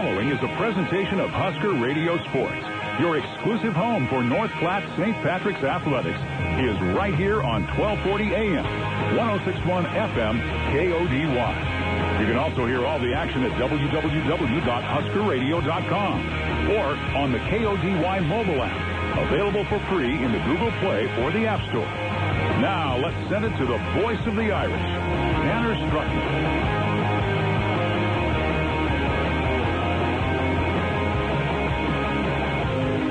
following is a presentation of Husker Radio Sports, your exclusive home for North Platte St. Patrick's Athletics. Is right here on 1240 AM, 1061 FM, KODY. You can also hear all the action at www.huskerradio.com or on the KODY mobile app, available for free in the Google Play or the App Store. Now, let's send it to the voice of the Irish, Tanner Struckman.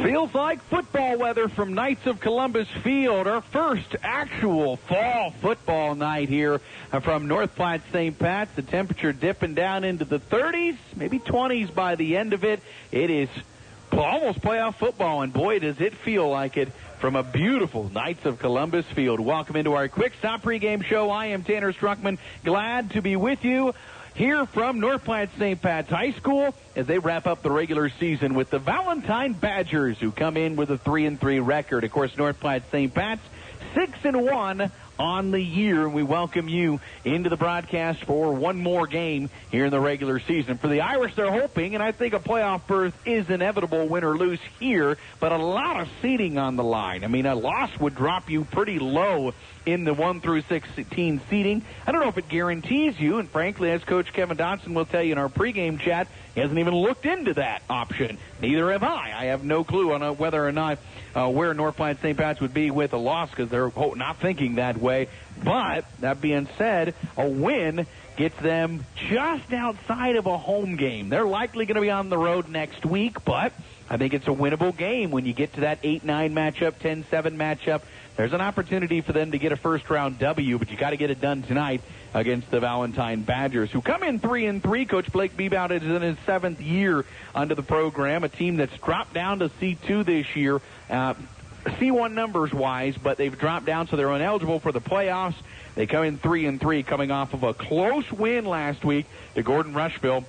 Feels like football weather from Knights of Columbus Field. Our first actual fall football night here from North Platte St. Pat's. The temperature dipping down into the 30s, maybe 20s by the end of it. It is almost playoff football, and boy, does it feel like it from a beautiful Knights of Columbus Field. Welcome into our Quick Stop pregame show. I am Tanner Struckman. Glad to be with you here from North Platte St. Pat's High School as they wrap up the regular season with the Valentine Badgers, who come in with a 3-3 record. Of course, North Platte St. Pat's 6-1 on the year, and we welcome you into the broadcast for one more game here in the regular season. For the Irish, they're hoping, and I think a playoff berth is inevitable, win or lose here, but a lot of seeding on the line. I mean, a loss would drop you pretty low in the 1 through 16 seeding. I don't know if it guarantees you, and frankly, as Coach Kevin Dotson will tell you in our pregame chat, he hasn't even looked into that option. Neither have I. I have no clue on whether or not where North Platte St. Pat's would be with a loss, because they're not thinking that way. But that being said, a win gets them just outside of a home game. They're likely going to be on the road next week, but I think it's a winnable game when you get to that 8-9 matchup, 10-7 matchup. There's an opportunity for them to get a first-round W, but you got to get it done tonight against the Valentine Badgers, who come in 3-3. Coach Blake Bebout is in his 7th year under the program, a team that's dropped down to C2 this year, C1 numbers-wise, but they've dropped down, so they're ineligible for the playoffs. They come in 3-3, coming off of a close win last week to Gordon Rushville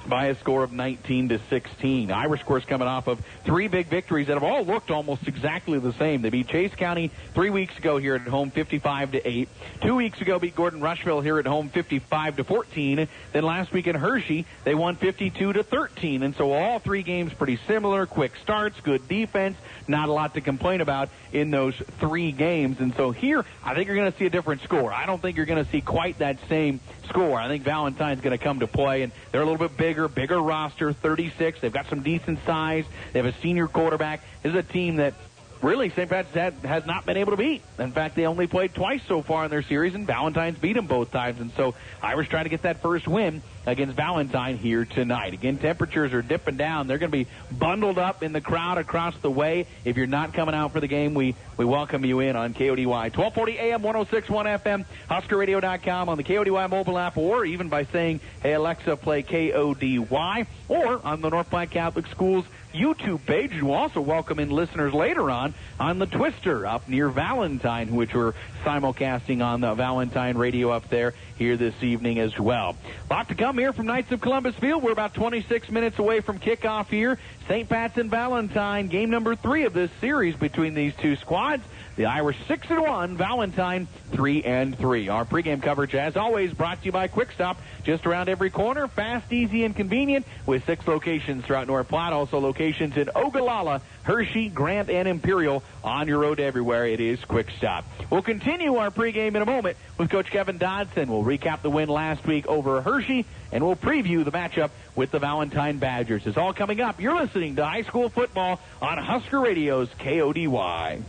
by a score of 19-16. Irish, of course, coming off of 3 big victories that have all looked almost exactly the same. They beat Chase County 3 weeks ago here at home, 55-8. 2 weeks ago, beat Gordon Rushville here at home, 55-14. Then last week in Hershey, they won 52-13. And so all 3 games pretty similar. Quick starts, good defense. Not a lot to complain about in those 3 games. And so here, I think you're going to see a different score. I don't think you're going to see quite that same score. I think Valentine's going to come to play, and they're a little bit bigger roster, 36. They've got some decent size. They have a senior quarterback. This is a team that really St. Pat's has not been able to beat. In fact, they only played twice so far in their series, and Valentine's beat them both times. And so Irish trying to get that first win against Valentine here tonight. Again, temperatures are dipping down. They're going to be bundled up in the crowd across the way. If you're not coming out for the game, we welcome you in on KODY. 1240 AM, 1061 FM, HuskerRadio.com, on the KODY mobile app, or even by saying, hey, Alexa, play KODY, or on the North Platte Catholic Schools YouTube page. We'll also welcome in listeners later on the Twister up near Valentine, which we're simulcasting on the Valentine radio up there here this evening as well. A lot to come here from Knights of Columbus Field. We're about 26 minutes away from kickoff here. St. Pat's and Valentine, game number 3 of this series between these two squads. The Irish 6-1, Valentine 3-3. Our pregame coverage, as always, brought to you by Quick Stop, just around every corner, fast, easy, and convenient, with 6 locations throughout North Platte. Also locations in Ogallala, Hershey, Grant, and Imperial. On your road everywhere, it is Quick Stop. We'll continue our pregame in a moment with Coach Kevin Dodson. We'll recap the win last week over Hershey, and we'll preview the matchup with the Valentine Badgers. It's all coming up. You're listening to high school football on Husker Radio's KODY.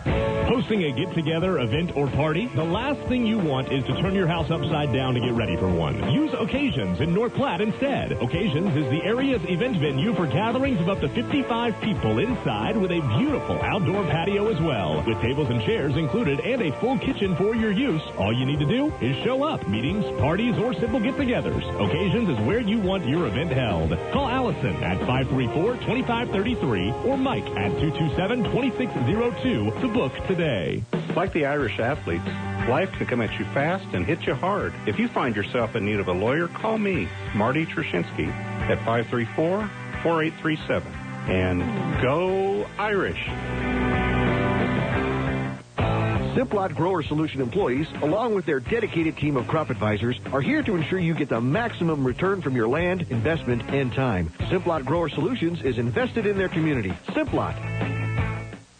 Hosting a get-together, event, or party? The last thing you want is to turn your house upside down to get ready for one. Use Occasions in North Platte instead. Occasions is the area's event venue for gatherings of up to 55 people inside, with a beautiful outdoor patio as well, with tables and chairs included and a full kitchen for your use. All you need to do is show up. Meetings, parties, or simple get-togethers. Occasions is where you want your event held. Call Allison at 534-2533 or Mike at 227-2602 to book today. Like the Irish athletes, life can come at you fast and hit you hard. If you find yourself in need of a lawyer, call me, Marty Trushinsky, at 534-4837. And go Irish! Simplot Grower Solution employees, along with their dedicated team of crop advisors, are here to ensure you get the maximum return from your land, investment, and time. Simplot Grower Solutions is invested in their community. Simplot.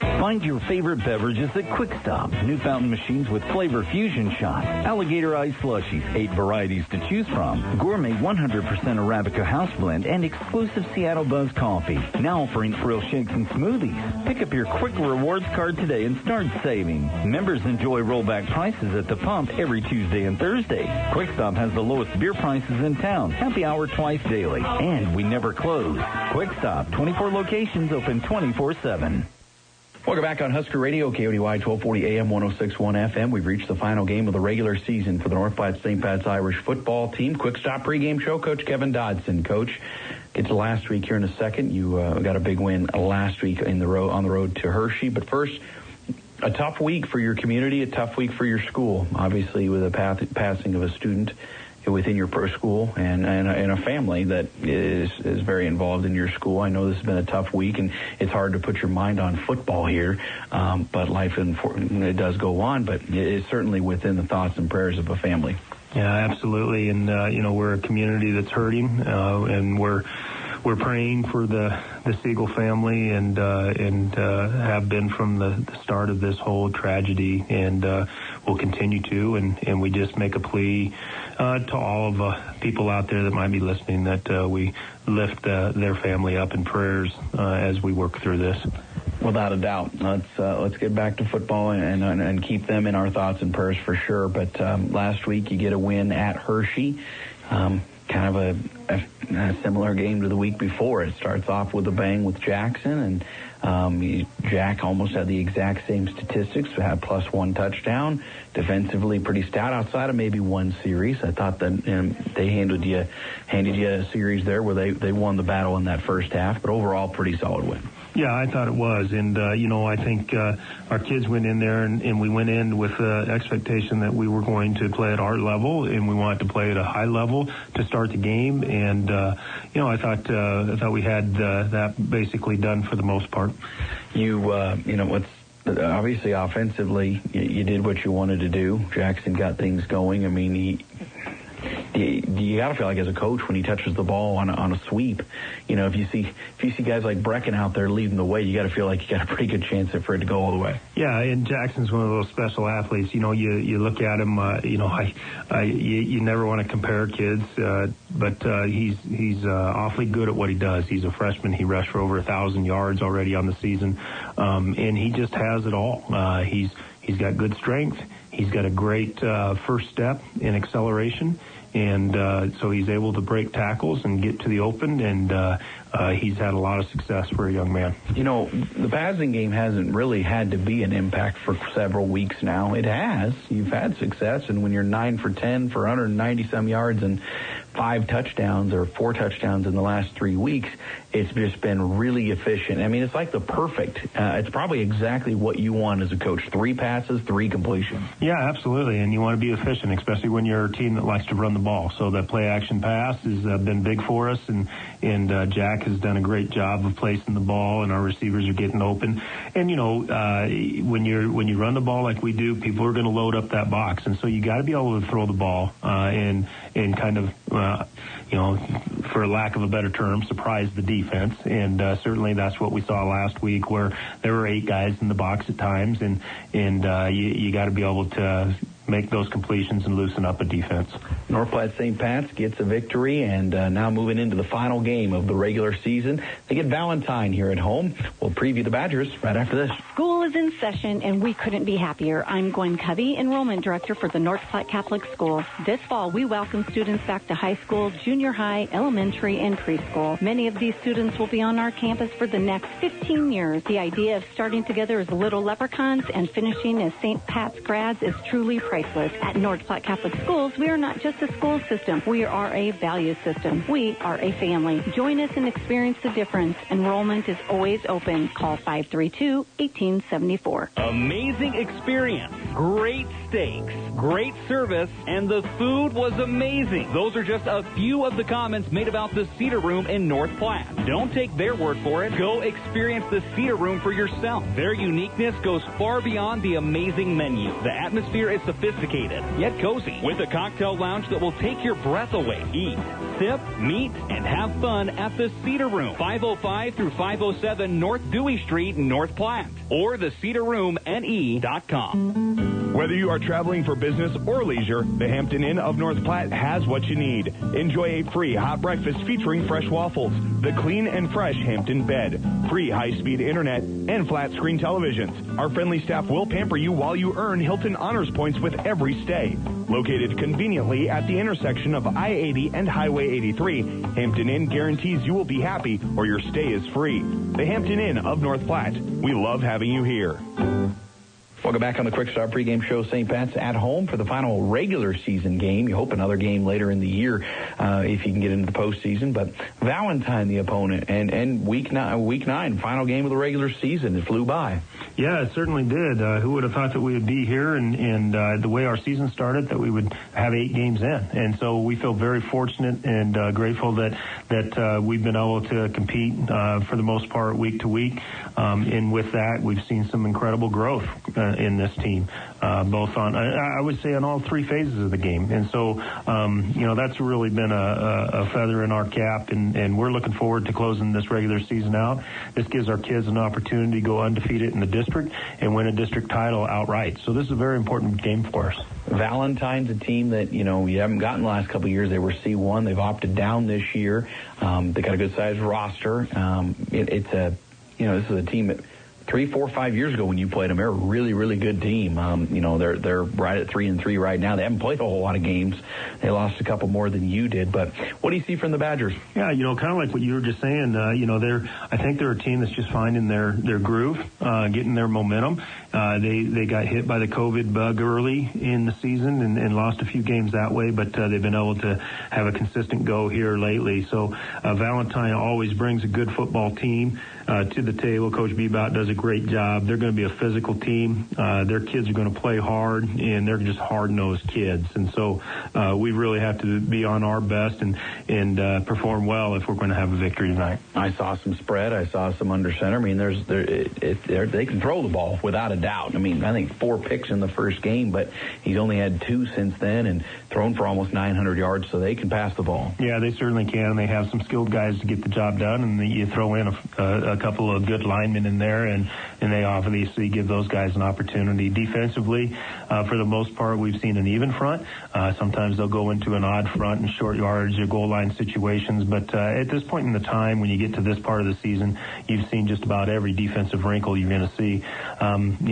Find your favorite beverages at Quick Stop. New fountain machines with flavor fusion shots, alligator ice slushies, 8 varieties to choose from, gourmet 100% Arabica house blend, and exclusive Seattle Buzz coffee. Now offering thrill shakes and smoothies. Pick up your Quick Rewards card today and start saving. Members enjoy rollback prices at the pump every Tuesday and Thursday. Quick Stop has the lowest beer prices in town. Happy hour twice daily. And we never close. Quick Stop, 24 locations open 24/7. Welcome back on Husker Radio, KODY 1240 AM, 1061 FM. We've reached the final game of the regular season for the North Platte St. Pat's Irish football team. Quick Stop pregame show. Coach Kevin Dodson. Coach, get to last week here in a second. You got a big win last week on the road to Hershey. But first, a tough week for your community, a tough week for your school. Obviously, with the passing of a student within your pro school and a family that is very involved in your school. I know this has been a tough week, and it's hard to put your mind on football here, but life, it does go on, but it's certainly within the thoughts and prayers of a family. Yeah, absolutely, and we're a community that's hurting, and we're praying for the Siegel family and have been from the start of this whole tragedy, and we'll continue to, and we just make a plea to all of people out there that might be listening that we lift their family up in prayers as we work through this. Without a doubt. Let's get back to football and keep them in our thoughts and prayers for sure. But last week you get a win at Hershey. Kind of a similar game to the week before. It starts off with a bang with Jackson, and Jack almost had the exact same statistics, had +1 touchdown. Defensively pretty stout outside of maybe one series. I thought that they handed you a series there where they won the battle in that first half, but overall pretty solid win. Yeah, I thought it was. And, I think our kids went in there and we went in with the expectation that we were going to play at our level and we wanted to play at a high level to start the game. And, I thought we had that basically done for the most part. Obviously offensively, you did what you wanted to do. Jackson got things going. I mean, you got to feel like as a coach when he touches the ball on a sweep, if you see guys like Brecken out there leading the way, you got to feel like you got a pretty good chance for it to go all the way. Yeah, and Jackson's one of those special athletes. You look at him. You never want to compare kids, but he's awfully good at what he does. He's a freshman. He rushed for over 1,000 yards already on the season, and he just has it all. He's got good strength. He's got a great first step in acceleration, and so he's able to break tackles and get to the open, and he's had a lot of success for a young man. The passing game hasn't really had to be an impact for several weeks now. It has. You've had success, and when you're 9 for 10 for 190-some yards and 5 touchdowns or 4 touchdowns in the last 3 weeks, it's just been really efficient. I mean, it's like the perfect. It's probably exactly what you want as a coach. 3 passes, 3 completions. Yeah, absolutely. And you want to be efficient, especially when you're a team that likes to run the ball. So that play-action pass has been big for us, and Jack has done a great job of placing the ball, and our receivers are getting open. And, when you run the ball like we do, people are going to load up that box. And so you got to be able to throw the ball and kind of, for lack of a better term, surprise the defense. And certainly that's what we saw last week, where there were 8 guys in the box at times, and you got to be able to make those completions and loosen up a defense. North Platte St. Pat's gets a victory, and now moving into the final game of the regular season, they get Valentine here at home. We'll preview the Badgers right after this. School is in session, and we couldn't be happier. I'm Gwen Covey, Enrollment Director for the North Platte Catholic School. This fall, we welcome students back to high school, junior high, elementary, and preschool. Many of these students will be on our campus for the next 15 years. The idea of starting together as little leprechauns and finishing as St. Pat's grads is truly priceless. priceless. At North Platte Catholic Schools, we are not just a school system. We are a value system. We are a family. Join us and experience the difference. Enrollment is always open. Call 532-1874. Amazing experience, great steaks, great service, and the food was amazing. Those are just a few of the comments made about the Cedar Room in North Platte. Don't take their word for it. Go experience the Cedar Room for yourself. Their uniqueness goes far beyond the amazing menu. The atmosphere is sophisticated, yet cozy, with a cocktail lounge that will take your breath away. Eat, sip, meet, and have fun at the Cedar Room, 505 through 507 North Dewey Street, North Platte, or thecedarroomne.com. Whether you are traveling for business or leisure, the Hampton Inn of North Platte has what you need. Enjoy a free hot breakfast featuring fresh waffles, the clean and fresh Hampton bed, free high-speed internet, and flat-screen televisions. Our friendly staff will pamper you while you earn Hilton Honors Points with every stay. Located conveniently at the intersection of I-80 and Highway 83, Hampton Inn guarantees you will be happy or your stay is free. The Hampton Inn of North Platte. We love having you here. Welcome back on the Quick Start pregame show. St. Pat's at home for the final regular season game. You hope another game later in the year if you can get into the postseason. But Valentine, the opponent, and week nine, final game of the regular season. It flew by. Yeah, it certainly did. Who would have thought that we would be here and the way our season started, that we would have 8 games in. And so we feel very fortunate and grateful that we've been able to compete for the most part week to week. And with that, we've seen some incredible growth in this team, both on, I would say, on all 3 phases of the game. And so, that's really been a feather in our cap, and we're looking forward to closing this regular season out. This gives our kids an opportunity to go undefeated in the district and win a district title outright. So this is a very important game for us. Valentine's a team that, you haven't gotten the last couple of years. They were C1. They've opted down this year. They got a good-sized roster. This is a team that 3, 4, 5 years ago when you played them, they're a really, really good team. They're right at 3-3 right now. They haven't played a whole lot of games. They lost a couple more than you did. But what do you see from the Badgers? Yeah, kind of like what you were just saying. I think they're a team that's just finding their groove, getting their momentum. They got hit by the COVID bug early in the season and lost a few games that way, but they've been able to have a consistent go here lately. So Valentine always brings a good football team to the table. Coach Bebout does a great job. They're going to be a physical team. Their kids are going to play hard, and they're just hard-nosed kids. And so we really have to be on our best and perform well if we're going to have a victory tonight. I saw some spread. I saw some under center. I mean, they can throw the ball without a doubt. I mean, I think 4 picks in the first game, but he's only had 2 since then and thrown for almost 900 yards, so they can pass the ball. Yeah, they certainly can. They have some skilled guys to get the job done, and you throw in a couple of good linemen in there, and they obviously give those guys an opportunity. Defensively, for the most part, we've seen an even front. Sometimes they'll go into an odd front in short yardage or goal line situations, but at this point in the time, when you get to this part of the season, you've seen just about every defensive wrinkle you're going to see.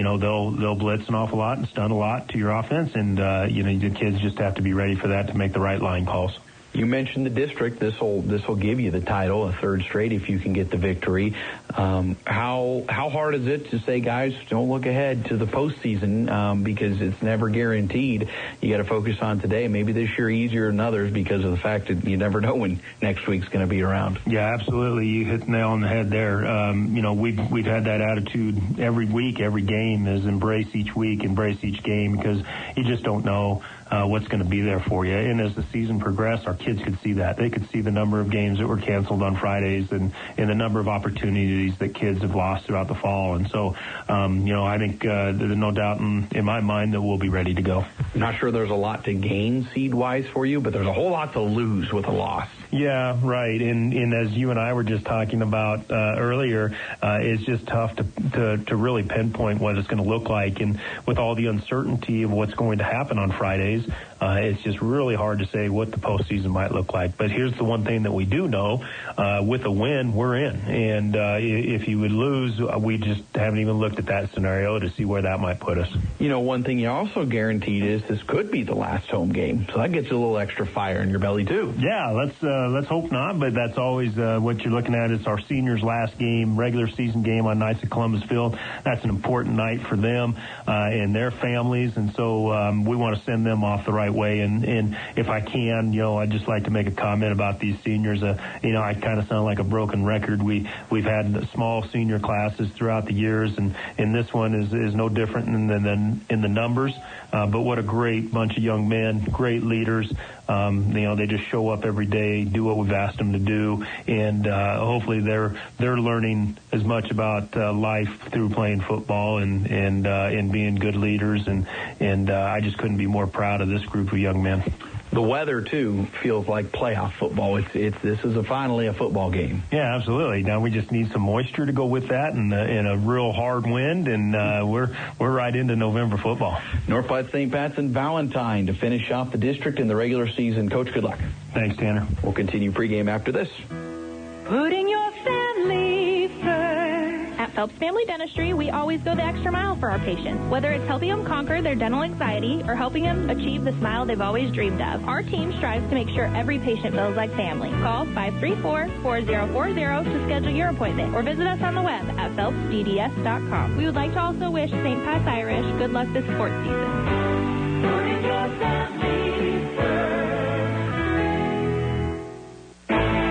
They'll blitz an awful lot and stun a lot to your offense, and the kids just have to be ready for that to make the right line calls. You mentioned the district. This will give you the title, a 3rd straight, if you can get the victory. How hard is it to say, guys, don't look ahead to the postseason because it's never guaranteed. You got to focus on today. Maybe this year easier than others because of the fact that you never know when next week's going to be around. Yeah, absolutely. You hit the nail on the head there. We've had that attitude every week, every game is embrace each week, embrace each game, because you just don't know what's going to be there for you. And as the season progressed, our kids could see that. They could see the number of games that were canceled on Fridays and the number of opportunities that kids have lost throughout the fall. And so, I think there's no doubt in my mind that we'll be ready to go. I'm not sure there's a lot to gain seed-wise for you, but there's a whole lot to lose with a loss. Yeah, right. And as you and I were just talking about earlier, it's just tough to really pinpoint what it's going to look like. And with all the uncertainty of what's going to happen on Fridays, it's just really hard to say what the postseason might look like. But here's the one thing that we do know. With a win, we're in. And if you would lose, we just haven't even looked at that scenario to see where that might put us. One thing you also guaranteed is this could be the last home game. So that gets you a little extra fire in your belly, too. Yeah, let's hope not. But that's always what you're looking at. It's our seniors' last game, regular season game on Knights of Columbus Columbus Field. That's an important night for them and their families, and so we want to send them off the right way. And if I can, I'd just like to make a comment about these seniors. I kind of sound like a broken record. We've had small senior classes throughout the years, and this one is no different than in the numbers. But what a great bunch of young men, great leaders. They just show up every day, do what we've asked them to do, and hopefully they're learning as much about life through playing football and being good leaders. And I just couldn't be more proud of this group of young men. The weather, too, feels like playoff football. This is finally a football game. Yeah, absolutely. Now we just need some moisture to go with that and a real hard wind, and we're right into November football. North Platte St. Pat's and Valentine to finish off the district in the regular season. Coach, good luck. Thanks, Tanner. We'll continue pregame after this. Putting your family first. At Phelps Family Dentistry, we always go the extra mile for our patients. Whether it's helping them conquer their dental anxiety or helping them achieve the smile they've always dreamed of, our team strives to make sure every patient feels like family. Call 534-4040 to schedule your appointment or visit us on the web at phelpsdds.com. We would like to also wish St. Pat's Irish good luck this sports season. Putting your family first.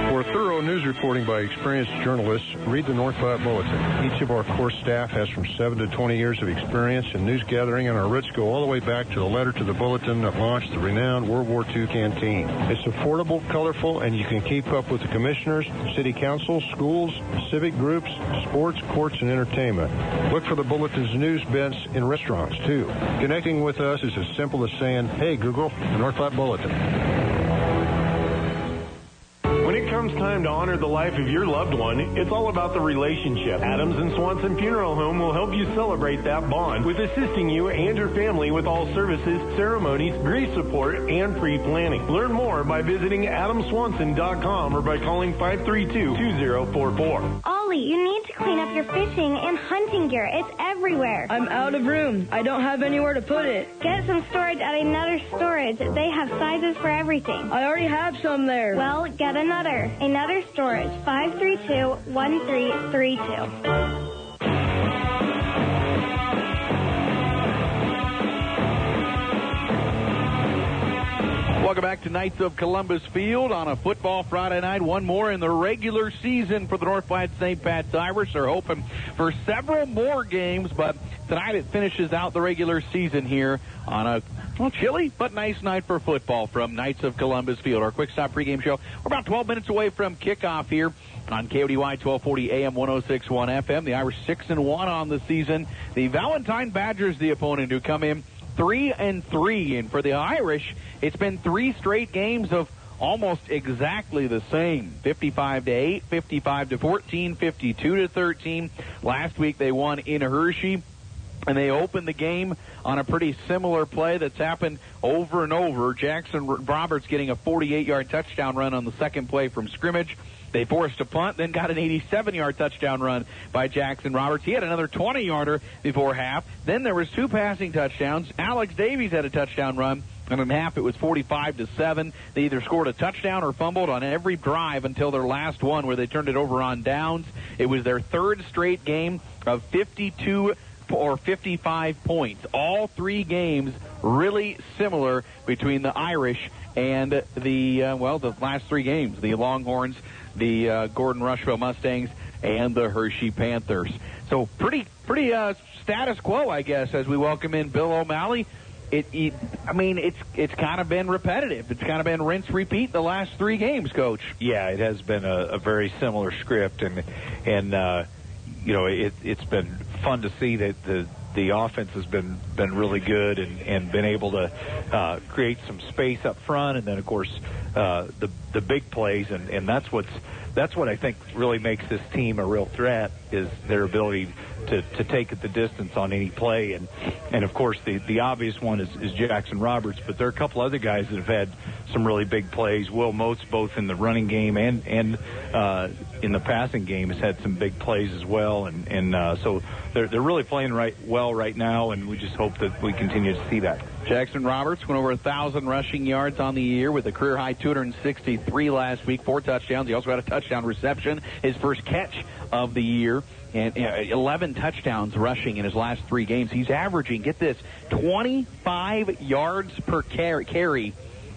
For thorough news reporting by experienced journalists, read the North Platte Bulletin. Each of our core staff has from 7 to 20 years of experience in news gathering, and our roots go all the way back to the letter to the bulletin that launched the renowned World War II canteen. It's affordable, colorful, and you can keep up with the commissioners, city council, schools, civic groups, sports, courts, and entertainment. Look for the bulletin's news bents in restaurants, too. Connecting with us is as simple as saying, hey, Google, the North Platte Bulletin. When it comes time to honor the life of your loved one, it's all about the relationship. Adams and Swanson Funeral Home will help you celebrate that bond with assisting you and your family with all services, ceremonies, grief support, and pre-planning. Learn more by visiting adamswanson.com or by calling 532-2044. Ollie, you need to clean up your fishing and hunting gear. It's everywhere. I'm out of room. I don't have anywhere to put it. Get some storage at Another Storage. They have sizes for everything. I already have some there. Well, get another. Another Storage, 532-1332. Welcome back to Knights of Columbus Field on a football Friday night. One more in the regular season for the North Platte St. Pat's Irish. They're hoping for several more games, but tonight it finishes out the regular season here on a chilly but nice night for football from Knights of Columbus Field. Our quick stop pregame show. We're about 12 minutes away from kickoff here on KODY 1240 AM 106.1 FM. The Irish 6-1 on the season. The Valentine Badgers, the opponent, who come in 3-3, and for the Irish, it's been 3 straight games of almost exactly the same. 55-8, 55-14, 52-13. Last week they won in Hershey, and they opened the game on a pretty similar play that's happened over and over. Jackson Roberts getting a 48-yard touchdown run on the second play from scrimmage. They forced a punt, then got an 87-yard touchdown run by Jackson Roberts. He had another 20-yarder before half. Then there was 2 passing touchdowns. Alex Davies had a touchdown run, and in half it was 45-7. They either scored a touchdown or fumbled on every drive until their last one, where they turned it over on downs. It was their 3rd straight game of 52 or 55 points. All 3 games really similar between the Irish and the last 3 games, the Longhorns, the Gordon Rushville Mustangs, and the Hershey Panthers. So pretty status quo, I guess, as we welcome in Bill O'Malley. It's kind of been repetitive. It's kind of been rinse, repeat the last 3 games, Coach. Yeah, it has been a very similar script, and it's been fun to see that the offense has been really good and been able to create some space up front, and then of course the big plays, and that's what I think really makes this team a real threat, is their ability to take it the distance on any play, and of course the obvious one is Jackson Roberts, but there are a couple other guys that have had some really big plays. Will Moats, both in the running game and in the passing game, has had some big plays as well, and so they're really playing well right now, and we just hope hope that we continue to see that. Jackson Roberts went over 1,000 rushing yards on the year with a career-high 263 last week, 4 touchdowns. He also had a touchdown reception, his first catch of the year, and 11 touchdowns rushing in his last 3 games. He's averaging, get this, 25 yards per carry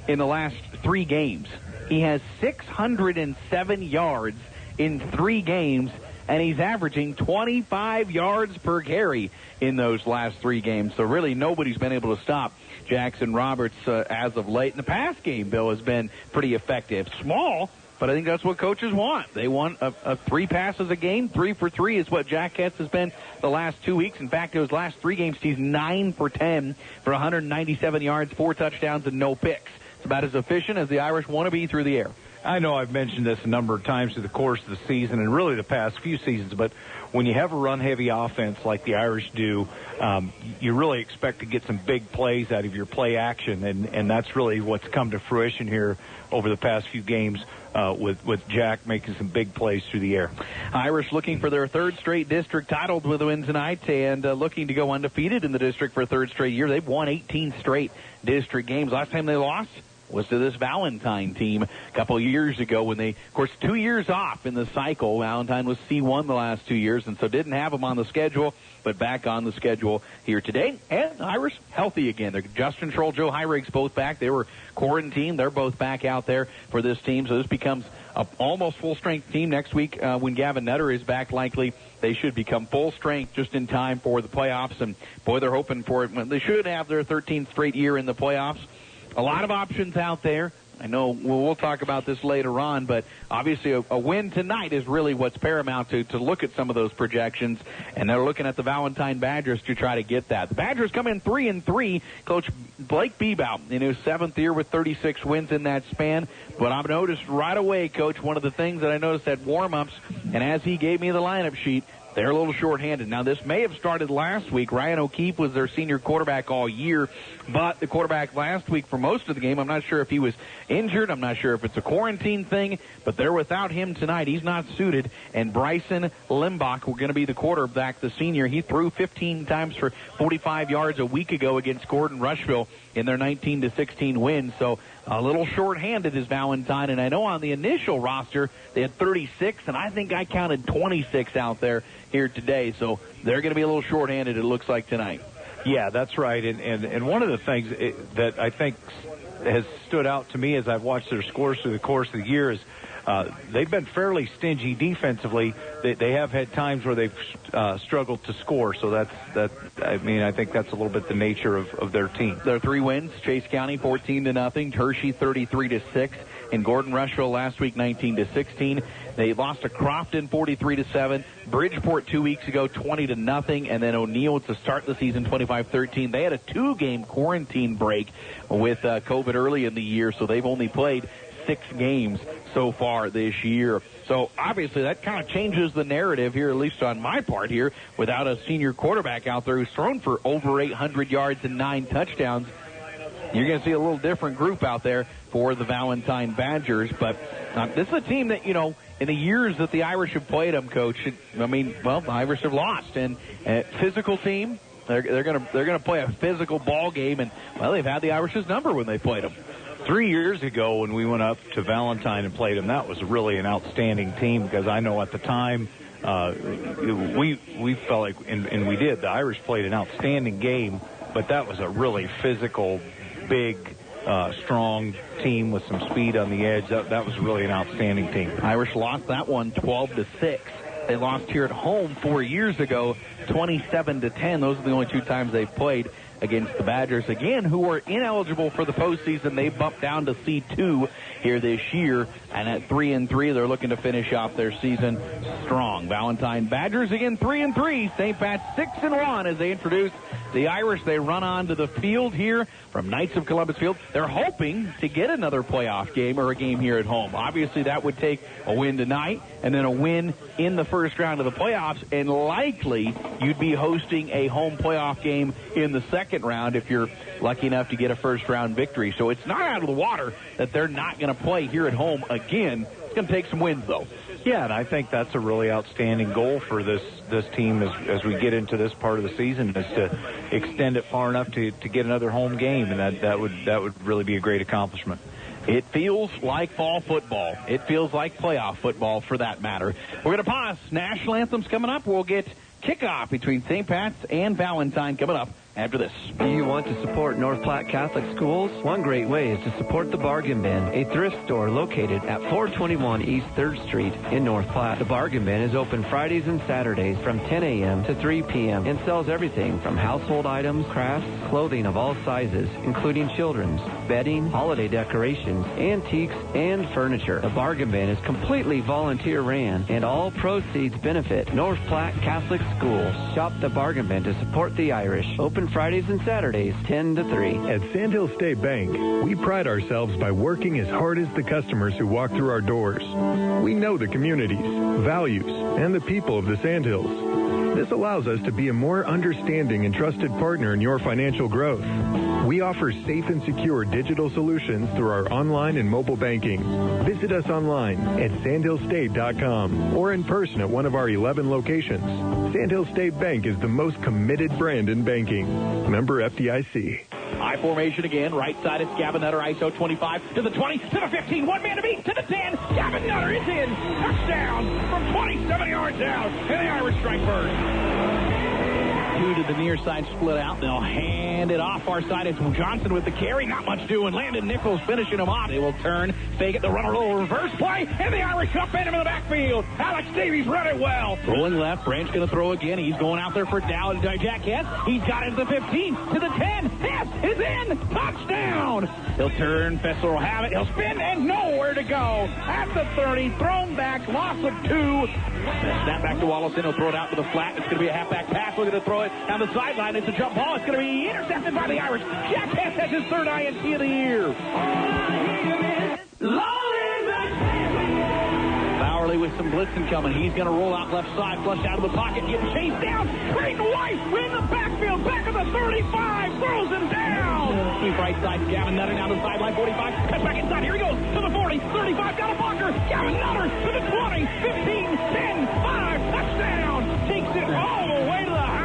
in the last 3 games. He has 607 yards in 3 games, and he's averaging 25 yards per carry in those last 3 games. So really nobody's been able to stop Jackson Roberts as of late. And the pass game, Bill, has been pretty effective. Small, but I think that's what coaches want. They want a 3 passes a game. 3 for 3 is what Jack Getz has been the last 2 weeks. In fact, those last 3 games, he's 9 for 10 for 197 yards, 4 touchdowns, and no picks. It's about as efficient as the Irish want to be through the air. I know I've mentioned this a number of times through the course of the season and really the past few seasons, but when you have a run-heavy offense like the Irish do, you really expect to get some big plays out of your play action, and that's really what's come to fruition here over the past few games with Jack making some big plays through the air. Irish looking for their 3rd straight district title with a win tonight and looking to go undefeated in the district for a 3rd straight year. They've won 18 straight district games. Last time they lost was to this Valentine team a couple of years ago when they, of course, 2 years off in the cycle. Valentine was C1 the last 2 years, and so didn't have them on the schedule, but back on the schedule here today. And Irish healthy again. They're Justin Troll, Joe Hyrig's both back. They were quarantined. They're both back out there for this team, so this becomes an almost full-strength team next week when Gavin Nutter is back. Likely they should become full strength just in time for the playoffs, and boy, they're hoping for it. They should have their 13th straight year in the playoffs. A lot of options out there. I know we'll talk about this later on, but obviously a win tonight is really what's paramount to look at some of those projections, and they're looking at the Valentine Badgers to try to get that. The Badgers come in 3-3. Coach Blake Bebout in his 7th year with 36 wins in that span. But I've noticed right away, Coach, one of the things that I noticed at warm-ups, and as he gave me the lineup sheet, they're a little shorthanded. Now, this may have started last week. Ryan O'Keefe was their senior quarterback all year, but the quarterback last week for most of the game, I'm not sure if he was injured. I'm not sure if it's a quarantine thing, but they're without him tonight. He's not suited, and Bryson Limbach, we're going to be the quarterback, the senior. He threw 15 times for 45 yards a week ago against Gordon Rushville in their 19-16 win. So a little short-handed is Valentine, and I know on the initial roster they had 36, and I think I counted 26 out there here today. So they're going to be a little short-handed, it looks like, tonight. Yeah, that's right. And one of the things that I think has stood out to me as I've watched their scores through the course of the year is they've been fairly stingy defensively. They have had times where they've struggled to score. So I think that's a little bit the nature of their team. Their 3 wins: Chase County 14-0, Hershey 33-6, and Gordon Rushville last week 19-16. They lost to Crofton 43-7, Bridgeport 2 weeks ago 20-0, and then O'Neill to start the season 25-13. They had a 2-game quarantine break with COVID early in the year, so they've only played 6 games so far this year. So obviously that kind of changes the narrative here, at least on my part here, without a senior quarterback out there who's thrown for over 800 yards and 9 touchdowns. You're going to see a little different group out there for the Valentine Badgers. But this is a team that, in the years that the Irish have played them, Coach, the Irish have lost. And physical team, they're going to play a physical ball game. And, they've had the Irish's number when they played them. 3 years ago when we went up to Valentine and played them, that was really an outstanding team because I know at the time we felt like, and we did, the Irish played an outstanding game, but that was a really physical, big, strong team with some speed on the edge. That was really an outstanding team. Irish lost that one 12-6. They lost here at home 4 years ago, 27-10. Those are the only 2 times they've played against the Badgers, again, who were ineligible for the postseason. They bumped down to C2 here this year, and at 3-3, they're looking to finish off their season strong. Valentine Badgers, again, 3-3. St. Pat's 6-1 as they introduce the Irish. They run onto the field here from Knights of Columbus Field. They're hoping to get another playoff game or a game here at home. Obviously, that would take a win tonight and then a win in the first round of the playoffs, and likely you'd be hosting a home playoff game in the second round if you're lucky enough to get a first-round victory. So it's not out of the water that they're not going to play here at home again. It's going to take some wins, though. Yeah, and I think that's a really outstanding goal for this team as we get into this part of the season, is to extend it far enough to get another home game, and that would really be a great accomplishment. It feels like fall football. It feels like playoff football, for that matter. We're going to pause. National Anthem's coming up. We'll get kickoff between St. Pat's and Valentine coming up after this. Do you want to support North Platte Catholic Schools? One great way is to support the Bargain Bin, a thrift store located at 421 East 3rd Street in North Platte. The Bargain Bin is open Fridays and Saturdays from 10 a.m. to 3 p.m. and sells everything from household items, crafts, clothing of all sizes, including children's, bedding, holiday decorations, antiques, and furniture. The Bargain Bin is completely volunteer ran, and all proceeds benefit North Platte Catholic Schools. Shop the Bargain Bin to support the Irish. Open Fridays and Saturdays, 10 to 3. At Sandhill State Bank, we pride ourselves by working as hard as the customers who walk through our doors. We know the communities, values, and the people of the Sandhills. This allows us to be a more understanding and trusted partner in your financial growth. We offer safe and secure digital solutions through our online and mobile banking. Visit us online at sandhillstate.com or in person at one of our 11 locations. Sandhill State Bank is the most committed brand in banking. Member FDIC. I formation again. Right side, it's Gavin Nutter. ISO 25 to the 20, to the 15. One man to beat, to the 10. Gavin Nutter is in. Touchdown from 27 yards out. And the Irish strike first. Two to the near side, split out. They'll hand it off. Far side, it's Johnson with the carry. Not much doing. Landon Nichols finishing him off. They will turn, fake it, the runner roll, reverse play, and the Irish up in him in the backfield. Alex Davies run it well. Rolling left, Branch going to throw again. He's going out there for Jack Hess. He's got it to the 15, to the 10. Hess is in. Touchdown. He'll turn. Fessler will have it. He'll spin and nowhere to go. At the 30, thrown back, loss of 2. Snap back to Wallison. He'll throw it out to the flat. It's going to be a halfback pass. We're going to throw it down the sideline. It's a jump ball. It's going to be intercepted by the Irish. Jack Hess has his third INT of the year. Bowerly with some blitzing coming. He's going to roll out left side, flush out of the pocket, get chased down. Creighton White in the backfield, back of the 35, throws him down. Sweep right side, Gavin Nutter down the sideline, 45, cuts back inside. Here he goes to the 40, 35, got a blocker. Gavin Nutter to the 20, 15, 10, 5, touchdown. Takes it all the way to the house.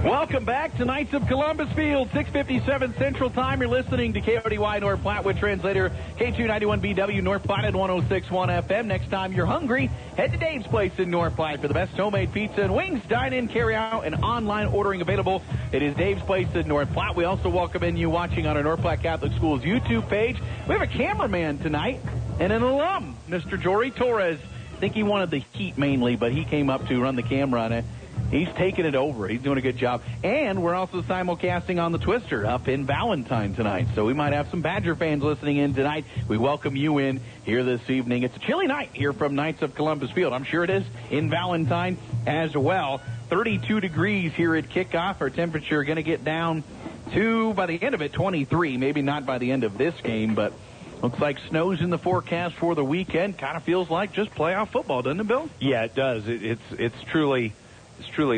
Welcome back to Knights of Columbus Field, 6:57 Central Time. You're listening to KODY North Platte with translator K291BW North Platte at 106.1 FM. Next time you're hungry, head to Dave's Place in North Platte for the best homemade pizza and wings. Dine in, carry out, and online ordering available. It is Dave's Place in North Platte. We also welcome in you watching on our North Platte Catholic Schools YouTube page. We have a cameraman tonight and an alum, Mr. Jory Torres. I think he wanted the heat mainly, but he came up to run the camera on it. He's taking it over. He's doing a good job. And we're also simulcasting on the Twister up in Valentine tonight. So we might have some Badger fans listening in tonight. We welcome you in here this evening. It's a chilly night here from Knights of Columbus Field. I'm sure it is in Valentine as well. 32 degrees here at kickoff. Our temperature going to get down to, by the end of it, 23. Maybe not by the end of this game, but looks like snow's in the forecast for the weekend. Kind of feels like just playoff football, doesn't it, Bill? Yeah, it does. It's truly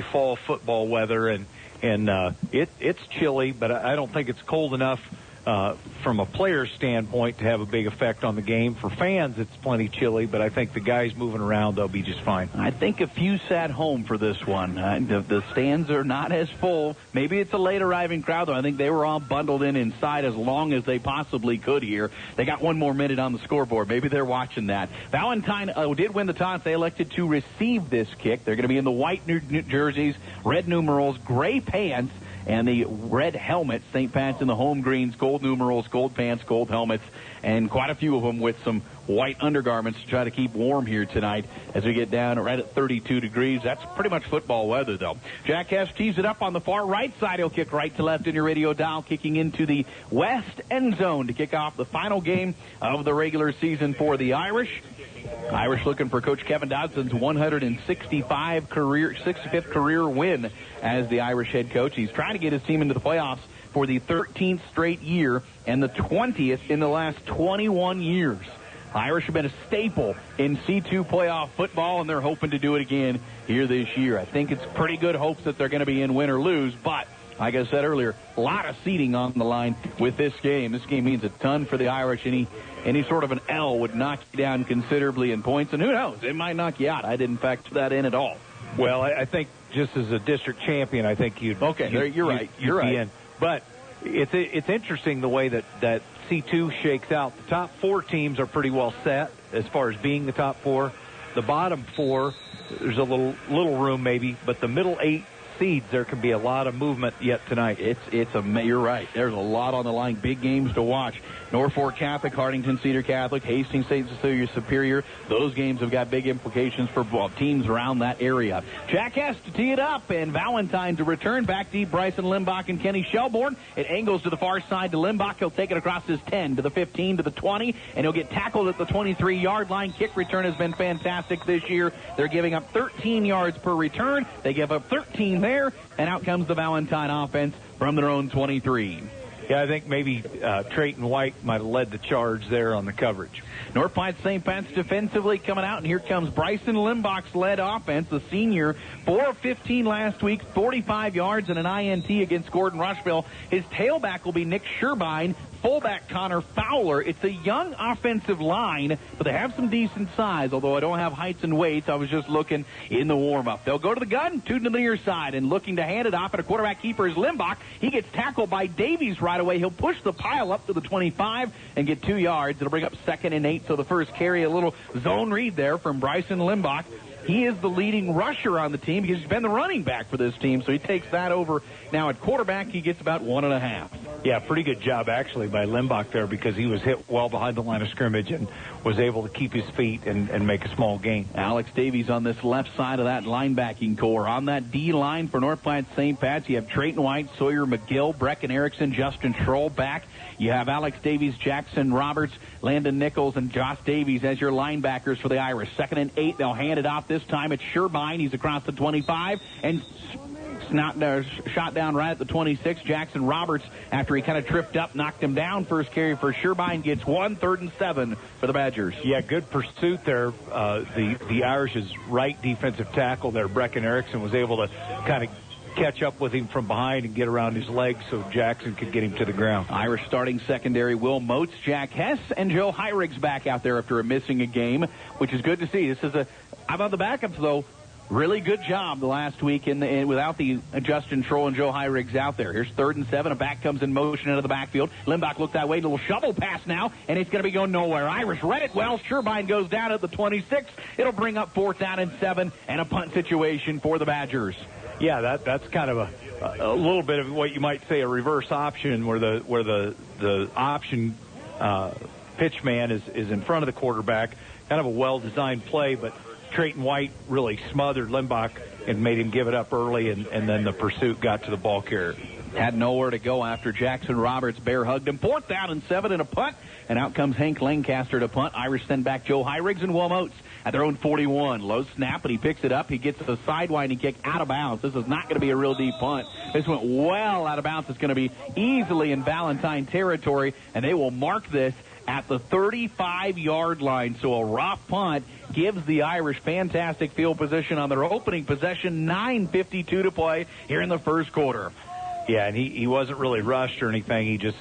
fall football weather, and it's chilly, but I don't think it's cold enough from a player's standpoint to have a big effect on the game. For fans, it's plenty chilly, but I think the guys moving around, they'll be just fine. I think a few sat home for this one. The stands are not as full. Maybe it's a late arriving crowd, though. I think they were all bundled in inside as long as they possibly could here. They got one more minute on the scoreboard. Maybe they're watching that. Valentine did win the toss. They elected to receive this kick. They're going to be in the white new jerseys, red numerals, gray pants, and the red helmets. St. Pat's in the home greens, gold numerals, gold pants, gold helmets, and quite a few of them with some white undergarments to try to keep warm here tonight as we get down right at 32 degrees. That's pretty much football weather, though. Jack Hess tees it up on the far right side. He'll kick right to left in your radio dial, kicking into the west end zone to kick off the final game of the regular season for the Irish. Irish looking for Coach Kevin Dodson's 165th career win as the Irish head coach. He's trying to get his team into the playoffs for the 13th straight year and the 20th in the last 21 years. Irish have been a staple in C2 playoff football, and they're hoping to do it again here this year. I think it's pretty good hopes that they're going to be in win or lose, but Like I said earlier, a lot of seeding on the line with this game. This game means a ton for the Irish. Any sort of an L would knock you down considerably in points, and who knows, it might knock you out. I didn't factor that in at all. Well, I think just as a district champion, I think you're right. You're right. In. But it's interesting the way that C2 shakes out. The top 4 teams are pretty well set as far as being the top 4. The bottom 4, there's a little room maybe, but the middle 8 seeds, there can be a lot of movement yet tonight. You're right. There's a lot on the line. Big games to watch. Norfolk Catholic, Hartington Cedar Catholic, Hastings St. Cecilia Superior. Those games have got big implications for teams around that area. Jack has to tee it up, and Valentine to return. Back deep, Bryson Limbach and Kenny Shelbourne. It angles to the far side to Limbach. He'll take it across his 10 to the 15 to the 20, and he'll get tackled at the 23-yard line. Kick return has been fantastic this year. They're giving up 13 yards per return. They give up 13 there, and out comes the Valentine offense from their own 23. Yeah, I think maybe Trayton White might have led the charge there on the coverage. North Platte St. Pat's defensively coming out, and here comes Bryson Limbach's led offense, the senior, 4 of 15 last week, 45 yards and an INT against Gordon Rushville. His tailback will be Nick Sherbein, fullback Connor Fowler. It's a young offensive line, but they have some decent size, although I don't have heights and weights. I was just looking in the warm-up. They'll go to the gun, to the near side, and looking to hand it off, and a quarterback keeper is Limbach. He gets tackled by Davies right away. He'll push the pile up to the 25 and get 2 yards. It'll bring up 2nd and 8, so the first carry, a little zone read there from Bryson Limbach. He is the leading rusher on the team because he's been the running back for this team, so he takes that over. Now at quarterback, he gets about 1.5. Yeah, pretty good job actually by Limbach there because he was hit well behind the line of scrimmage and was able to keep his feet and make a small gain. Alex Davies on this left side of that linebacking core. On that D line for North Platte St. Pat's, you have Trayton White, Sawyer McGill, Brecken Erickson, Justin Troll back. You have Alex Davies, Jackson Roberts, Landon Nichols, and Josh Davies as your linebackers for the Irish. 2nd and 8, they'll hand it off this time. It's Sherbein. He's across the 25 and shot down right at the 26. Jackson Roberts, after he kind of tripped up, knocked him down. First carry for Sherbein gets 1, 3rd and 7 for the Badgers. Yeah, good pursuit there. The Irish's right defensive tackle there, Brecken Erickson, was able to kind of catch up with him from behind and get around his legs so Jackson could get him to the ground. Irish starting secondary, Will Moats, Jack Hess, and Joe Heirig's back out there after missing a game, which is good to see. This is how about the backups, though? Really good job the last week without the Justin Troll and Joe Heirig's out there. Here's 3rd and 7. A back comes in motion into the backfield. Limbach looked that way. Little shovel pass now, and it's going to be going nowhere. Irish read it well. Sherbein goes down at the 26. It'll bring up 4th down and 7 and a punt situation for the Badgers. Yeah, that's kind of a little bit of what you might say a reverse option, where the option pitch man is in front of the quarterback. Kind of a well-designed play, but Trayton White really smothered Limbach and made him give it up early, and then the pursuit got to the ball carrier. Had nowhere to go after Jackson Roberts bear hugged him. 4th down and 7 and a punt, and out comes Hank Lancaster to punt. Irish send back Joe Heirig's and Will Moats at their own 41. Low snap, but he picks it up. He gets a sidewinding kick out of bounds. This is not going to be a real deep punt. This went well out of bounds. It's going to be easily in Valentine territory, and they will mark this at the 35-yard line. So a rough punt gives the Irish fantastic field position on their opening possession. 9:52 to play here in the first quarter. Yeah, and he wasn't really rushed or anything. He just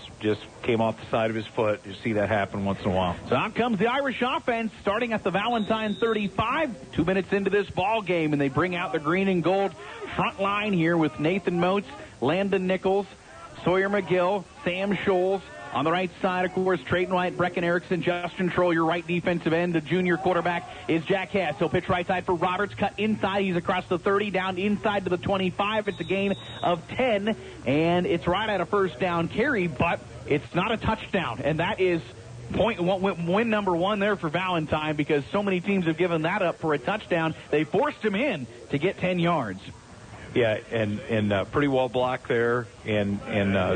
came off the side of his foot. You see that happen once in a while. So out comes the Irish offense, starting at the Valentine 35. 2 minutes into this ball game, and they bring out the green and gold front line here with Nathan Moats, Landon Nichols, Sawyer McGill, Sam Scholes. On the right side, of course, Trayton White, Brecken Erickson, Justin Troll, your right defensive end. The junior quarterback is Jack Hess. He'll pitch right side for Roberts. Cut inside. He's across the 30, down inside to the 25. It's a gain of 10, and it's right at a first down carry, but it's not a touchdown. And that is win number 1 there for Valentine, because so many teams have given that up for a touchdown. They forced him in to get 10 yards. Yeah, and pretty well blocked there, and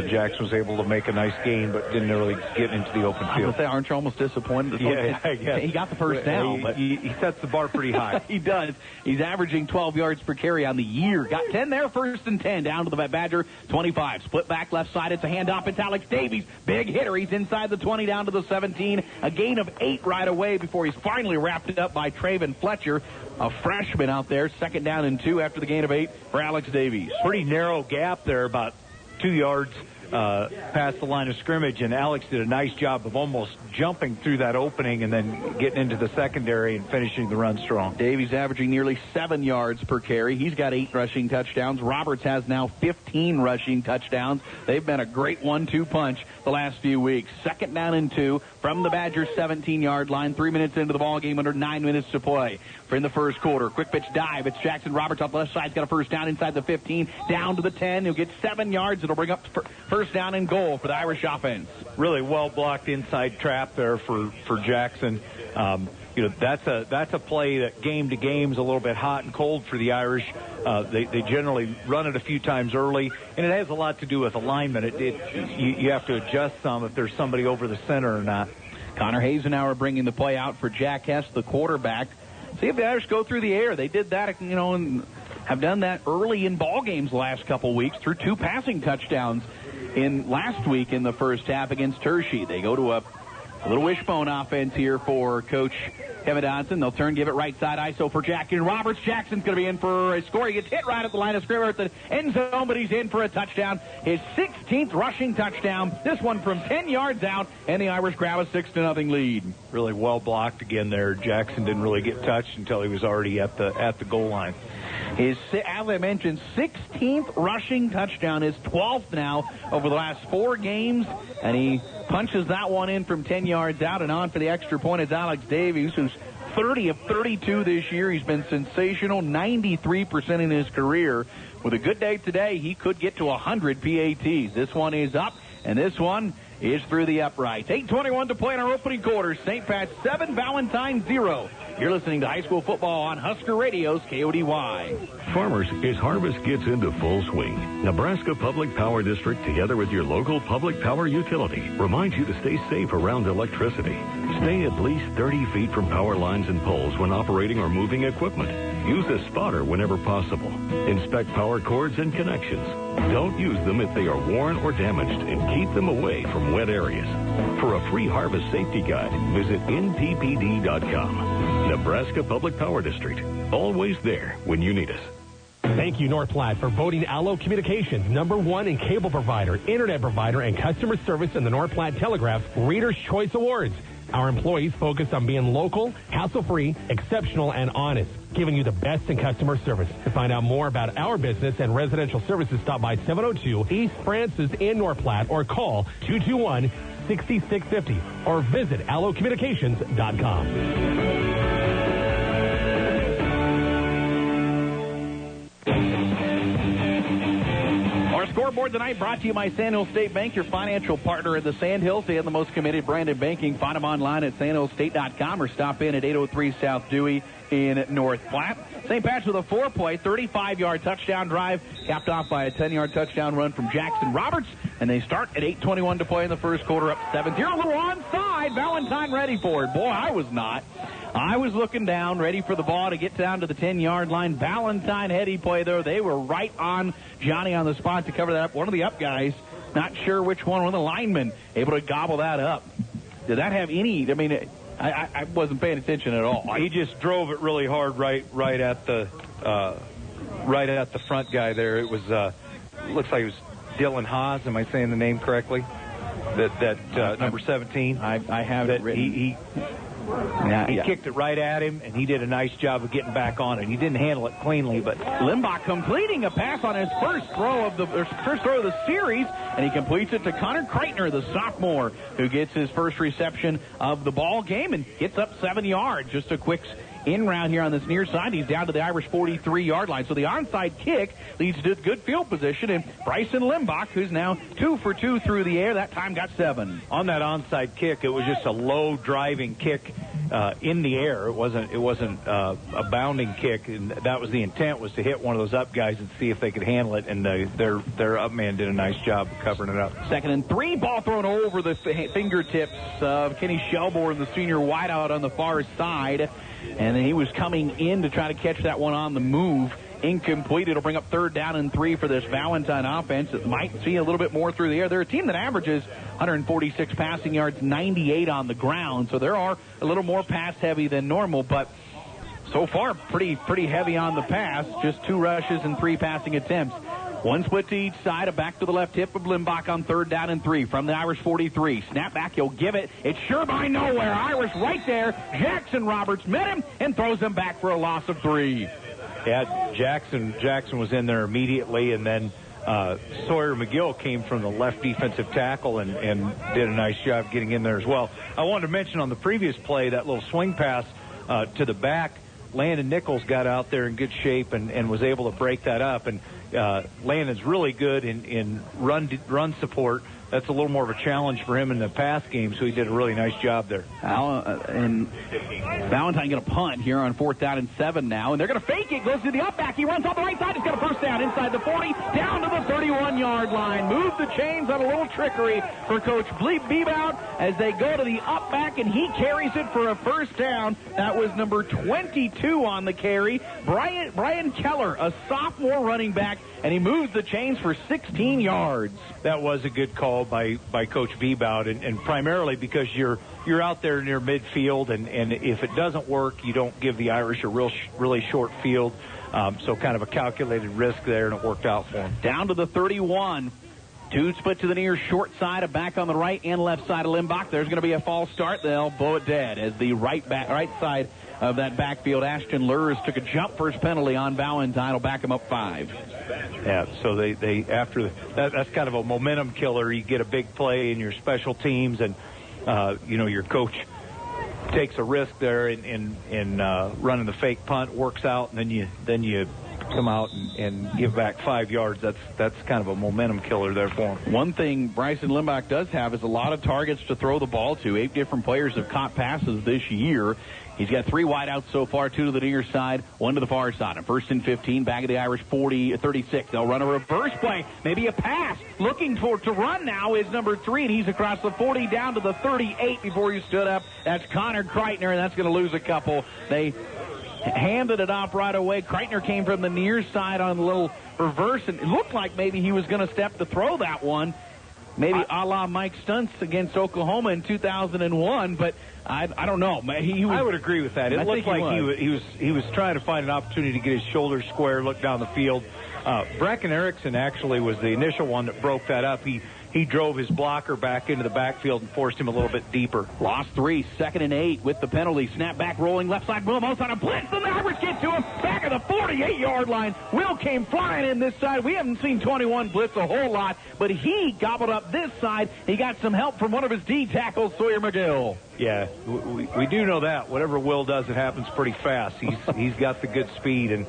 Jackson was able to make a nice gain, but didn't really get into the open field. I was say, aren't you almost disappointed? Yeah. He got the first down, but he sets the bar pretty high. He does. He's averaging 12 yards per carry on the year. Got 10 there, 1st and 10, down to the Badger 25. Split back left side. It's a handoff. It's Alex Davies. Big hitter. He's inside the 20, down to the 17. A gain of 8 right away before he's finally wrapped it up by Traven Fletcher, a freshman out there. 2nd down and 2 after the gain of 8 for Alex Davies. Pretty narrow gap there, about 2 yards past the line of scrimmage, and Alex did a nice job of almost jumping through that opening and then getting into the secondary and finishing the run strong. Davies averaging nearly 7 yards per carry. He's got 8 rushing touchdowns. Roberts has now 15 rushing touchdowns. They've been a great 1-2 punch the last few weeks. 2nd down and 2 from the Badgers' 17-yard line. 3 minutes into the ball game, under 9 minutes to play for in the first quarter. Quick pitch dive. It's Jackson Roberts off the left side. He's got a first down inside the 15, down to the 10. He'll get 7 yards. It'll bring up first down and goal for the Irish offense. Really well blocked inside trap there for Jackson. That's a play that game to game is a little bit hot and cold for the Irish. They generally run it a few times early, and it has a lot to do with alignment. You have to adjust some if there's somebody over the center or not. Connor Hasenauer bringing the play out for Jack Hess, the quarterback. See if the Irish go through the air. They did that, and have done that early in ball games the last couple weeks through 2 passing touchdowns in last week in the first half against Hershey. They go to a little wishbone offense here for Coach Kevin Johnson. They'll turn, give it right side ISO for Jackson Roberts. Jackson's going to be in for a score. He gets hit right at the line of scrimmage at the end zone, but he's in for a touchdown. His 16th rushing touchdown. This one from 10 yards out, and the Irish grab a 6-0 lead. Really well blocked again there. Jackson didn't really get touched until he was already at the goal line. His, as I mentioned, 16th rushing touchdown, his 12th now over the last 4 games, and he punches that one in from 10 yards out, and on for the extra point is Alex Davies, who's 30 of 32 this year. He's been sensational, 93% in his career. With a good day today, he could get to 100 PATs. This one is up, and this one is through the uprights. 8:21 to play in our opening quarter. St. Pat's 7, Valentine 0. You're listening to high school football on Husker Radio's KODY. Farmers, as harvest gets into full swing, Nebraska Public Power District, together with your local public power utility, reminds you to stay safe around electricity. Stay at least 30 feet from power lines and poles when operating or moving equipment. Use a spotter whenever possible. Inspect power cords and connections. Don't use them if they are worn or damaged, and keep them away from wet areas. For a free harvest safety guide, visit nppd.com. Nebraska Public Power District. Always there when you need us. Thank you, North Platte, for voting Allo Communications #1 in cable provider, internet provider, and customer service in the North Platte Telegraph's Reader's Choice Awards. Our employees focus on being local, hassle-free, exceptional, and honest, giving you the best in customer service. To find out more about our business and residential services, stop by 702 East Francis in North Platte or call 221-6650 or visit allocommunications.com. Scoreboard tonight brought to you by Sandhill State Bank, your financial partner in the Sandhills. They have the most committed brand in banking. Find them online at sandhillstate.com or stop in at 803 South Dewey in North Platte. St. Pat's with a 4-play, 35-yard touchdown drive, capped off by a 10-yard touchdown run from Jackson Roberts, and they start at 8:21 to play in the first quarter, up 7-0. A little onside. Valentine ready for it. Boy, I was not. I was looking down, ready for the ball to get down to the 10-yard line. Valentine heady play there. They were right on Johnny on the spot to cover that up. One of the up guys, not sure which one of the linemen, able to gobble that up. Did that have any, I wasn't paying attention at all. He just drove it really hard right at the front guy there. It was looks like it was Dylan Haas. Am I saying the name correctly? That number 17. I have it written. He kicked it right at him, and he did a nice job of getting back on it. He didn't handle it cleanly, but Limbach completing a pass on his first throw of the series, and he completes it to Connor Kreitner, the sophomore, who gets his first reception of the ball game and gets up 7 yards. Just a quick in round here on this near side. He's down to the Irish 43-yard line. So the onside kick leads to good field position, and Bryson Limbach, who's now 2 for 2 through the air, that time got 7. On that onside kick, it was just a low driving kick in the air. It wasn't a bounding kick, and that was the intent, was to hit one of those up guys and see if they could handle it, and their up man did a nice job of covering it up. 2nd and 3, ball thrown over the fingertips of Kenny Shelbourne, the senior wideout on the far side. And then he was coming in to try to catch that one on the move. Incomplete. It'll bring up 3rd down and 3 for this Valentine offense. It might see a little bit more through the air. They're a team that averages 146 passing yards, 98 on the ground. So there are a little more pass heavy than normal, but so far pretty heavy on the pass. Just 2 rushes and 3 passing attempts. One split to each side, a back to the left hip of Limbach on 3rd down and 3 from the Irish 43. Snap back, he'll give it. It's sure by nowhere. Irish right there. Jackson Roberts met him and throws him back for a loss of 3. Yeah, Jackson was in there immediately, and then Sawyer McGill came from the left defensive tackle and did a nice job getting in there as well. I wanted to mention on the previous play, that little swing pass to the back, Landon Nichols got out there in good shape and was able to break that up. And Landon's really good in run support. That's a little more of a challenge for him in the pass game, so he did a really nice job there. And Valentine going to punt here on 4th down and 7 now, and they're going to fake it. Goes to the up back. He runs on the right side. He's got a first down inside the 40, down to the 31-yard line. Move the chains on a little trickery for Coach Bebout as they go to the up back, and he carries it for a first down. That was number 22 on the carry. Brian Keller, a sophomore running back, and he moves the chains for 16 yards. That was a good call by Coach Bebout, and primarily because you're out there near midfield, and if it doesn't work, you don't give the Irish a really short field. So kind of a calculated risk there, and it worked out for him. Down to the 31. Two split to the near short side, a back on the right and left side of Limbach. There's going to be a false start. They'll blow it dead as the right side of that backfield. Ashton Lurs took a jump first penalty on Valentine. Will back him up 5. Yeah, so they after that's kind of a momentum killer. You get a big play in your special teams, and your coach takes a risk there in running the fake punt, works out, and then you come out and give back 5 yards. That's kind of a momentum killer there for him. One thing Bryson Limbach does have is a lot of targets to throw the ball to. 8 different players have caught passes this year. He's got 3 wideouts so far, 2 to the near side, 1 to the far side. And 1st and 15, back of the Irish 36. They'll run a reverse play, maybe a pass. Looking to run now is number 3, and he's across the 40 down to the 38 before he stood up. That's Connor Kreitner, and that's going to lose a couple. They handed it off right away. Kreitner came from the near side on a little reverse, and it looked like maybe he was going to step to throw that one. Maybe a la Mike Stuntz against Oklahoma in 2001, but I don't know. I would agree with that. It looked like he was trying to find an opportunity to get his shoulders square, look down the field. Bracken Erickson actually was the initial one that broke that up. He drove his blocker back into the backfield and forced him a little bit deeper. Lost 3, 2nd and 8 with the penalty. Snap back, rolling left side. Wilmos on a blitz, and the Irish get to him back at the 48-yard line. Will came flying in this side. We haven't seen 21 blitz a whole lot, but he gobbled up this side. He got some help from one of his D tackles, Sawyer McGill. Yeah, we do know that. Whatever Will does, it happens pretty fast. He's got the good speed, and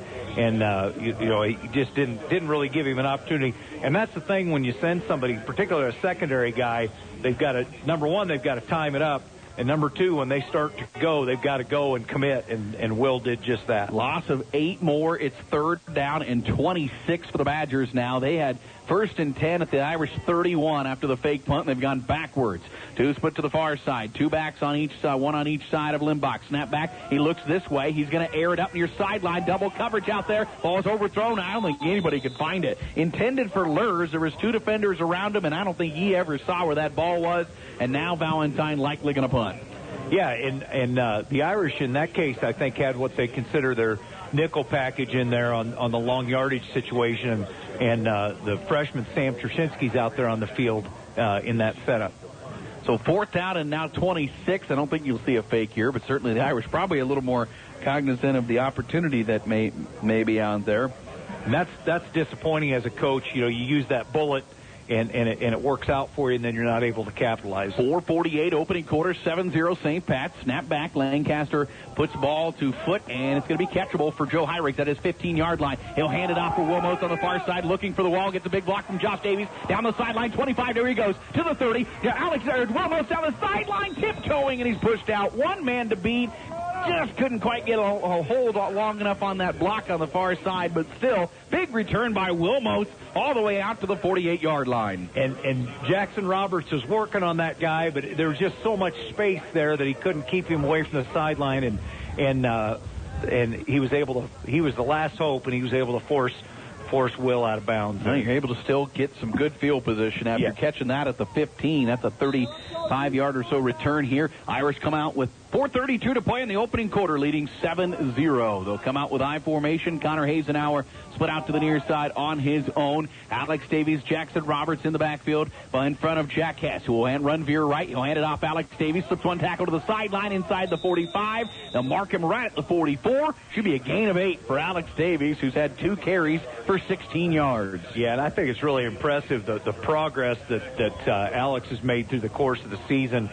he just didn't really give him an opportunity. And that's the thing when you send somebody, particularly a secondary guy, they've got to, number one, they've got to time it up. And number 2, when they start to go, they've got to go and commit, and Will did just that. Loss of 8 more. It's 3rd down and 26 for the Badgers now. They had 1st and 10 at the Irish 31 after the fake punt, and they've gone backwards. 2 split to the far side. 2 backs on each side, 1 on each side of Limbach. Snap back. He looks this way. He's going to air it up near sideline. Double coverage out there. Ball is overthrown. I don't think anybody could find it. Intended for Lurs. There was 2 defenders around him, and I don't think he ever saw where that ball was. And now Valentine likely going to punt. Yeah, and the Irish in that case, I think, had what they consider their nickel package in there on the long yardage situation, and the freshman Sam Trushinsky's out there on the field in that setup. So 4th down and now 26. I don't think you'll see a fake here, but certainly the Irish probably a little more cognizant of the opportunity that may be out there. And that's disappointing as a coach. You use that bullet, and it works out for you, and then you're not able to capitalize. 4:48 opening quarter, 7-0 St. Pat. Snap back. Lancaster puts ball to foot, and it's going to be catchable for Joe Hyrix at his 15-yard line. He'll hand it off for Wilmos on the far side, looking for the wall. Gets a big block from Josh Davies down the sideline. 25, there he goes to the 30. Wilmos down the sideline, tiptoeing, and he's pushed out. One man to beat. Just couldn't quite get a hold long enough on that block on the far side, but still, big return by Wilmos all the way out to the 48-yard line. And Jackson Roberts was working on that guy, but there was just so much space there that he couldn't keep him away from the sideline, and he was the last hope, and he was able to force Will out of bounds. Well, you're able to still get some good field position after catching that at the 15. That's a 35-yard or so return here. Irish come out with 4:32 to play in the opening quarter, leading 7-0. They'll come out with I formation. Connor Hasenauer split out to the near side on his own. Alex Davies, Jackson Roberts in the backfield, in front of Jack Hess, who will run veer right. He'll hand it off. Alex Davies slips one tackle to the sideline inside the 45. They'll mark him right at the 44. Should be a gain of 8 for Alex Davies, who's had 2 carries for 16 yards. Yeah, and I think it's really impressive the progress that Alex has made through the course of the season.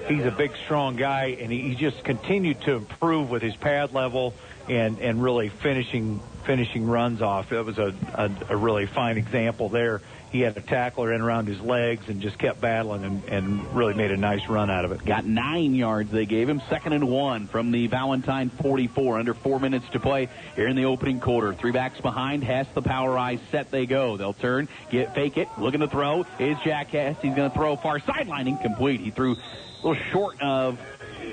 He's a big, strong guy, and he just continued to improve with his pad level and really finishing runs off. It was a really fine example there. He had a tackler in around his legs and just kept battling and really made a nice run out of it. Got 9 yards they gave him. 2nd and 1 from the Valentine 44. Under 4 minutes to play here in the opening quarter. 3 backs behind. Hess, the power eyes, set they go. They'll turn, fake it, looking to throw. Is Jack Hess. He's going to throw far sideline, incomplete. He threw a little short of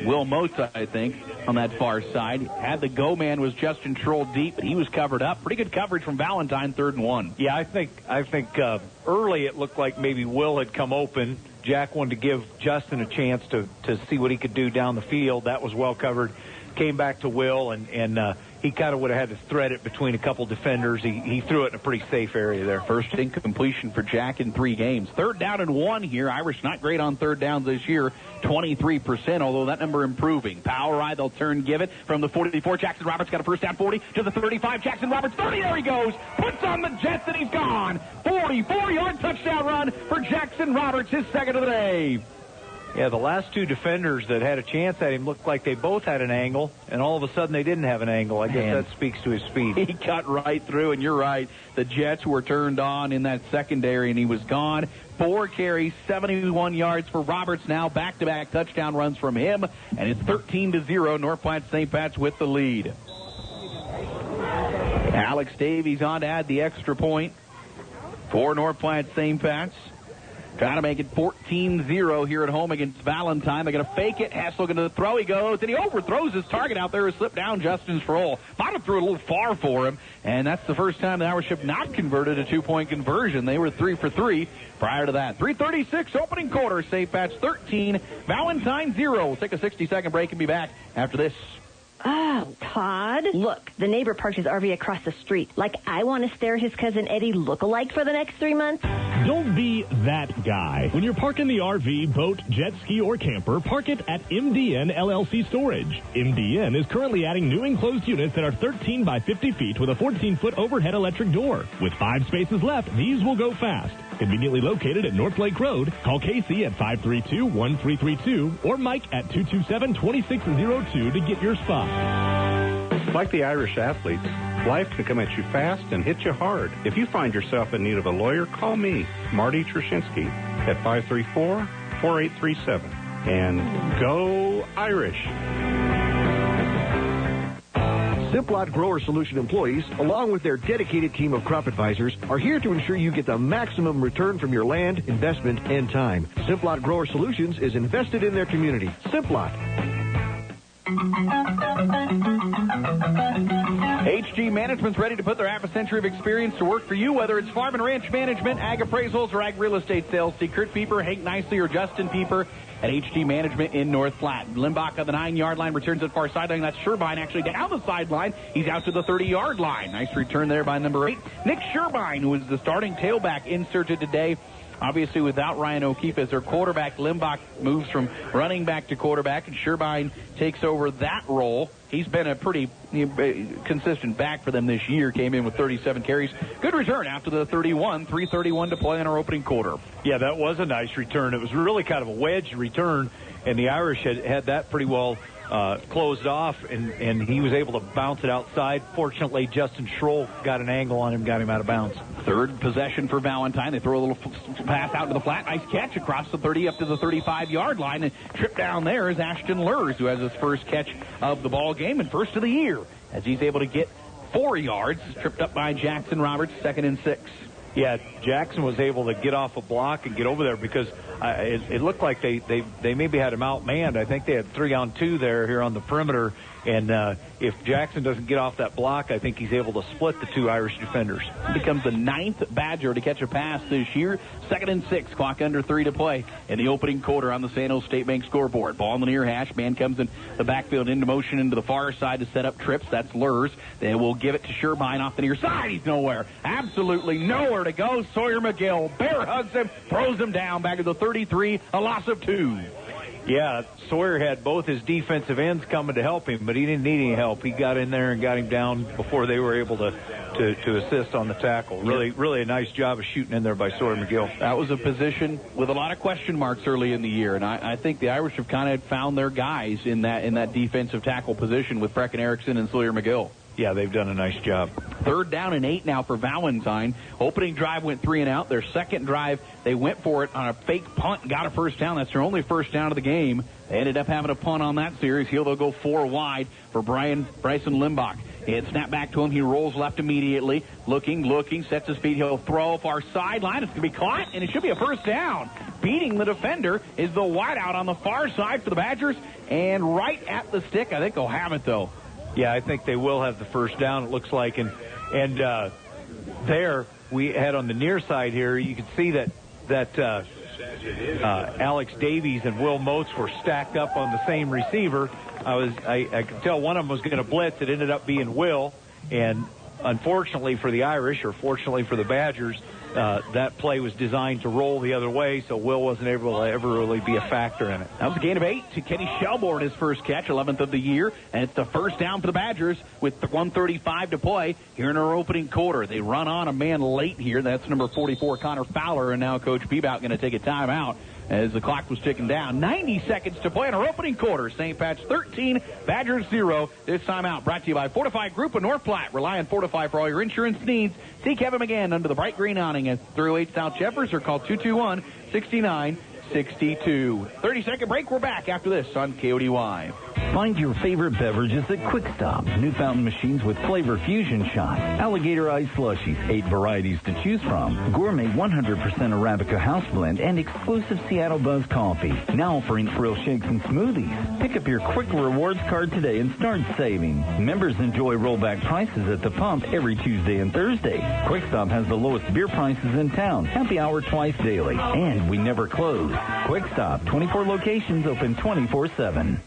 Will Mota, I think, on that far side. Had the go man was Justin Troll deep, but he was covered up. Pretty good coverage from Valentine, 3rd and 1. Yeah, I think early it looked like maybe Will had come open. Jack wanted to give Justin a chance to see what he could do down the field. That was well covered. Came back to Will, and he kind of would have had to thread it between a couple defenders. He threw it in a pretty safe area there. First incompletion for Jack in 3 games. 3rd down and 1 here. Irish not great on 3rd downs this year. 23%, although that number improving. Power ride, they'll turn, give it from the 44. Jackson Roberts got a first down, 40 to the 35. Jackson Roberts, 30. There he goes. Puts on the Jets, and he's gone. 44-yard touchdown run for Jackson Roberts, his 2nd of the day. Yeah, the last 2 defenders that had a chance at him looked like they both had an angle, and all of a sudden they didn't have an angle. I guess that speaks to his speed. He cut right through, and you're right. The Jets were turned on in that secondary, and he was gone. 4 carries, 71 yards for Roberts now. Back-to-back touchdown runs from him, and it's 13-0. North Platte St. Pat's with the lead. Alex Davies on to add the extra point for North Platte St. Pat's. Trying to make it 14-0 here at home against Valentine. They're going to fake it. Hess looking to the throw. He goes, and he overthrows his target out there. Slipped down Justin Stroll. Might have threw it a little far for him, and that's the first time the Irish have not converted a 2-point conversion. They were 3 for 3 prior to that. 3:36 opening quarter. St. Pat's 13, Valentine 0. We'll take a 60-second break and be back after this. Oh, Todd. Look, the neighbor parked his RV across the street. Like I want to stare his cousin Eddie look-alike for the next 3 months? Don't be that guy. When you're parking the RV, boat, jet ski, or camper, park it at MDN LLC Storage. MDN is currently adding new enclosed units that are 13 by 50 feet with a 14-foot overhead electric door. With 5 spaces left, these will go fast. Conveniently located at North Lake Road, call Casey at 532-1332 or Mike at 227-2602 to get your spot. Like the Irish athletes, life can come at you fast and hit you hard. If you find yourself in need of a lawyer, call me, Marty Trushinsky, at 534-4837. And go Irish! Simplot Grower Solution employees, along with their dedicated team of crop advisors, are here to ensure you get the maximum return from your land, investment, and time. Simplot Grower Solutions is invested in their community. Simplot. HG Management's ready to put their half a century of experience to work for you, whether it's farm and ranch management, ag appraisals, or ag real estate sales. See Kurt Pieper, Hank Nicely, or Justin Pieper at HG Management in North Platte. Limbach on the 9-yard line returns at far sideline. That's Sherbein actually down the sideline. He's out to the 30-yard line. Nice return there by number 8. Nick Sherbein, who is the starting tailback, inserted today. Obviously, without Ryan O'Keefe as their quarterback, Limbach moves from running back to quarterback, and Sherbein takes over that role. He's been a pretty consistent back for them this year. Came in with 37 carries. Good return after the 31. 3:31 to play in our opening quarter. Yeah, that was a nice return. It was really kind of a wedge return, and the Irish had that pretty well closed off, and he was able to bounce it outside. Fortunately, Justin Schroll got an angle on him, got him out of bounds. Third possession for Valentine. They throw a little pass out to the flat. Nice catch across the 30 up to the 35-yard line. And tripped down there is Ashton Lurs, who has his first catch of the ball game and first of the year, as he's able to get 4 yards. Tripped up by Jackson Roberts, 2nd and 6. Yeah, Jackson was able to get off a block and get over there because it looked like they maybe had him outmanned. I think they had 3-on-2 there here on the perimeter. And if Jackson doesn't get off that block, I think he's able to split the two Irish defenders. Becomes the 9th Badger to catch a pass this year. 2nd and 6, clock under 3 to play in the opening quarter on the San Jose State Bank scoreboard. Ball in the near hash. Man comes in the backfield into motion into the far side to set up trips. That's Lurs. They will give it to Sherbein off the near side. He's nowhere. Absolutely nowhere to go. Sawyer McGill bear hugs him, throws him down back at the 33, a loss of 2. Yeah, Sawyer had both his defensive ends coming to help him, but he didn't need any help. He got in there and got him down before they were able to assist on the tackle. Really a nice job of shooting in there by Sawyer McGill. That was a position with a lot of question marks early in the year, and I think the Irish have kind of found their guys in that defensive tackle position with Brecken Erickson and Sawyer McGill. Yeah, they've done a nice job. 3rd down and 8 now for Valentine. Opening drive went 3 and out. Their second drive, they went for it on a fake punt and got a first down. That's their only first down of the game. They ended up having a punt on that series. They'll go 4 wide for Bryson Limbach. It snapped back to him. He rolls left immediately. Looking, sets his feet. He'll throw far sideline. It's going to be caught, and it should be a first down. Beating the defender is the wideout on the far side for the Badgers. And right at the stick, I think they'll have it, though. Yeah, I think they will have the first down, it looks like. And there we had on the near side here, you can see that Alex Davies and Will Moats were stacked up on the same receiver. I could tell one of them was going to blitz. It ended up being Will. And unfortunately for the Irish, or fortunately for the Badgers, that play was designed to roll the other way, so Will wasn't able to ever really be a factor in it. That was a gain of 8 to Kenny Shelbourne, his first catch, 11th of the year, and it's the first down for the Badgers with 1:35 to play here in our opening quarter. They run on a man late here. That's number 44, Connor Fowler, and now Coach Bebout going to take a timeout as the clock was ticking down. 90 seconds to play in our opening quarter. St. Pat's 13, Badgers 0. This timeout brought to you by Fortify Group of North Platte. Rely on Fortify for all your insurance needs. See Kevin McGann under the bright green awning at 308 South Jeffers or call 221-6962. 30-second break. We're back after this on KODY. Find your favorite beverages at Quick Stop. New fountain machines with flavor fusion shots, alligator ice slushies, 8 varieties to choose from, gourmet 100% Arabica house blend, and exclusive Seattle Buzz coffee. Now offering thrill shakes and smoothies. Pick up your Quick Rewards card today and start saving. Members enjoy rollback prices at the pump every Tuesday and Thursday. Quick Stop has the lowest beer prices in town. Happy hour twice daily. And we never close. Quick Stop, 24 locations open 24/7.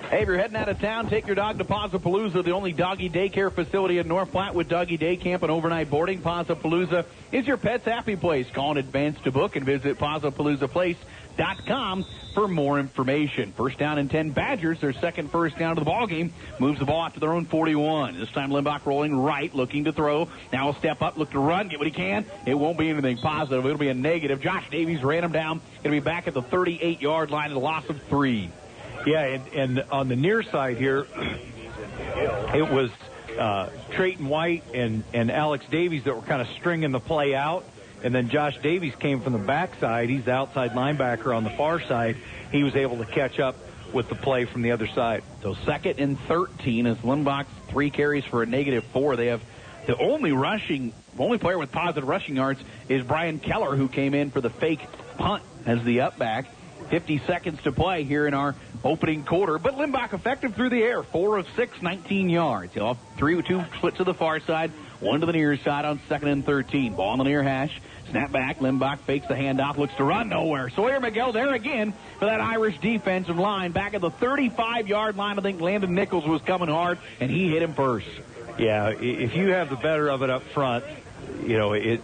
Hey, if you're heading out of town, take your dog to Pazzapalooza, the only doggy daycare facility in North Platte with doggy day camp and overnight boarding. Pazzapalooza is your pet's happy place. Call in advance to book and visit PazzapaloozaPlace.com for more information. First down and 10 Badgers, their second first down of the ball game, moves the ball out to their own 41. This time Limbach rolling right, looking to throw. Now he'll step up, look to run, get what he can. It won't be anything positive. It'll be a negative. Josh Davies ran him down. Going to be back at the 38-yard line at a loss of 3. Yeah, and on the near side here, it was Trayton White and Alex Davies that were kind of stringing the play out. And then Josh Davies came from the backside. He's the outside linebacker on the far side. He was able to catch up with the play from the other side. So 2nd and 13 as Limbach's 3 carries for a -4. They have the only player with positive rushing yards is Brian Keller, who came in for the fake punt as the up back. 50 seconds to play here in our opening quarter. But Limbach effective through the air. 4 of 6, 19 yards. He'll have 2 splits to the far side, 1 to the near side on 2nd and 13. Ball on the near hash. Snap back. Limbach fakes the handoff. Looks to run nowhere. Sawyer McGill there again for that Irish defensive line. Back at the 35-yard line, I think Landon Nichols was coming hard, and he hit him first. Yeah, if you have the better of it up front, you know, it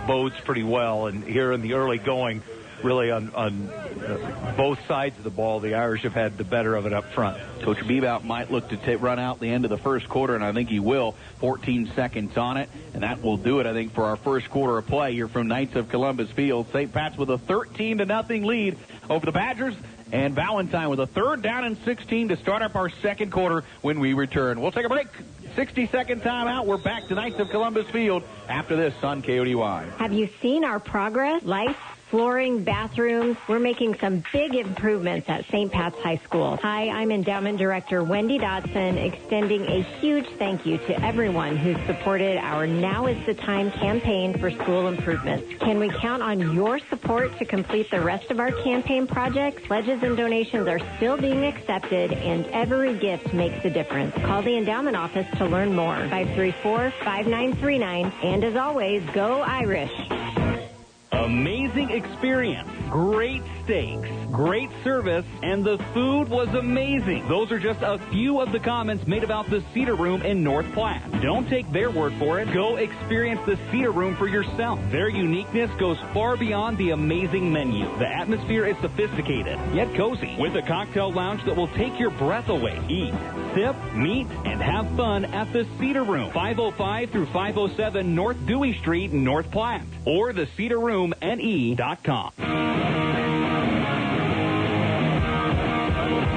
bodes pretty well. And here in the early going, really on both sides of the ball, the Irish have had the better of it up front. Coach Bebout might look to run out the end of the first quarter, and I think he will. 14 seconds on it, and that will do it, I think, for our first quarter of play here from Knights of Columbus Field. St. Pat's with a 13-0 lead over the Badgers, and Valentine with a 3rd down and 16 to start up our second quarter when we return. We'll take a break. 60-second timeout. We're back to Knights of Columbus Field after this on KODY. Have you seen our progress? Life flooring, bathrooms. We're making some big improvements at St. Pat's High School. Hi, I'm Endowment Director Wendy Dodson, extending a huge thank you to everyone who's supported our Now is the Time campaign for school improvements. Can we count on your support to complete the rest of our campaign projects? Pledges and donations are still being accepted, and every gift makes a difference. Call the Endowment Office to learn more. 534-5939. And as always, go Irish. Amazing experience, great steaks, great service, and the food was amazing. Those are just a few of the comments made about the Cedar Room in North Platte. Don't take their word for it. Go experience the Cedar Room for yourself. Their uniqueness goes far beyond the amazing menu. The atmosphere is sophisticated, yet cozy, with a cocktail lounge that will take your breath away. Eat, sip, meet, and have fun at the Cedar Room, 505 through 507 North Dewey Street, North Platte, or the Cedar Room ne.com.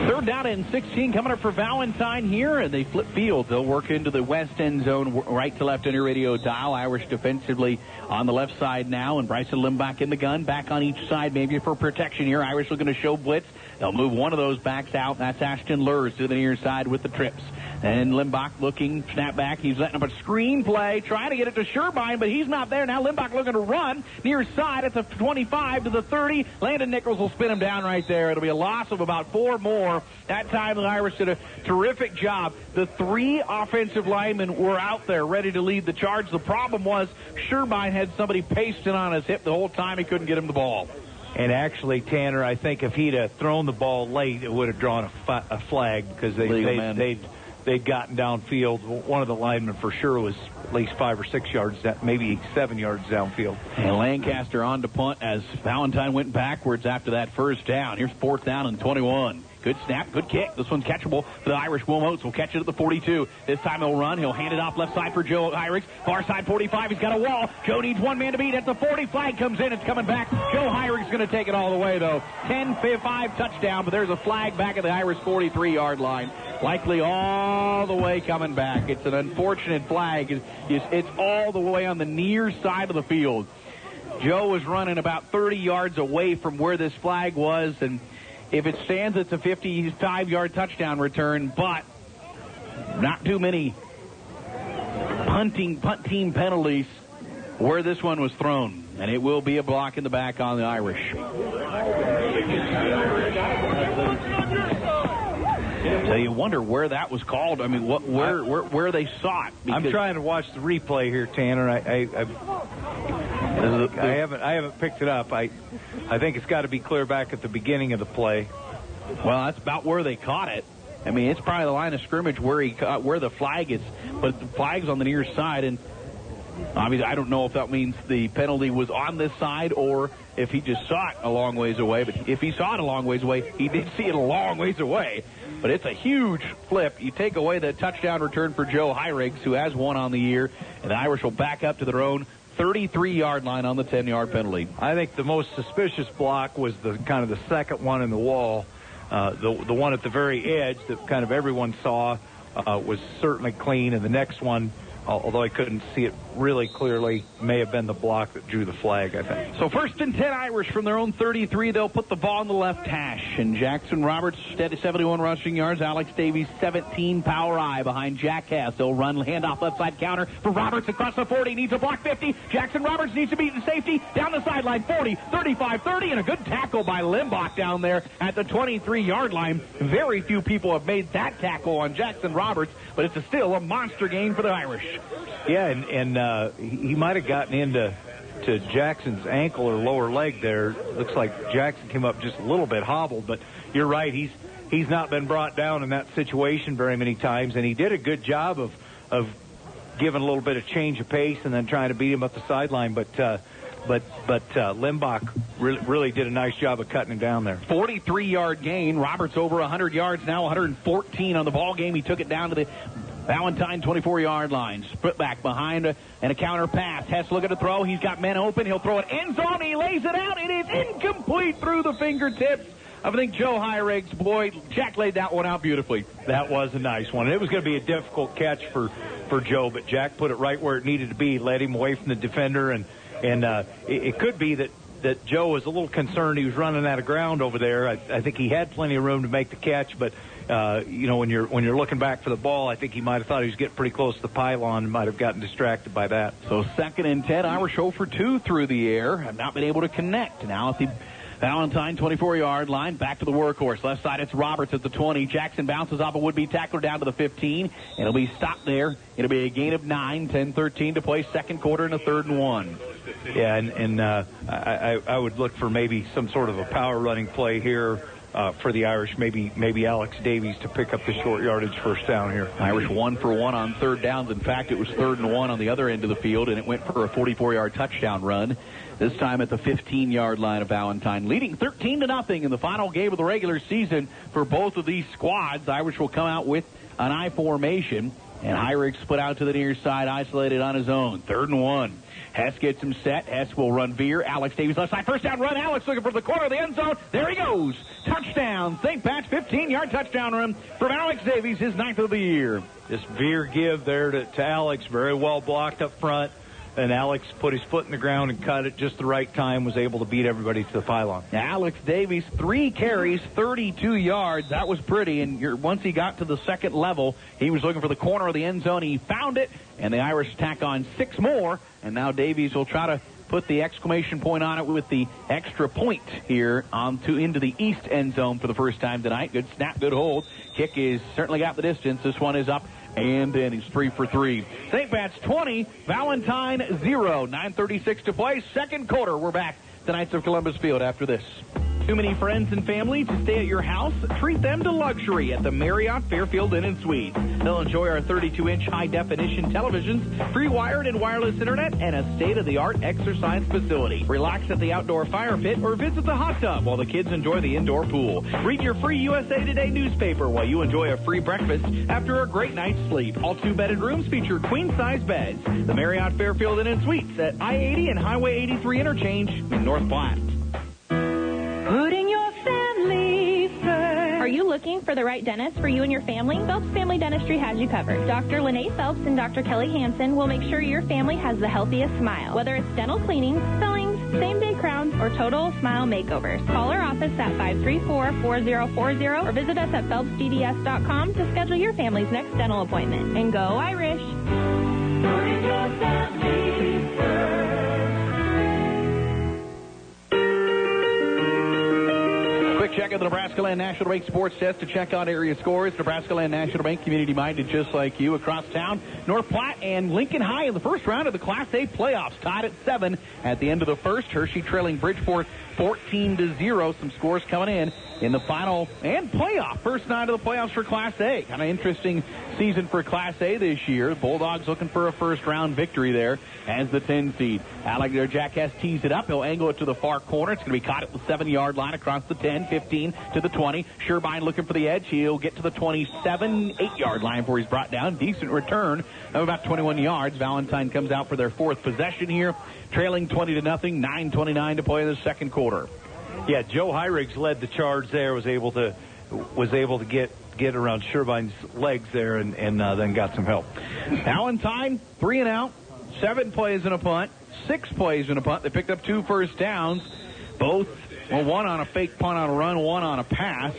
Third down and 16 coming up for Valentine here, and they flip field. They'll work into the west end zone, right to left on your radio dial. Irish defensively on the left side now, and Bryson Limbach in the gun, back on each side maybe for protection here. Irish looking to show blitz. They'll move one of those backs out. That's Ashton Lurs to the near side with the trips. And Limbach looking, snap back. He's letting up a screen play, trying to get it to Sherbein, but he's not there. Now Limbach looking to run near side at the 25 to the 30. Landon Nichols will spin him down right there. It'll be a loss of about 4 more. That time the Irish did a terrific job. The 3 offensive linemen were out there ready to lead the charge. The problem was Sherbein had somebody pasting on his hip the whole time. He couldn't get him the ball. And actually, Tanner, I think if he'd have thrown the ball late, it would have drawn a flag because they'd gotten downfield. One of the linemen for sure was at least 5 or 6 yards, maybe 7 yards downfield. And Lancaster on to punt as Valentine went backwards after that first down. Here's 4th down and 21. Good snap, good kick. This one's catchable for the Irish. Will Oates will catch it at the 42. This time he'll run. He'll hand it off left side for Joe Hyrix. Far side 45. He's got a wall. Joe needs one man to beat at the 40. Flag comes in. It's coming back. Joe Hyrix going to take it all the way, though. 10-5 touchdown, but there's a flag back at the Irish 43-yard line. Likely all the way coming back. It's an unfortunate flag. It's all the way on the near side of the field. Joe was running about 30 yards away from where this flag was, and if it stands, it's a 55-yard touchdown return, but not too many punt team penalties where this one was thrown, and it will be a block in the back on the Irish. So you wonder where that was called. I mean, where they saw it. I'm trying to watch the replay here, Tanner. I haven't picked it up. I think it's got to be clear back at the beginning of the play. Well, that's about where they caught it. I mean, it's probably the line of scrimmage where the flag is, but the flag's on the near side, and obviously I don't know if that means the penalty was on this side or if he just saw it a long ways away. But if he saw it a long ways away, he did see it a long ways away. But it's a huge flip. You take away the touchdown return for Joe Hyrix, who has one on the year, and the Irish will back up to their own 33-yard line on the 10-yard penalty. I think the most suspicious block was the kind of the second one in the wall. The one at the very edge that kind of everyone saw was certainly clean, and the next one, although I couldn't see it really clearly, may have been the block that drew the flag, I think. So 1st and 10 Irish from their own 33. They'll put the ball in the left hash. And Jackson Roberts, 71 rushing yards. Alex Davies, 17 power I behind Jack Hess. They'll run handoff left side counter for Roberts across the 40. Needs a block 50. Jackson Roberts needs to beat the safety. Down the sideline 40, 35, 30. And a good tackle by Limbach down there at the 23-yard line. Very few people have made that tackle on Jackson Roberts, but it's still a monster game for the Irish. Yeah, and he might have gotten into Jackson's ankle or lower leg there. Looks like Jackson came up just a little bit hobbled, but you're right. He's not been brought down in that situation very many times, and he did a good job of giving a little bit of change of pace and then trying to beat him up the sideline. But Limbach really did a nice job of cutting him down there. 43-yard gain. Roberts over 100 yards now, 114 on the ball game. He took it down to the Valentine 24-yard line. Split back behind and a counter pass. Hess looking to throw. He's got men open. He'll throw it end zone. He lays it out. It is incomplete through the fingertips. I think Joe Hyrix, boy, Jack laid that one out beautifully. That was a nice one. It was going to be a difficult catch for Joe, but Jack put it right where it needed to be, led him away from the defender, and it could be that that Joe was a little concerned. He was running out of ground over there. I think he had plenty of room to make the catch, but when you're looking back for the ball, I think he might have thought he was getting pretty close to the pylon and might have gotten distracted by that. So 2nd and 10, Irish 0 for 2 through the air. Have not been able to connect. Now at the Valentine 24-yard line, back to the workhorse. Left side, it's Roberts at the 20. Jackson bounces off a would-be tackler down to the 15. It'll be stopped there. It'll be a gain of 9, 10-13 to play second quarter and a 3rd and 1. Yeah, and I would look for maybe some sort of a power running play here for the Irish. Maybe Alex Davies to pick up the short yardage first down here. Irish 1 for 1 on 3rd downs. In fact, it was 3rd and 1 on the other end of the field, and it went for a 44-yard touchdown run. This time at the 15-yard line of Valentine, leading 13-0 in the final game of the regular season for both of these squads. Irish will come out with an I formation, and Heirig split out to the near side, isolated on his own. 3rd and 1. Hess gets him set. Hess will run veer. Alex Davies left side. First down run. Alex looking for the corner of the end zone. There he goes. Touchdown. St. Pat's 15-yard touchdown run from Alex Davies, his 9th of the year. This veer give there to Alex, very well blocked up front. And Alex put his foot in the ground and cut it just the right time, was able to beat everybody to the pylon. Now, Alex Davies, 3 carries, 32 yards. That was pretty. And once he got to the second level, he was looking for the corner of the end zone. He found it, and the Irish tack on 6 more. And now Davies will try to put the exclamation point on it with the extra point here into the east end zone for the first time tonight. Good snap, good hold. Kick is certainly got the distance. This one is up. And then he's 3 for 3. St. Pat's 20, Valentine 0. 9:36 to play. Second quarter. We're back to Knights of Columbus Field after this. Too many friends and family to stay at your house? Treat them to luxury at the Marriott Fairfield Inn & Suites. They'll enjoy our 32-inch high-definition televisions, free wired and wireless internet, and a state-of-the-art exercise facility. Relax at the outdoor fire pit or visit the hot tub while the kids enjoy the indoor pool. Read your free USA Today newspaper while you enjoy a free breakfast after a great night's sleep. All 2-bedded rooms feature queen-size beds. The Marriott Fairfield Inn & Suites at I-80 and Highway 83 interchange in North Platte. Putting your family first. Are you looking for the right dentist for you and your family? Phelps Family Dentistry has you covered. Dr. Lene Phelps and Dr. Kelly Hansen will make sure your family has the healthiest smile. Whether it's dental cleanings, fillings, same-day crowns, or total smile makeovers. Call our office at 534-4040 or visit us at PhelpsDDS.com to schedule your family's next dental appointment. And go Irish! Putting your family first. Check out the Nebraska Land National Bank Sports Test to check out area scores. Nebraska Land National Bank, community-minded just like you. Across town, North Platte and Lincoln High in the first round of the Class A playoffs. Tied at 7 at the end of the first. Hershey trailing Bridgeport 14-0. Some scores coming in the final and playoff. First night of the playoffs for Class A. Kind of interesting season for Class A this year. Bulldogs looking for a first-round victory there as the 10 seed. Jack Hess tees it up. He'll angle it to the far corner. It's going to be caught at the 7-yard line across the 10, 15 to the 20. Sherbein looking for the edge. He'll get to the 27, 8-yard line before he's brought down. Decent return of about 21 yards. Valentine comes out for their 4th possession here, trailing 20-0, 9:29 to play in the second quarter. Yeah, Joe Heirig led the charge there, was able to get around Sherbein's legs there and then got some help. Valentine, 3 and out, 7 plays and a punt, 6 plays and a punt. They picked up 2 first downs, both, one on a fake punt on a run, one on a pass.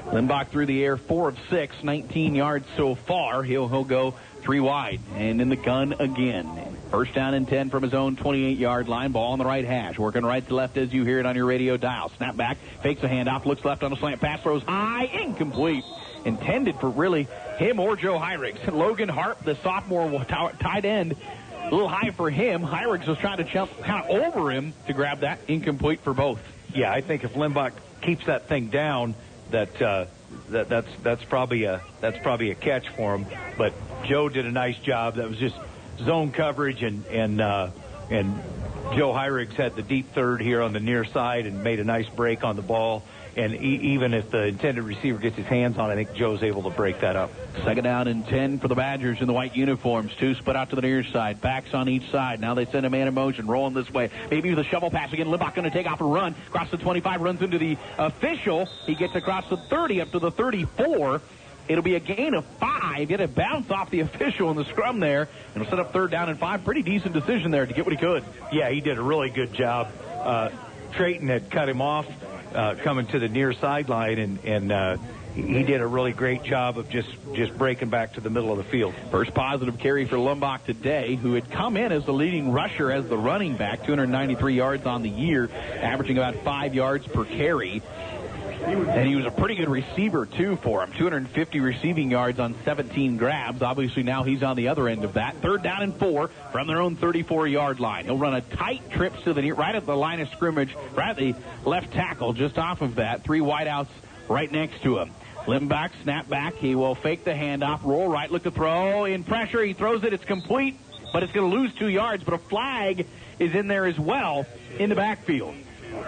Limbach through the air, 4 of 6, 19 yards so far. He'll go 3 wide and in the gun again. First down and 10 from his own 28-yard line. Ball on the right hash. Working right to left as you hear it on your radio dial. Snap back, fakes a handoff, looks left on a slant pass, throws high, incomplete. Intended for really him or Joe Heirig. Logan Harp, the sophomore tight end, a little high for him. Heirig was trying to jump kind of over him to grab that. Incomplete for both. Yeah, I think if Limbach keeps that thing down, that's probably a catch for him. But Joe did a nice job. That was just zone coverage, and Joe Heirig had the deep third here on the near side and made a nice break on the ball. And even if the intended receiver gets his hands on it, I think Joe's able to break that up. Second down and 10 for the Badgers in the white uniforms. 2 split out to the near side. Backs on each side. Now they send a man in motion, rolling this way. Maybe with a shovel pass again. Limbach going to take off and run. Across the 25, runs into the official. He gets across the 30 up to the 34. It'll be a gain of 5. Get a bounce off the official in the scrum there. And it'll set up 3rd down and 5. Pretty decent decision there to get what he could. Yeah, he did a really good job. Trayton had cut him off coming to the near sideline, and he did a really great job of just breaking back to the middle of the field. First positive carry for Limbach today, who had come in as the leading rusher as the running back, 293 yards on the year, averaging about 5 yards per carry. And he was a pretty good receiver, too, for him. 250 receiving yards on 17 grabs. Obviously, now he's on the other end of that. 3rd down and 4 from their own 34-yard line. He'll run a tight trip to the near, right at the line of scrimmage, right at the left tackle, just off of that. 3 wideouts right next to him. Limbach, snap back. He will fake the handoff, roll right, look to throw. In pressure, he throws it. It's complete, but it's going to lose 2 yards. But a flag is in there as well in the backfield.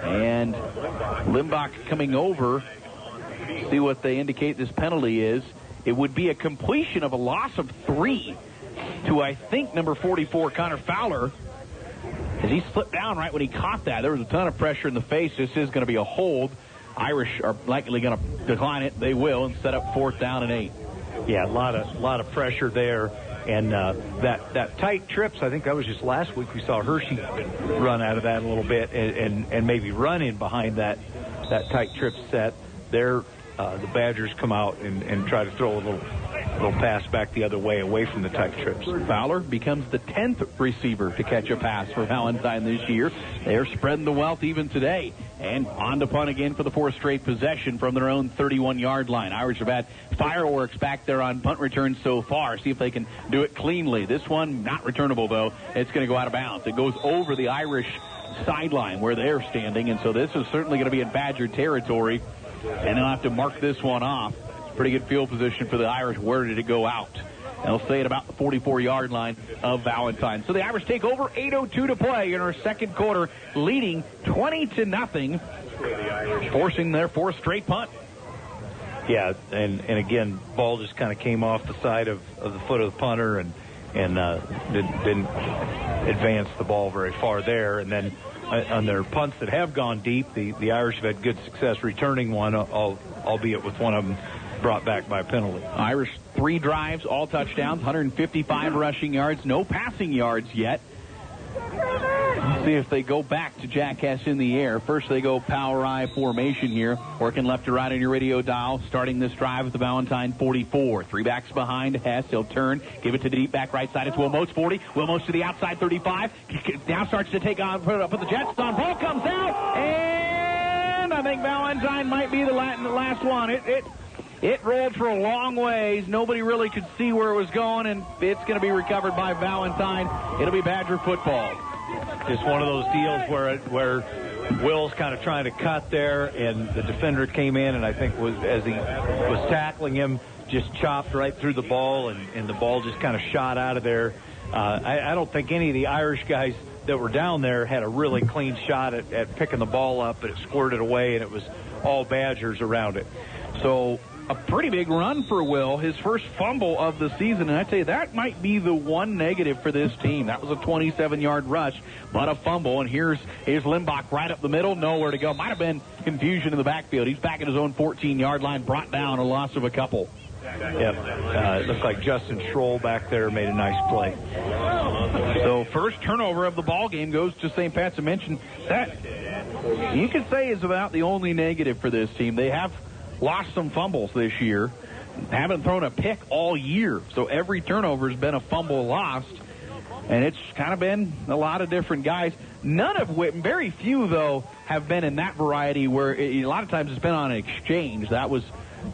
And Limbach coming over. See what they indicate this penalty is. It would be a completion of a loss of 3 to, I think, number 44, Connor Fowler, as he slipped down right when he caught that. There was a ton of pressure in the face. This is going to be a hold. Irish are likely going to decline it. They will, and set up 4th down and 8. Yeah, a lot of pressure there. And that tight trips, I think that was just last week. We saw Hershey run out of that a little bit and maybe run in behind that tight trip set. There, the Badgers come out and try to throw a little pass back the other way, away from the tight trips. Fowler becomes the 10th receiver to catch a pass for Valentine this year. They're spreading the wealth even today. And on to punt again for the 4th straight possession from their own 31-yard line. Irish have had fireworks back there on punt returns so far. See if they can do it cleanly. This one, not returnable, though. It's going to go out of bounds. It goes over the Irish sideline where they're standing, and so this is certainly going to be in Badger territory, and they'll have to mark this one off. Pretty good field position for the Irish. Where did it go out? They'll stay at about the 44-yard line of Valentine. So the Irish take over, 8:02 to play in our second quarter, leading 20-0, forcing their 4th straight punt. Yeah, and again, ball just kind of came off the side of the foot of the punter and didn't advance the ball very far there. And then on their punts that have gone deep, the Irish have had good success returning one, albeit with one of them brought back by a penalty. Irish 3 drives, all touchdowns, 155 rushing yards, no passing yards yet. Let's see if they go back to Jack Hess in the air. First they go power I formation here, working left to right on your radio dial, starting this drive at the Valentine 44. 3 backs behind Hess. He'll turn, give it to the deep back right side. It's Wilmots 40. Wilmots to the outside 35. Now starts to take on, put the Jets on. Ball comes out, and I think Valentine might be the last one. It rolled for a long ways. Nobody really could see where it was going, and it's going to be recovered by Valentine. It'll be Badger football. Just one of those deals where Will's kind of trying to cut there, and the defender came in, and I think as he was tackling him, just chopped right through the ball, and the ball just kind of shot out of there. I don't think any of the Irish guys that were down there had a really clean shot at picking the ball up, but it squirted away, and it was all Badgers around it. So a pretty big run for Will, his first fumble of the season, and I tell you, that might be the one negative for this team. That was a 27-yard rush, but a fumble, and here's Limbach right up the middle, nowhere to go. Might have been confusion in the backfield. He's back at his own 14-yard line, brought down, a loss of a couple. Yeah, it looked like Justin Schroll back there made a nice play. So first turnover of the ball game goes to St. Pat's. I mentioned that you could say is about the only negative for this team. They have lost some fumbles this year, haven't thrown a pick all year, so every turnover has been a fumble lost, and it's kind of been a lot of different guys. None of which, very few though, have been in that variety where a lot of times it's been on an exchange. That was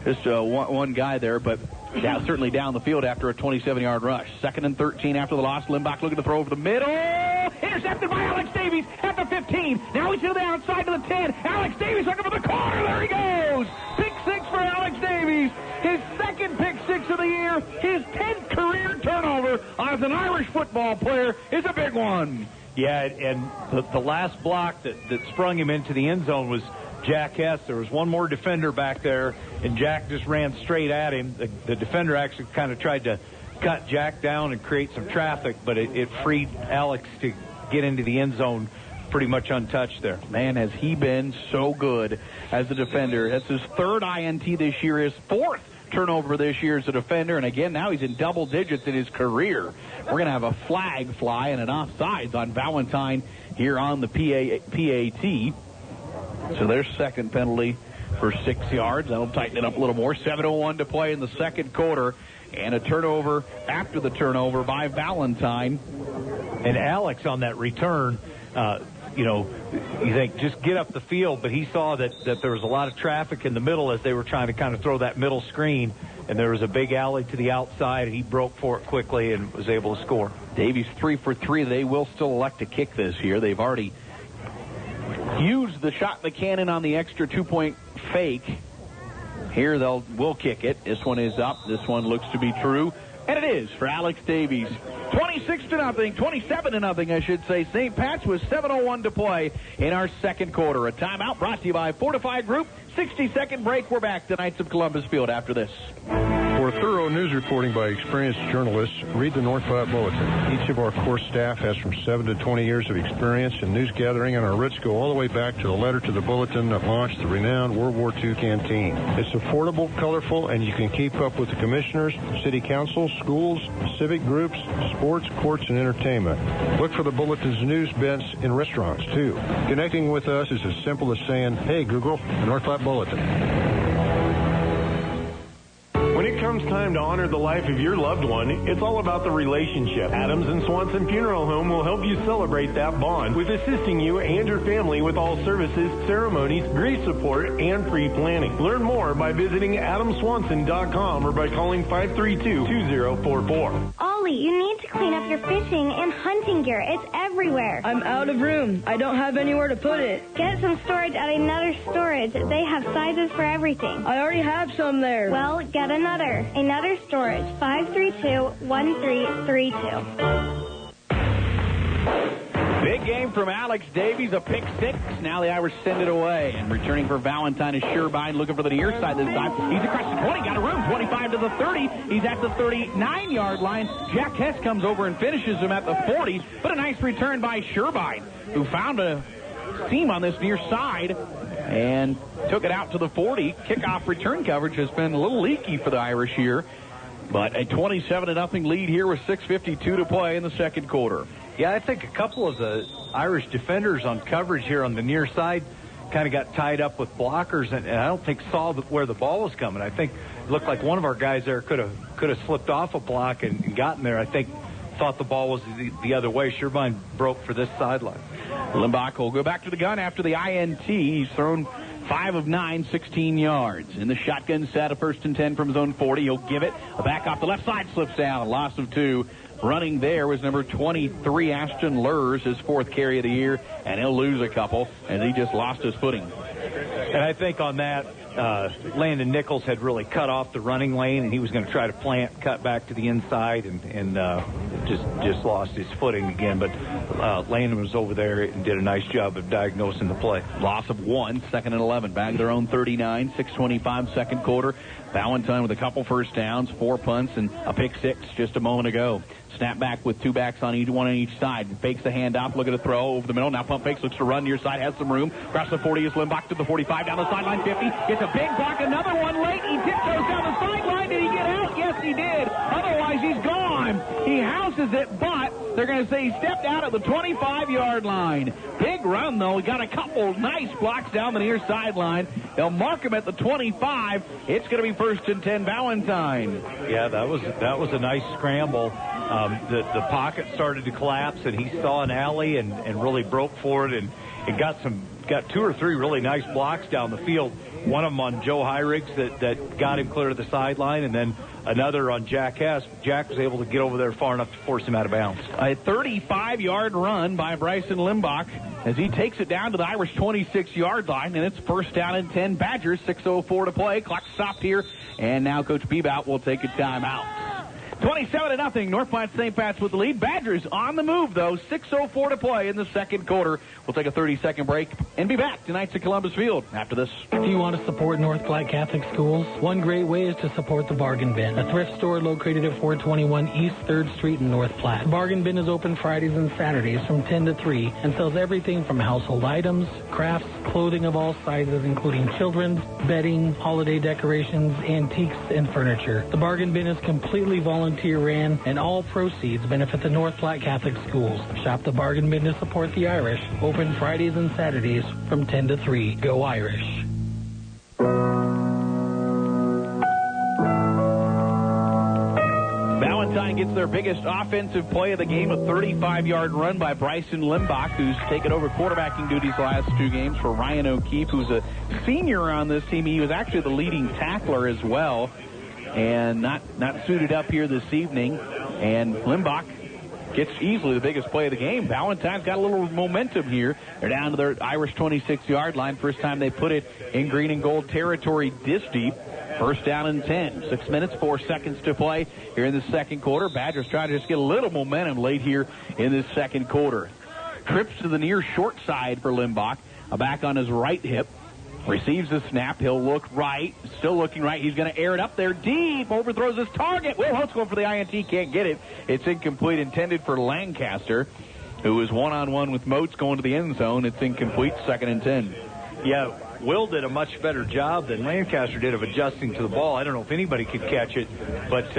just one guy there, but yeah, certainly down the field after a 27-yard rush. 2nd and 13 after the loss. Limbach looking to throw over the middle. Intercepted by Alex Davies at the 15. Now he's to the outside to the 10. Alex Davies looking for the corner. There he goes. Pick 6 for Alex Davies. His 2nd pick 6 of the year. His 10th career turnover as an Irish football player is a big one. Yeah, and the last block that sprung him into the end zone was Jack Hess. There was one more defender back there, and Jack just ran straight at him. The defender actually kind of tried to cut Jack down and create some traffic, but it freed Alex to get into the end zone pretty much untouched there. Man, has he been so good as a defender. That's his 3rd INT this year, his 4th turnover this year as a defender, and again, now he's in double digits in his career. We're going to have a flag fly and an offsides on Valentine here on the PAT. So their second penalty for 6 yards. That'll tighten it up a little more. 7:01 to play in the second quarter. And a turnover after the turnover by Valentine. And Alex on that return, you think just get up the field, but he saw that there was a lot of traffic in the middle as they were trying to kind of throw that middle screen, and there was a big alley to the outside. He broke for it quickly and was able to score. Davies 3 for 3. They will still elect to kick this year. They've already used the shot in the cannon on the extra 2-point fake. Here will kick it. This one is up. This one looks to be true. And it is for Alex Davies. 27-0, I should say. St. Pat's with 7:01 to play in our second quarter. A timeout brought to you by Fortify Group. 60-second break. We're back to Knights of Columbus Field after this. For thorough news reporting by experienced journalists, read the North Platte Bulletin. Each of our core staff has from 7 to 20 years of experience in news gathering, and our roots go all the way back to the letter to the bulletin that launched the renowned World War II canteen. It's affordable, colorful, and you can keep up with the commissioners, city council, schools, civic groups, sports, courts, and entertainment. Look for the bulletin's news bents in restaurants, too. Connecting with us is as simple as saying, hey, Google, the North Platte Bulletin. When it comes time to honor the life of your loved one, it's all about the relationship. Adams and Swanson Funeral Home will help you celebrate that bond with assisting you and your family with all services, ceremonies, grief support, and pre-planning. Learn more by visiting adamswanson.com or by calling 532-2044. Ollie, you need to clean up your fishing and hunting gear. It's everywhere. I'm out of room. I don't have anywhere to put it. Get some storage at Another Storage. They have sizes for everything. I already have some there. Well, get another Storage, 532-1332. Big game from Alex Davies, a pick 6. Now the Irish send it away. And returning for Valentine is Sherbein, looking for the near side this time. He's across the 20, got a room, 25 to the 30. He's at the 39-yard line. Jack Hess comes over and finishes him at the 40. But a nice return by Sherbein, who found a seam on this near side and took it out to the 40. Kickoff return coverage has been a little leaky for the Irish here. But a 27-0 lead here with 6:52 to play in the second quarter. Yeah, I think a couple of the Irish defenders on coverage here on the near side kind of got tied up with blockers, and I don't think saw where the ball was coming. I think it looked like one of our guys there could have slipped off a block and gotten there. I think thought the ball was the other way. Sherbein broke for this sideline. Limbach will go back to the gun after the INT. He's thrown 5 of 9, 16 yards. In the shotgun set, a 1st and 10 from zone 40. He'll give it. A back off the left side, slips down. Loss of 2. Running there was number 23, Ashton Lurs, his 4th carry of the year, and he'll lose a couple, and he just lost his footing. And I think on that, Landon Nichols had really cut off the running lane, and he was going to try to cut back to the inside, and just lost his footing again. But Landon was over there and did a nice job of diagnosing the play. Loss of 1, 2nd and 11. Back to their own 39, 6:25 second quarter. Valentine with a couple first downs, 4 punts, and a pick 6 just a moment ago. Snap back with 2 backs on one on each side. Fakes the handoff, looking to throw over the middle. Now pump fakes, looks to run near side, has some room. Across the 40 is Limbach to the 45, down the sideline 50. Gets a big block, another one late. He tiptoes down the sideline. Did he get out? Yes, he did. Otherwise, he's gone. He houses it, but they're going to say he stepped out at the 25-yard line. Big run, though. He got a couple nice blocks down the near sideline. They'll mark him at the 25. It's going to be 1st and 10 Valentine. Yeah, that was a nice scramble. The pocket started to collapse, and he saw an alley and really broke for it and got 2 or 3 really nice blocks down the field. One of them on Joe Hyriggs that got him clear to the sideline, and then another on Jack Hess. Jack was able to get over there far enough to force him out of bounds. A 35-yard run by Bryson Limbach as he takes it down to the Irish 26-yard line, and it's 1st down and 10 Badgers, 6:04 to play. Clock stopped here, and now Coach Bebout will take a timeout. 27-0, North Platte St. Pat's with the lead. Badgers on the move, though. 6:04 to play in the second quarter. We'll take a 30-second break and be back tonight at Columbus Field after this. If you want to support North Platte Catholic Schools, one great way is to support the Bargain Bin, a thrift store located at 421 East 3rd Street in North Platte. The Bargain Bin is open Fridays and Saturdays from 10 to 3 and sells everything from household items, crafts, clothing of all sizes, including children's, bedding, holiday decorations, antiques, and furniture. The bargain bin is completely volunteer ran, and all proceeds benefit the North Platte Catholic Schools. Shop the bargain bin to support the Irish. Open Fridays and Saturdays from 10 to 3. Go Irish. Valentine gets their biggest offensive play of the game, a 35-yard run by Bryson Limbach, who's taken over quarterbacking duties the last 2 games for Ryan O'Keefe, who's a senior on this team. He was actually the leading tackler as well, and not suited up here this evening. And Limbach gets easily the biggest play of the game. Valentine's got a little momentum here. They're down to their Irish 26-yard line. First time they put it in green and gold territory this deep. First down and 10. 6 minutes, 4 seconds to play here in the second quarter. Badgers trying to just get a little momentum late here in this second quarter. Trips to the near short side for Limbach. A back on his right hip. Receives the snap. He'll look right. Still looking right. He's going to air it up there deep. Overthrows his target. Will Holtz going for the INT. Can't get it. It's incomplete. Intended for Lancaster, who is one-on-one with Moats going to the end zone. It's incomplete. 2nd and 10. Yeah, Will did a much better job than Lancaster did of adjusting to the ball. I don't know if anybody could catch it, but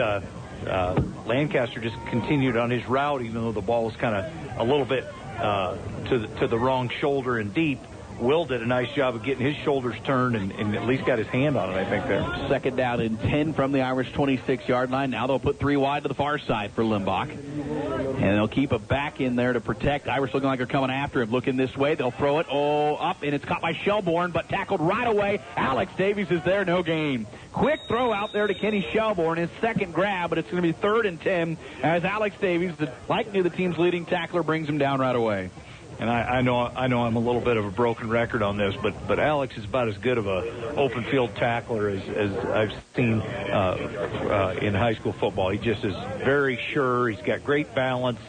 Lancaster just continued on his route, even though the ball was kind of a little bit to the wrong shoulder and deep. Will did a nice job of getting his shoulders turned and at least got his hand on it, I think, there. 2nd down and 10 from the Irish 26-yard line. Now they'll put 3 wide to the far side for Limbach. And they'll keep a back in there to protect. Irish looking like they're coming after him. Looking this way. They'll throw it up, and it's caught by Shelbourne, but tackled right away. Alex Davies is there. No gain. Quick throw out there to Kenny Shelbourne. His second grab, but it's going to be 3rd and 10 as Alex Davies, likely the team's leading tackler, brings him down right away. And I know I'm a little bit of a broken record on this, but Alex is about as good of a open field tackler as I've seen in high school football. He just is very sure. He's got great balance,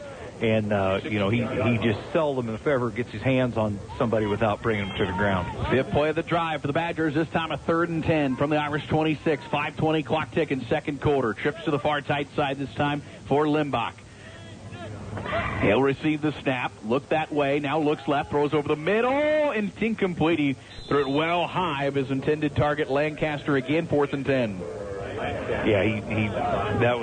and he just seldom, if ever, gets his hands on somebody without bringing them to the ground. 5th play of the drive for the Badgers. This time a 3rd and 10 from the Irish 26. 5:20 clock ticking, second quarter. Trips to the far tight side this time for Limbach. He'll receive the snap, look that way, now looks left, throws over the middle, and it's incomplete. He threw it well high of his intended target, Lancaster, again, 4th and 10. Yeah, that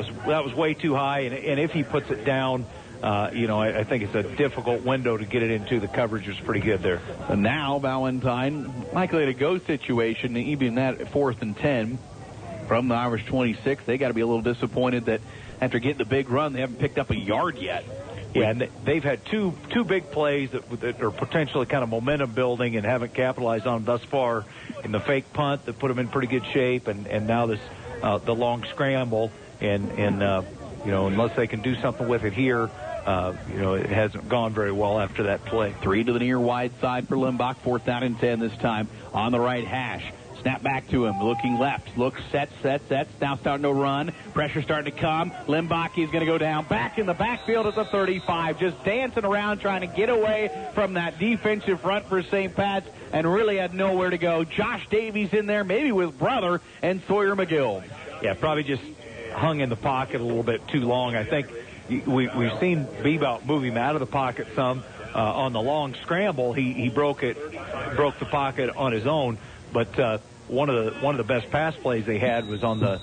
was way too high, and if he puts it down, I think it's a difficult window to get it into. The coverage was pretty good there. And now Valentine, likely to go situation, even that 4th and 10 from the Irish 26. They got to be a little disappointed that after getting the big run, they haven't picked up a yard yet. Yeah, and they've had two big plays that are potentially kind of momentum building and haven't capitalized on thus far. In the fake punt that put them in pretty good shape, and now this the long scramble, and unless they can do something with it here, it hasn't gone very well after that play. 3 to the near wide side for Limbach. 4th down and 10 this time on the right hash. Snap back to him, looking left, looks, sets, now starting to run. Pressure starting to come. Limbach is going to go down back in the backfield at the 35, just dancing around trying to get away from that defensive front for St. Pat's, and really had nowhere to go. Josh Davies in there, maybe with brother, and Sawyer McGill. Yeah, probably just hung in the pocket a little bit too long. I think we've seen Bebout move him out of the pocket some. On the long scramble, he broke the pocket on his own, but one of the best pass plays they had was on the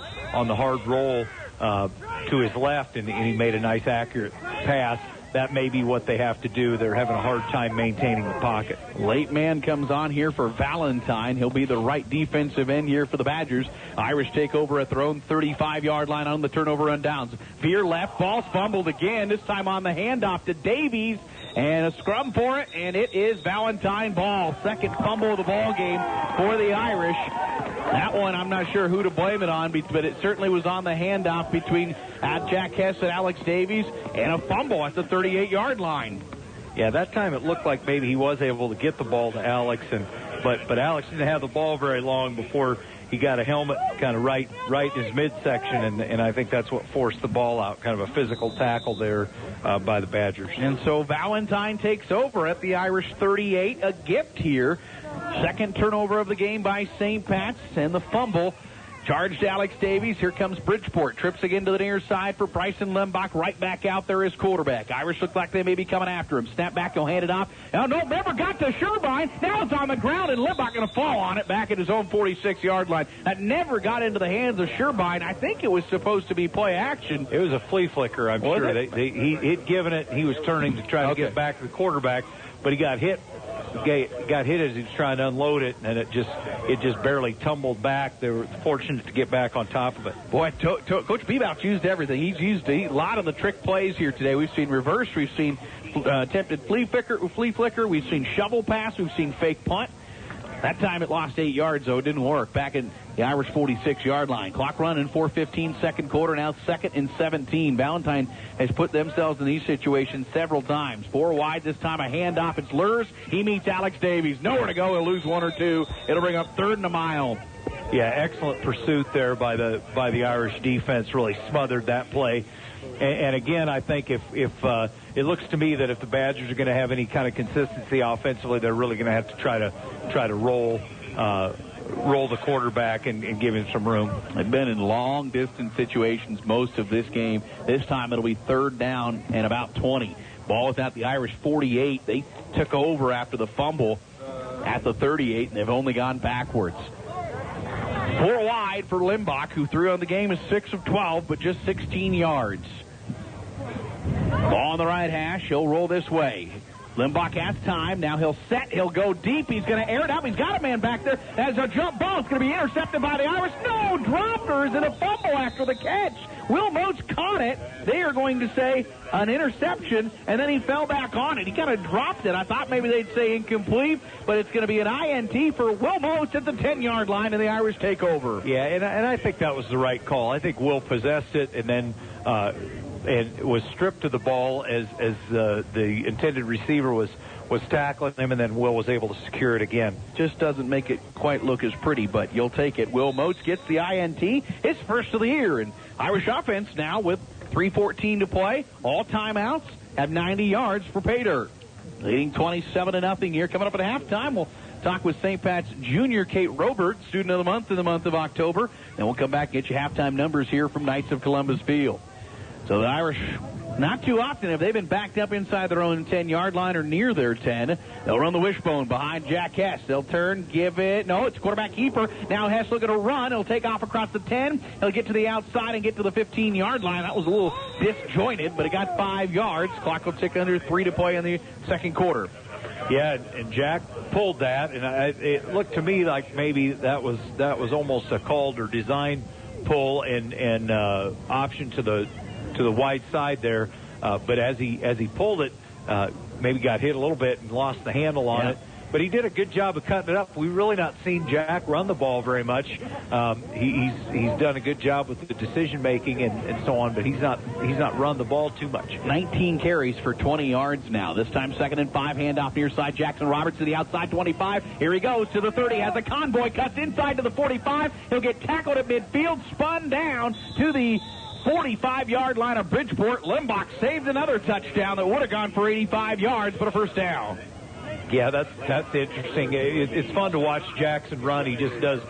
hard roll to his left, and he made a nice accurate pass. That may be what they have to do. They're having a hard time maintaining the pocket. Late man comes on here for Valentine. He'll be the right defensive end here for the Badgers. Irish take over at their own 35-yard line on the turnover rundowns. Veer left, ball's fumbled again, this time on the handoff to Davies. And a scrum for it, and it is Valentine ball. Second fumble of the ball game for the Irish. That one, I'm not sure who to blame it on, but it certainly was on the handoff between Jack Hess and Alex Davies, and a fumble at the 38-yard line. Yeah, that time it looked like maybe he was able to get the ball to Alex, but Alex didn't have the ball very long before he got a helmet kind of right in his midsection, and I think that's what forced the ball out, kind of a physical tackle there by the Badgers. And so Valentine takes over at the Irish 38, a gift here. Second turnover of the game by St. Pat's, and the fumble Charge to Alex Davies. Here comes Bridgeport. Trips again to the near side for Bryson Limbach. Right back out there is quarterback. Irish look like they may be coming after him. Snap back, he'll hand it off. Oh, no, never got to Shervine. Now it's on the ground, and Limbach going to fall on it back at his own 46-yard line. That never got into the hands of Shervine. I think it was supposed to be play action. It was a flea flicker, I'm sure. He'd given it. He was turning to try to get back to the quarterback, but he got hit. Got hit as he was trying to unload it, and it just barely tumbled back. They were fortunate to get back on top of it. Boy, Coach Bebauch used everything. He's used a lot of the trick plays here today. We've seen reverse. We've seen attempted flea flicker. We've seen shovel pass. We've seen fake punt. That time it lost 8 yards, though. It didn't work. Back in the Irish 46-yard line. Clock running, 4:15, second quarter. Now 2nd and 17. Valentine has put themselves in these situations several times. 4 wide this time. A handoff. It's Lurs. He meets Alex Davies. Nowhere to go. He'll lose 1 or 2. It'll bring up 3rd and a mile. Yeah, excellent pursuit there by the Irish defense. Really smothered that play. And again, I think if it looks to me that if the Badgers are going to have any kind of consistency offensively, they're really going to have to try to roll the quarterback and give him some room. They've been in long distance situations most of this game. This time it'll be 3rd down and about 20. Ball without the Irish 48. They took over after the fumble at the 38, and they've only gone backwards. 4 wide for Limbach, who threw on the game is 6 of 12, but just 16 yards. Ball on the right hash. He'll roll this way. Limbach has time. Now he'll set. He'll go deep. He's going to air it out. He's got a man back there. As a jump ball, it's going to be intercepted by the Irish. No, droppers and a fumble after the catch. Will Moats caught it. They are going to say an interception, and then he fell back on it. He kind of dropped it. I thought maybe they'd say incomplete, but it's going to be an INT for Will Moats at the 10-yard line, and the Irish take over. Yeah, and I think that was the right call. I think Will possessed it, and then and was stripped of the ball as the intended receiver was tackling him, and then Will was able to secure it again. Just doesn't make it quite look as pretty, but you'll take it. Will Moats gets the INT, his first of the year, and Irish offense now with 3:14 to play. All timeouts have 90 yards for pay dirt. Leading 27-0 here. Coming up at halftime, we'll talk with St. Pat's junior Kate Robert, student of the month in the month of October. Then we'll come back and get you halftime numbers here from Knights of Columbus Field. So the Irish, not too often have they been backed up inside their own 10-yard line or near their 10. They'll run the wishbone behind Jack Hess. They'll turn, give it. No, it's quarterback keeper. Now Hess looking to run. He'll take off across the 10. He'll get to the outside and get to the 15-yard line. That was a little disjointed, but he got 5 yards. Clock will tick under 3 to play in the second quarter. Yeah, and Jack pulled that, and it looked to me like maybe that was almost a called or designed pull and option to the wide side there, but as he pulled it, maybe got hit a little bit and lost the handle on it. But he did a good job of cutting it up. We've really not seen Jack run the ball very much. He's done a good job with the decision making and so on, but he's not run the ball too much. 19 carries for 20 yards now. This time 2nd and 5, handoff near side. Jackson Roberts to the outside 25. Here he goes to the 30. Has a convoy, cuts inside to the 45. He'll get tackled at midfield, spun down to the 45-yard line of Bridgeport. Limbach saved another touchdown that would have gone for 85 yards, but a first down. Yeah, that's interesting. It's fun to watch Jackson run. He just does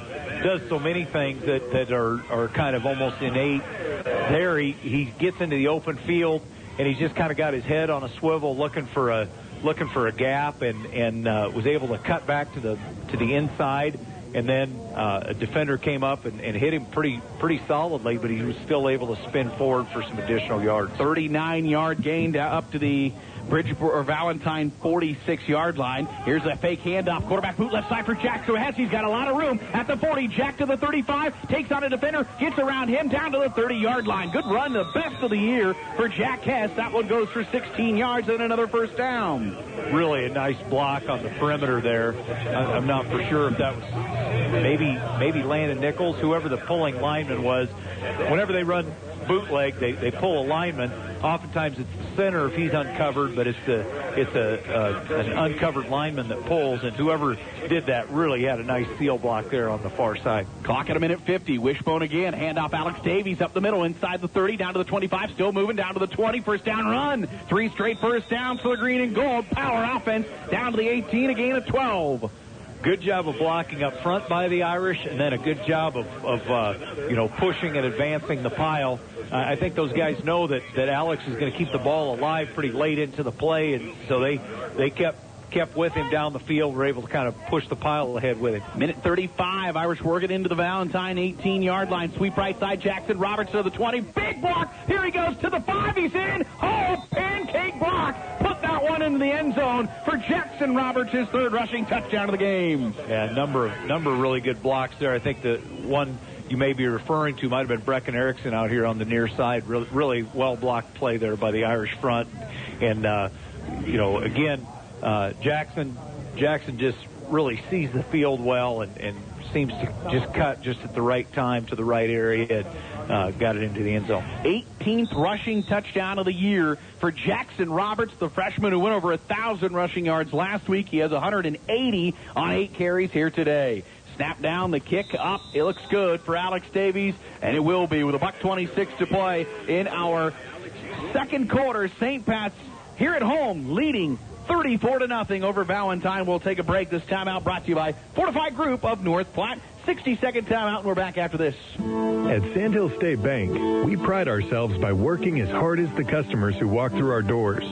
so many things that are kind of almost innate. There, he gets into the open field, and he's just kind of got his head on a swivel, looking for a gap, and was able to cut back to the inside. And then a defender came up and hit him pretty solidly, but he was still able to spin forward for some additional yards. 39-yard gain up to the Bridgeport or Valentine 46-yard line. Here's a fake handoff. Quarterback boot left side for Jack. So Hess, he's got a lot of room at the 40. Jack to the 35. Takes on a defender. Gets around him down to the 30-yard line. Good run. The best of the year for Jack Hess. That one goes for 16 yards and another first down. Really a nice block on the perimeter there. I'm not for sure if that was maybe Landon Nichols, whoever the pulling lineman was. Whenever they run bootleg, they pull a lineman. Oftentimes it's the center if he's uncovered, but it's an uncovered lineman that pulls, and whoever did that really had a nice seal block there on the far side. Clock at 1:50. Wishbone again. Handoff Alex Davies up the middle, inside the 30, down to the 25, still moving down to the 20. First down run. 3 straight first downs for the green and gold. Power offense down to the 18, a gain of 12. good job of blocking up front by the Irish, and then a good job of pushing and advancing the pile. I think those guys know that Alex is going to keep the ball alive pretty late into the play, and so they kept with him down the field, were able to kind of push the pile ahead with him. Minute 35, Irish working into the Valentine 18-yard line. Sweep right side, Jackson Roberts to the 20. Big block. Here he goes to the 5. He's in. Oh, pancake block. Put that one into the end zone for Jackson Roberts, his third rushing touchdown of the game. Yeah, number of really good blocks there. I think the one you may be referring to might have been Brecken Erickson out here on the near side. Really well-blocked play there by the Irish front. And, again, Jackson just really sees the field well and seems to just cut just at the right time to the right area and got it into the end zone. 18th rushing touchdown of the year for Jackson Roberts, the freshman who went over 1,000 rushing yards last week. He has 180 on 8 carries here today. Snap down, the kick up. It looks good for Alex Davies, and it will be with $1:26 to play in our second quarter. St. Pat's here at home leading 34-0 over Valentine. We'll take a break. This timeout brought to you by Fortified Group of North Platte. 60-second timeout, and we're back after this. At Sandhill State Bank, we pride ourselves by working as hard as the customers who walk through our doors.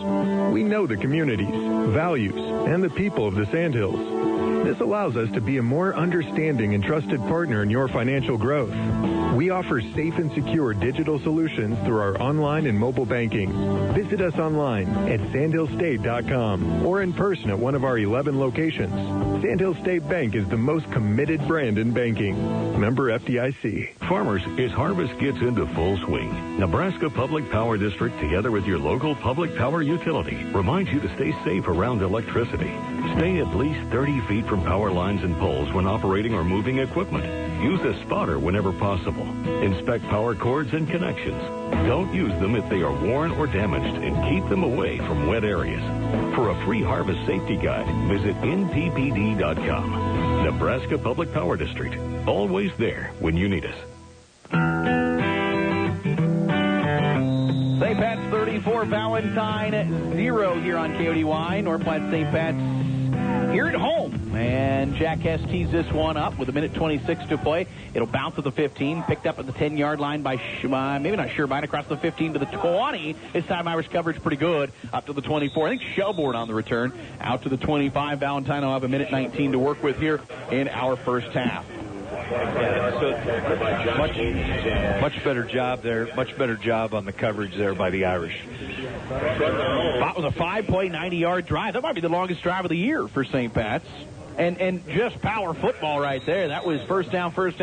We know the communities, values, and the people of the Sandhills. This allows us to be a more understanding and trusted partner in your financial growth. We offer safe and secure digital solutions through our online and mobile banking. Visit us online at sandhillstate.com or in person at one of our 11 locations. Sandhill State Bank is the most committed brand in banking. Member FDIC. Farmers, as harvest gets into full swing, Nebraska Public Power District, together with your local public power utility, reminds you to stay safe around electricity. Stay at least 30 feet from power lines and poles when operating or moving equipment. Use a spotter whenever possible. Inspect power cords and connections. Don't use them if they are worn or damaged, and keep them away from wet areas. For a free harvest safety guide, visit nppd.com. Nebraska Public Power District. Always there when you need us. St. Pat's 34, Valentine 0 here on KODY. North Platte St. Pat's here at home. And Jack Hess tees this one up with 1:26 to play. It'll bounce to the 15, picked up at the 10-yard line by maybe not Sherbine, across the 15 to the 20. This time Irish coverage pretty good, up to the 24. I think Shelbourne on the return, out to the 25. Valentine will have 1:19 to work with here in our first half. Yeah, so much better job there. Much better job on the coverage there by the Irish. That was a 5-play, 90-yard drive. That might be the longest drive of the year for St. Pat's. And just power football right there. That was first down. There was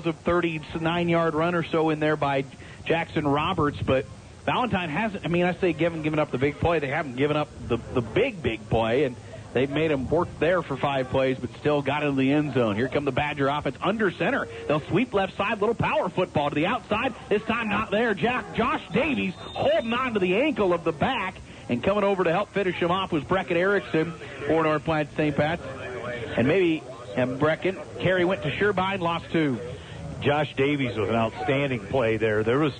a 39-yard run or so in there by Jackson Roberts, but Valentine hasn't. I say given up the big play. They haven't given up the big play, and they've made him work there for 5 plays, but still got into the end zone. Here come the Badger offense under center. They'll sweep left side, little power football to the outside. This time not there. Josh Davies holding on to the ankle of the back, and coming over to help finish him off was Brecken Erickson for North Platte St. Pat's. And maybe Brecken. Carey went to Sherbine, lost 2. Josh Davies with an outstanding play there. There were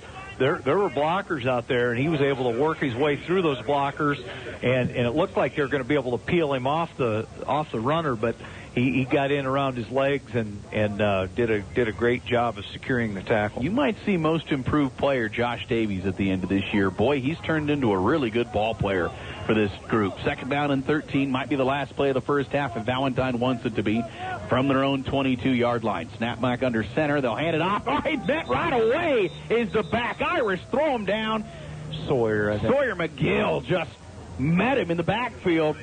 blockers out there, and he was able to work his way through those blockers, and it looked like they were going to be able to peel him off the runner, but he got in around his legs and did a great job of securing the tackle. You might see most improved player Josh Davies at the end of this year. Boy, he's turned into a really good ball player for this group. Second down and 13 might be the last play of the first half, and Valentine wants it to be from their own 22-yard line. Snap back under center. They'll hand it off. Oh, he met right away is the back. Irish throw him down. Sawyer McGill just met him in the backfield.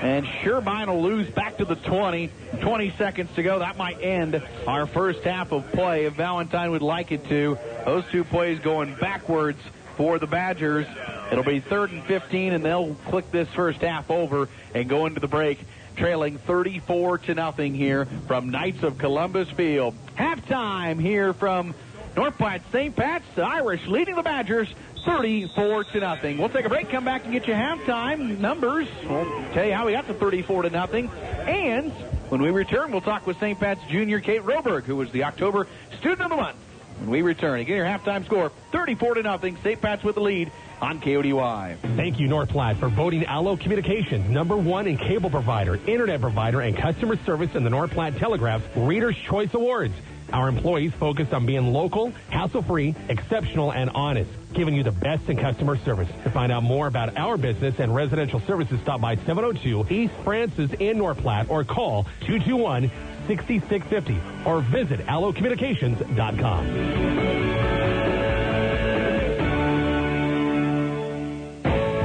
And Sherbine will lose back to the 20. 20 seconds to go. That might end our first half of play if Valentine would like it to. Those 2 plays going backwards for the Badgers. It'll be 3rd and 15, and they'll click this first half over and go into the break, trailing 34-0 here from Knights of Columbus Field. Halftime here from North Platte St. Pat's. The Irish leading the Badgers 34-0. We'll take a break, come back and get you halftime numbers. We'll tell you how we got to 34-0. And when we return, we'll talk with St. Pat's junior Kate Roberg, who was the October Student of the Month. when we return. Again, your halftime score, 34-0. St. Pat's with the lead on KODY. Thank you, North Platte, for voting Allo Communications #1 in cable provider, internet provider, and customer service in the North Platte Telegraph's Reader's Choice Awards. Our employees focus on being local, hassle-free, exceptional, and honest, giving you the best in customer service. To find out more about our business and residential services, stop by 702 East Francis in North Platte or call 221-6650 or visit allocommunications.com.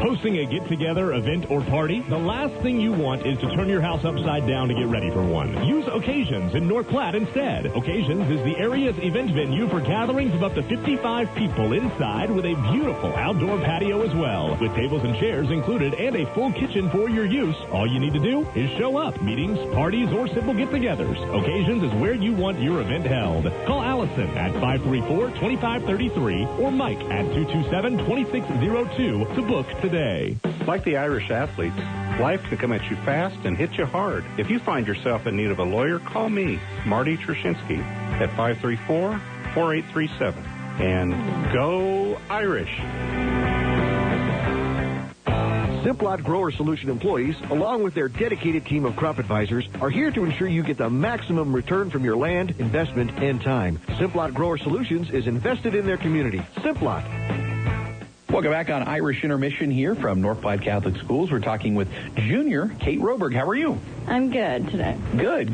Hosting a get-together, event, or party? The last thing you want is to turn your house upside down to get ready for one. Use Occasions in North Platte instead. Occasions is the area's event venue for gatherings of up to 55 people inside with a beautiful outdoor patio as well, with tables and chairs included and a full kitchen for your use. All you need to do is show up. Meetings, parties, or simple get-togethers. Occasions is where you want your event held. Call Allison at 534-2533 or Mike at 227-2602 to book today. Like the Irish athletes, life can come at you fast and hit you hard. If you find yourself in need of a lawyer, call me, Marty Trushinsky, at 534-4837. And go Irish! Simplot Grower Solution employees, along with their dedicated team of crop advisors, are here to ensure you get the maximum return from your land, investment, and time. Simplot Grower Solutions is invested in their community. Simplot. Welcome back on Irish Intermission here from North Platte Catholic Schools. We're talking with junior Kate Roberg. How are you? I'm good today. Good.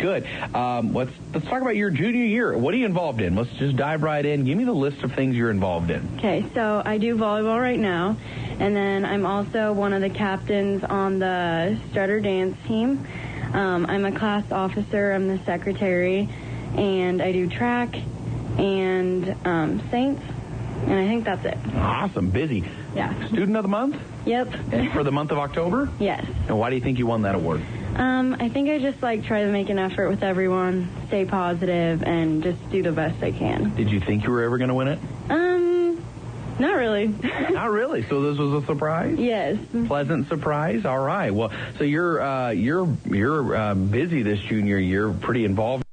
Let's talk about your junior year. What are you involved in? Let's just dive right in. Give me the list of things you're involved in. Okay, so I do volleyball right now, and then I'm also one of the captains on the Strutter dance team. I'm a class officer. I'm the secretary, and I do track and Saints. And I think that's it. Awesome. Busy. Yeah. Student of the month? Yep. For the month of October? Yes. And why do you think you won that award? I think I just try to make an effort with everyone, stay positive, and just do the best I can. Did you think you were ever going to win it? Not really. Not really. So this was a surprise? Yes. Pleasant surprise. All right. Well, so you're busy this junior year, pretty involved.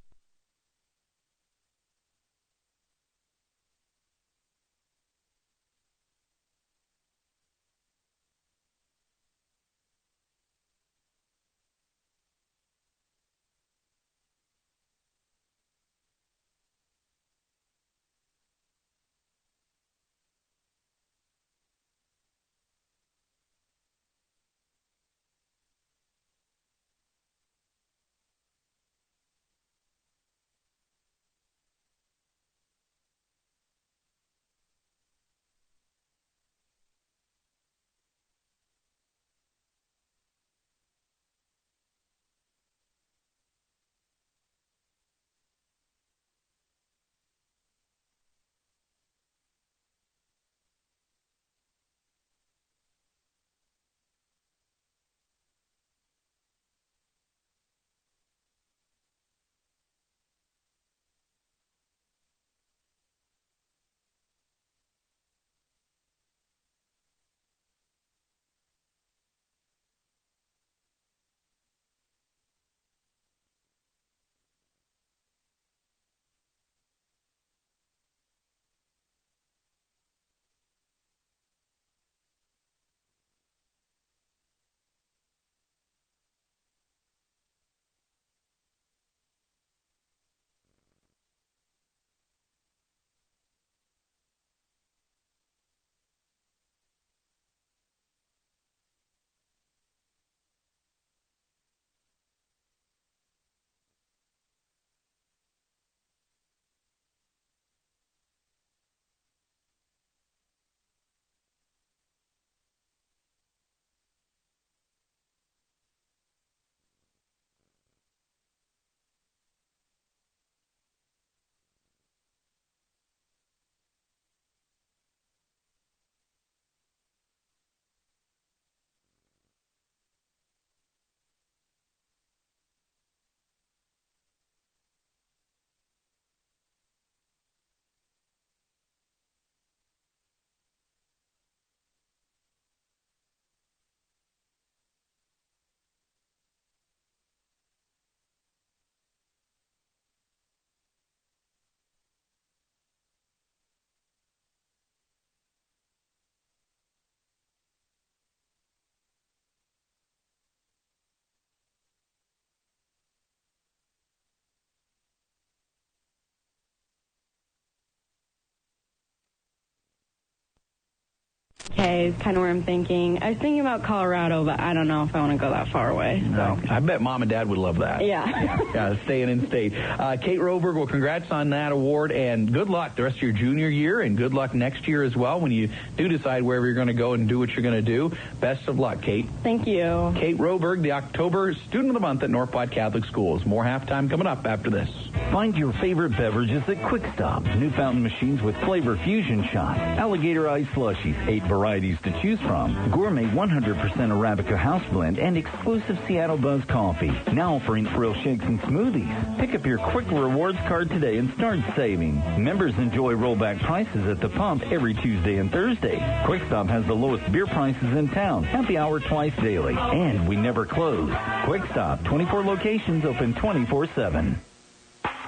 K is kind of where I'm thinking. I was thinking about Colorado, but I don't know if I want to go that far away. No, I bet Mom and Dad would love that. Yeah. Yeah, staying in state. Kate Roberg, well, congrats on that award, and good luck the rest of your junior year, and good luck next year as well when you do decide wherever you're going to go and do what you're going to do. Best of luck, Kate. Thank you. Kate Roberg, the October Student of the Month at North Platte Catholic Schools. More halftime coming up after this. Find your favorite beverages at Quick Stop. New fountain machines with flavor fusion shots. Alligator ice slushies, 8 varieties to choose from. Gourmet 100% Arabica house blend and exclusive Seattle Buzz coffee. Now offering thrill shakes and smoothies. Pick up your Quick Rewards card today and start saving. Members enjoy rollback prices at the pump every Tuesday and Thursday. Quick Stop has the lowest beer prices in town. Happy hour twice daily. And we never close. Quick Stop, 24 locations open 24/7.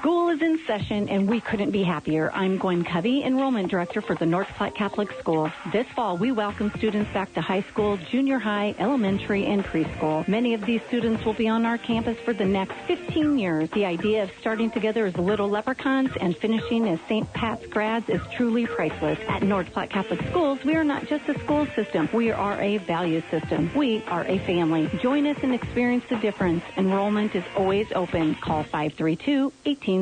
School is in session, and we couldn't be happier. I'm Gwen Covey, Enrollment Director for the North Platte Catholic School. This fall, we welcome students back to high school, junior high, elementary, and preschool. Many of these students will be on our campus for the next 15 years. The idea of starting together as little leprechauns and finishing as St. Pat's grads is truly priceless. At North Platte Catholic Schools, we are not just a school system. We are a value system. We are a family. Join us and experience the difference. Enrollment is always open. Call 532-1874.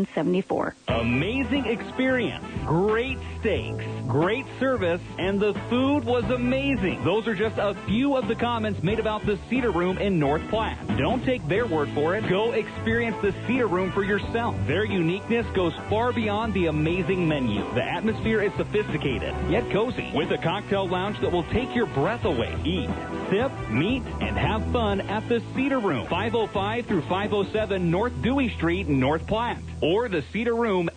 Amazing experience, great steaks, great service, and the food was amazing. Those are just a few of the comments made about the Cedar Room in North Platte. Don't take their word for it. Go experience the Cedar Room for yourself. Their uniqueness goes far beyond the amazing menu. The atmosphere is sophisticated, yet cozy, with a cocktail lounge that will take your breath away. Eat, sip, meet, and have fun at the Cedar Room, 505 through 507 North Dewey Street, North Platte, or the cedarroomne.com.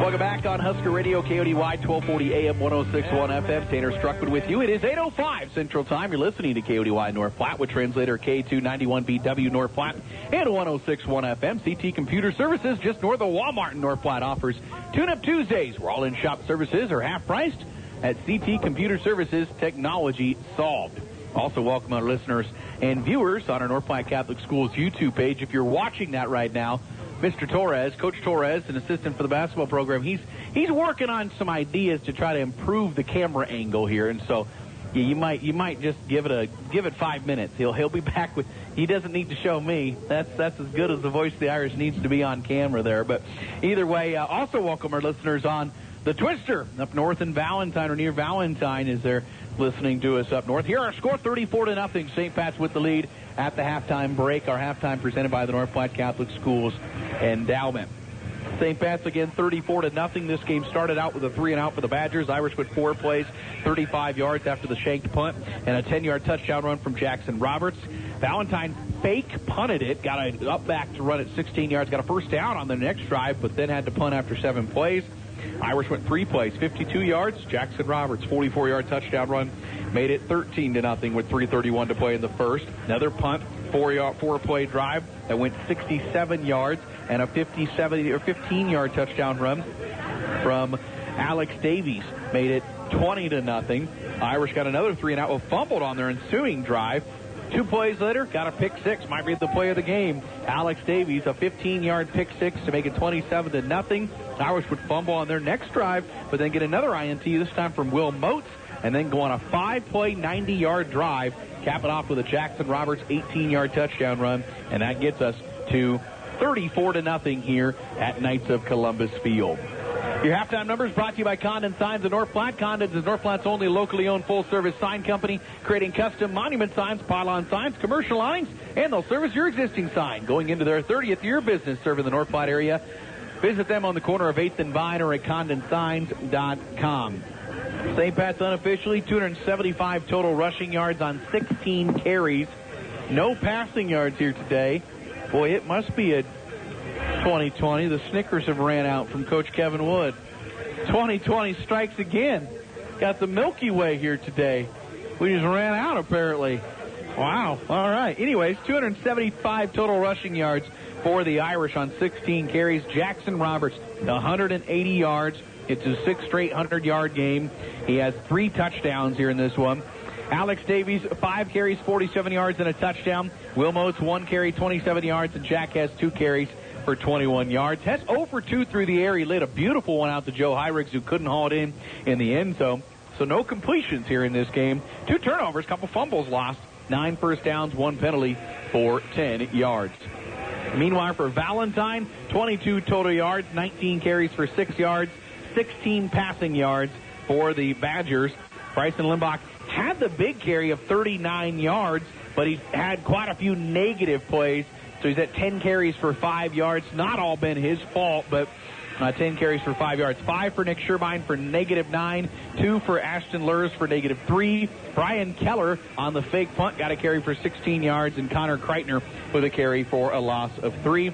Welcome back on Husker Radio, KODY 1240 AM, 1061 FM. Tanner Struckman with you. It is 8:05 Central Time. You're listening to KODY North Platte with translator K291BW North Platte and 1061 FM. CT Computer Services, just north of Walmart in North Platte, offers Tune-Up Tuesdays, where all-in-shop services are half-priced at CT Computer Services. Technology solved. Also welcome our listeners and viewers on our North Platte Catholic Schools YouTube page. If you're watching that right now, Mr. Torres, Coach Torres, an assistant for the basketball program, he's working on some ideas to try to improve the camera angle here, and so yeah, you might just give it 5 minutes. He'll be back with. He doesn't need to show me. That's as good as the voice of the Irish needs to be on camera there. But either way, also welcome our listeners on the Twister up north in Valentine or near Valentine as they're listening to us up north. Here our score 34-0. St. Pat's with the lead at the halftime break. Our halftime presented by the North Platte Catholic Schools Endowment. St. Pat's again 34-0. This game started out with a 3-and-out for the Badgers. Irish with 4 plays, 35 yards after the shanked punt, and a 10-yard touchdown run from Jackson Roberts. Valentine fake punted it, got a up back to run at 16 yards, got a first down on the next drive, but then had to punt after 7 plays. Irish went 3 plays, 52 yards. Jackson Roberts, 44-yard touchdown run, made it 13-0 with 3:31 to play in the first. Another punt, 4-play drive that went 67 yards, and a 15-yard touchdown run from Alex Davies made it 20-0. Irish got another 3-and-out, well, fumbled on their ensuing drive. 2 plays later, got a pick six. Might be the play of the game. Alex Davies, a 15-yard pick six to make it 27-0. Irish would fumble on their next drive, but then get another INT, this time from Will Motes, and then go on a 5-play, 90-yard drive, cap it off with a Jackson Roberts 18-yard touchdown run, and that gets us to 34-0 here at Knights of Columbus Field. Your halftime numbers brought to you by Condon Signs of North Platte. Condon's is North Platte's only locally owned full-service sign company, creating custom monument signs, pylon signs, commercial awnings, and they'll service your existing sign. Going into their 30th year of business serving the North Platte area, visit them on the corner of 8th and Vine or at condonsigns.com. St. Pat's unofficially 275 total rushing yards on 16 carries. No passing yards here today. Boy, it must be a 2020. The Snickers have ran out from Coach Kevin Wood. 2020 strikes again. Got the Milky Way here today. We just ran out, apparently. Wow. All right. Anyways, 275 total rushing yards for the Irish on 16 carries. Jackson Roberts, 180 yards. It's his 6th straight 100-yard game. He has 3 touchdowns here in this one. Alex Davies, 5 carries, 47 yards, and a touchdown. Will Motes, 1 carry, 27 yards, and Jack has 2 carries, for 21 yards. Hess 0 for 2 through the air. He laid a beautiful one out to Joe Hyriggs, who couldn't haul it in the end zone. So no completions here in this game. 2 turnovers, couple fumbles lost, 9 first downs, 1 penalty for 10 yards. Meanwhile, for Valentine, 22 total yards, 19 carries for 6 yards, 16 passing yards for the Badgers. Bryson Limbach had the big carry of 39 yards, but he's had quite a few negative plays. So he's at 10 carries for 5 yards. Not all been his fault, but 10 carries for 5 yards. 5 for Nick Sherbein for -9. 2 for Ashton Lurs for -3. Brian Keller on the fake punt got a carry for 16 yards, and Connor Kreitner with a carry for a loss of 3.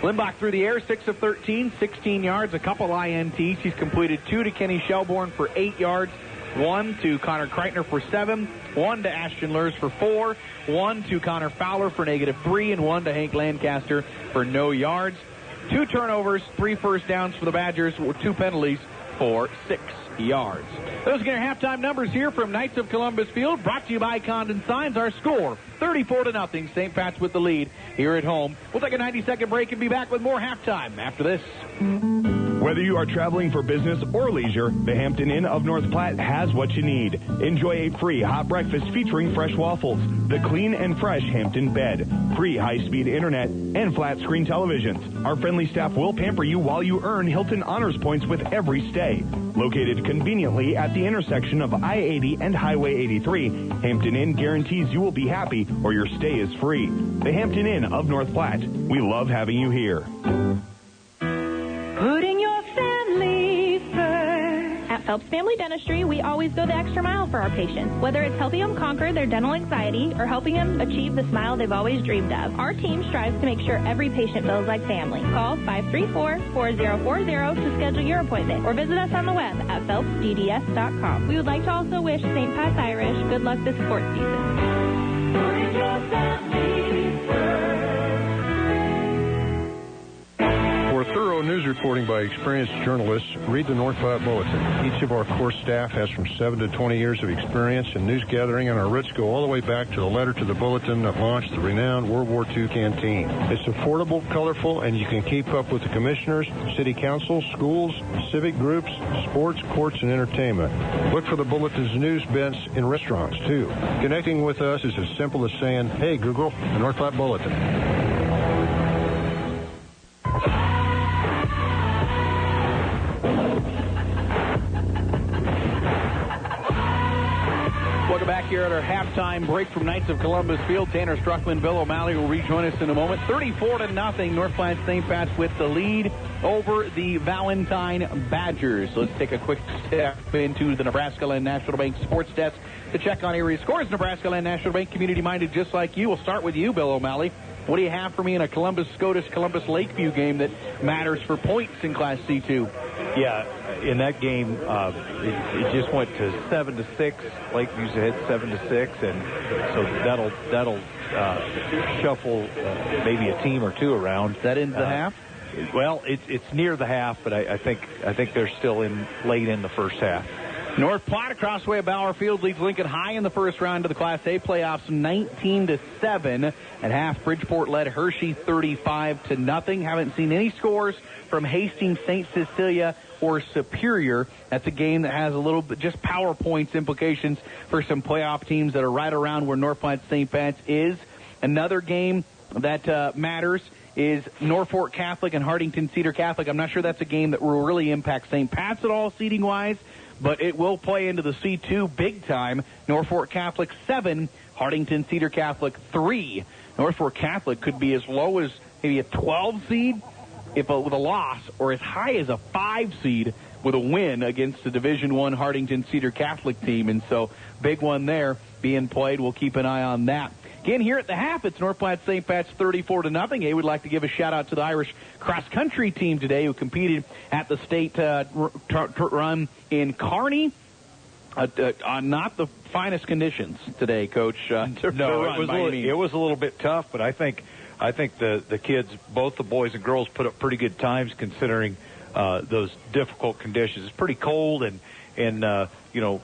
Limbach through the air, 6 of 13, 16 yards, a couple INTs. He's completed 2 to Kenny Shelbourne for 8 yards, 1 to Connor Kreitner for 7, 1 to Ashton Lurs for 4, 1 to Connor Fowler for -3, and 1 to Hank Lancaster for no yards. 2 turnovers, 3 first downs for the Badgers, with 2 penalties for 6 yards. Those are your halftime numbers here from Knights of Columbus Field, brought to you by Condon Signs. Our score, 34-0. St. Pat's with the lead here at home. We'll take a 90-second break and be back with more halftime after this. Whether you are traveling for business or leisure, the Hampton Inn of North Platte has what you need. Enjoy a free hot breakfast featuring fresh waffles, the clean and fresh Hampton bed, free high-speed internet, and flat-screen televisions. Our friendly staff will pamper you while you earn Hilton Honors Points with every stay. Located conveniently at the intersection of I-80 and Highway 83, Hampton Inn guarantees you will be happy or your stay is free. The Hampton Inn of North Platte. We love having you here. Putting your family first. At Phelps Family Dentistry, we always go the extra mile for our patients. Whether it's helping them conquer their dental anxiety or helping them achieve the smile they've always dreamed of, our team strives to make sure every patient feels like family. Call 534-4040 to schedule your appointment or visit us on the web at phelpsdds.com. We would like to also wish St. Pat's Irish good luck this sports season. Putting your family first. For thorough news reporting by experienced journalists, read the North Platte Bulletin. Each of our core staff has from 7 to 20 years of experience in news gathering, and our roots go all the way back to the letter to the bulletin that launched the renowned World War II canteen. It's affordable, colorful, and you can keep up with the commissioners, city council, schools, civic groups, sports, courts, and entertainment. Look for the bulletin's news bents in restaurants, too. Connecting with us is as simple as saying, "Hey, Google, the North Platte Bulletin." Welcome back here at our halftime break from Knights of Columbus Field. Tanner Struckman, Bill O'Malley will rejoin us in a moment. 34-0. North Platte St. Pat's with the lead over the Valentine Badgers. Let's take a quick step into the Nebraska Land National Bank Sports Desk to check on area scores. Nebraska Land National Bank, community-minded just like you. We'll start with you, Bill O'Malley. What do you have for me in a Columbus-SCOTUS Lakeview game that matters for points in Class C2? Yeah, in that game, it just went to 7-6. Lakeview's ahead 7-6, and so that'll shuffle maybe a team or two around. That ends the half? Well, it's near the half, but I think they're still late in the first half. North Platte across the way of Bauer Field leads Lincoln High in the first round of the Class A playoffs 19-7. At half, Bridgeport led Hershey 35-0. Haven't seen any scores from Hastings, St. Cecilia, or Superior. That's a game that has a little bit just power points implications for some playoff teams that are right around where North Platte St. Pat's is. Another game that matters is Norfolk Catholic and Hartington Cedar Catholic. I'm not sure that's a game that will really impact St. Pat's at all seeding-wise, but it will play into the C2 big time. Norfolk Catholic 7, Hartington Cedar Catholic 3. Norfolk Catholic could be as low as maybe a 12 seed with a loss, or as high as a 5 seed with a win against the Division I Hartington Cedar Catholic team. And so big one there being played. We'll keep an eye on that. Again, here at the half, it's North Platte St. Pat's 34-0. Hey, we'd like to give a shout-out to the Irish cross-country team today who competed at the state run in Kearney. On not the finest conditions today, Coach. No, it was a little bit tough, but I think the kids, both the boys and girls, put up pretty good times considering those difficult conditions. It's pretty cold and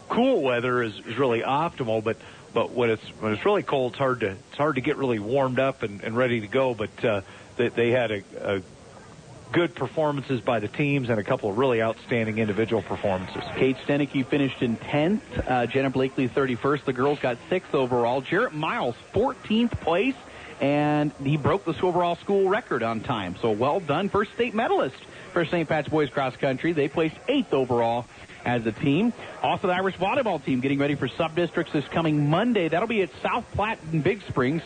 cool weather is really optimal, but when it's really cold, it's hard to get really warmed up and ready to go. But they had a good performances by the teams and a couple of really outstanding individual performances. Kate Stenicky finished in 10th. Jenna Blakely 31st. The girls got 6th overall. Jarrett Miles 14th place, and he broke the overall school record on time. So well done. First state medalist for St. Pat's Boys Cross Country. They placed 8th overall as a team. Also, the Irish volleyball team getting ready for sub-districts this coming Monday. That'll be at South Platte in Big Springs,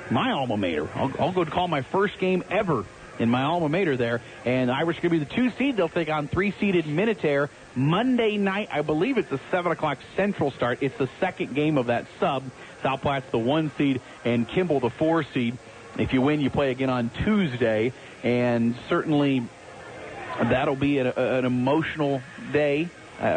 my alma mater. I'll go to call my first game ever in my alma mater there. And the Irish going to be the 2 seed. They'll take on 3-seeded Minutair Monday night. I believe it's a 7 o'clock Central start. It's the second game of that sub. South Platte's the 1 seed and Kimball the 4 seed. If you win, you play again on Tuesday. And certainly that'll be an emotional day.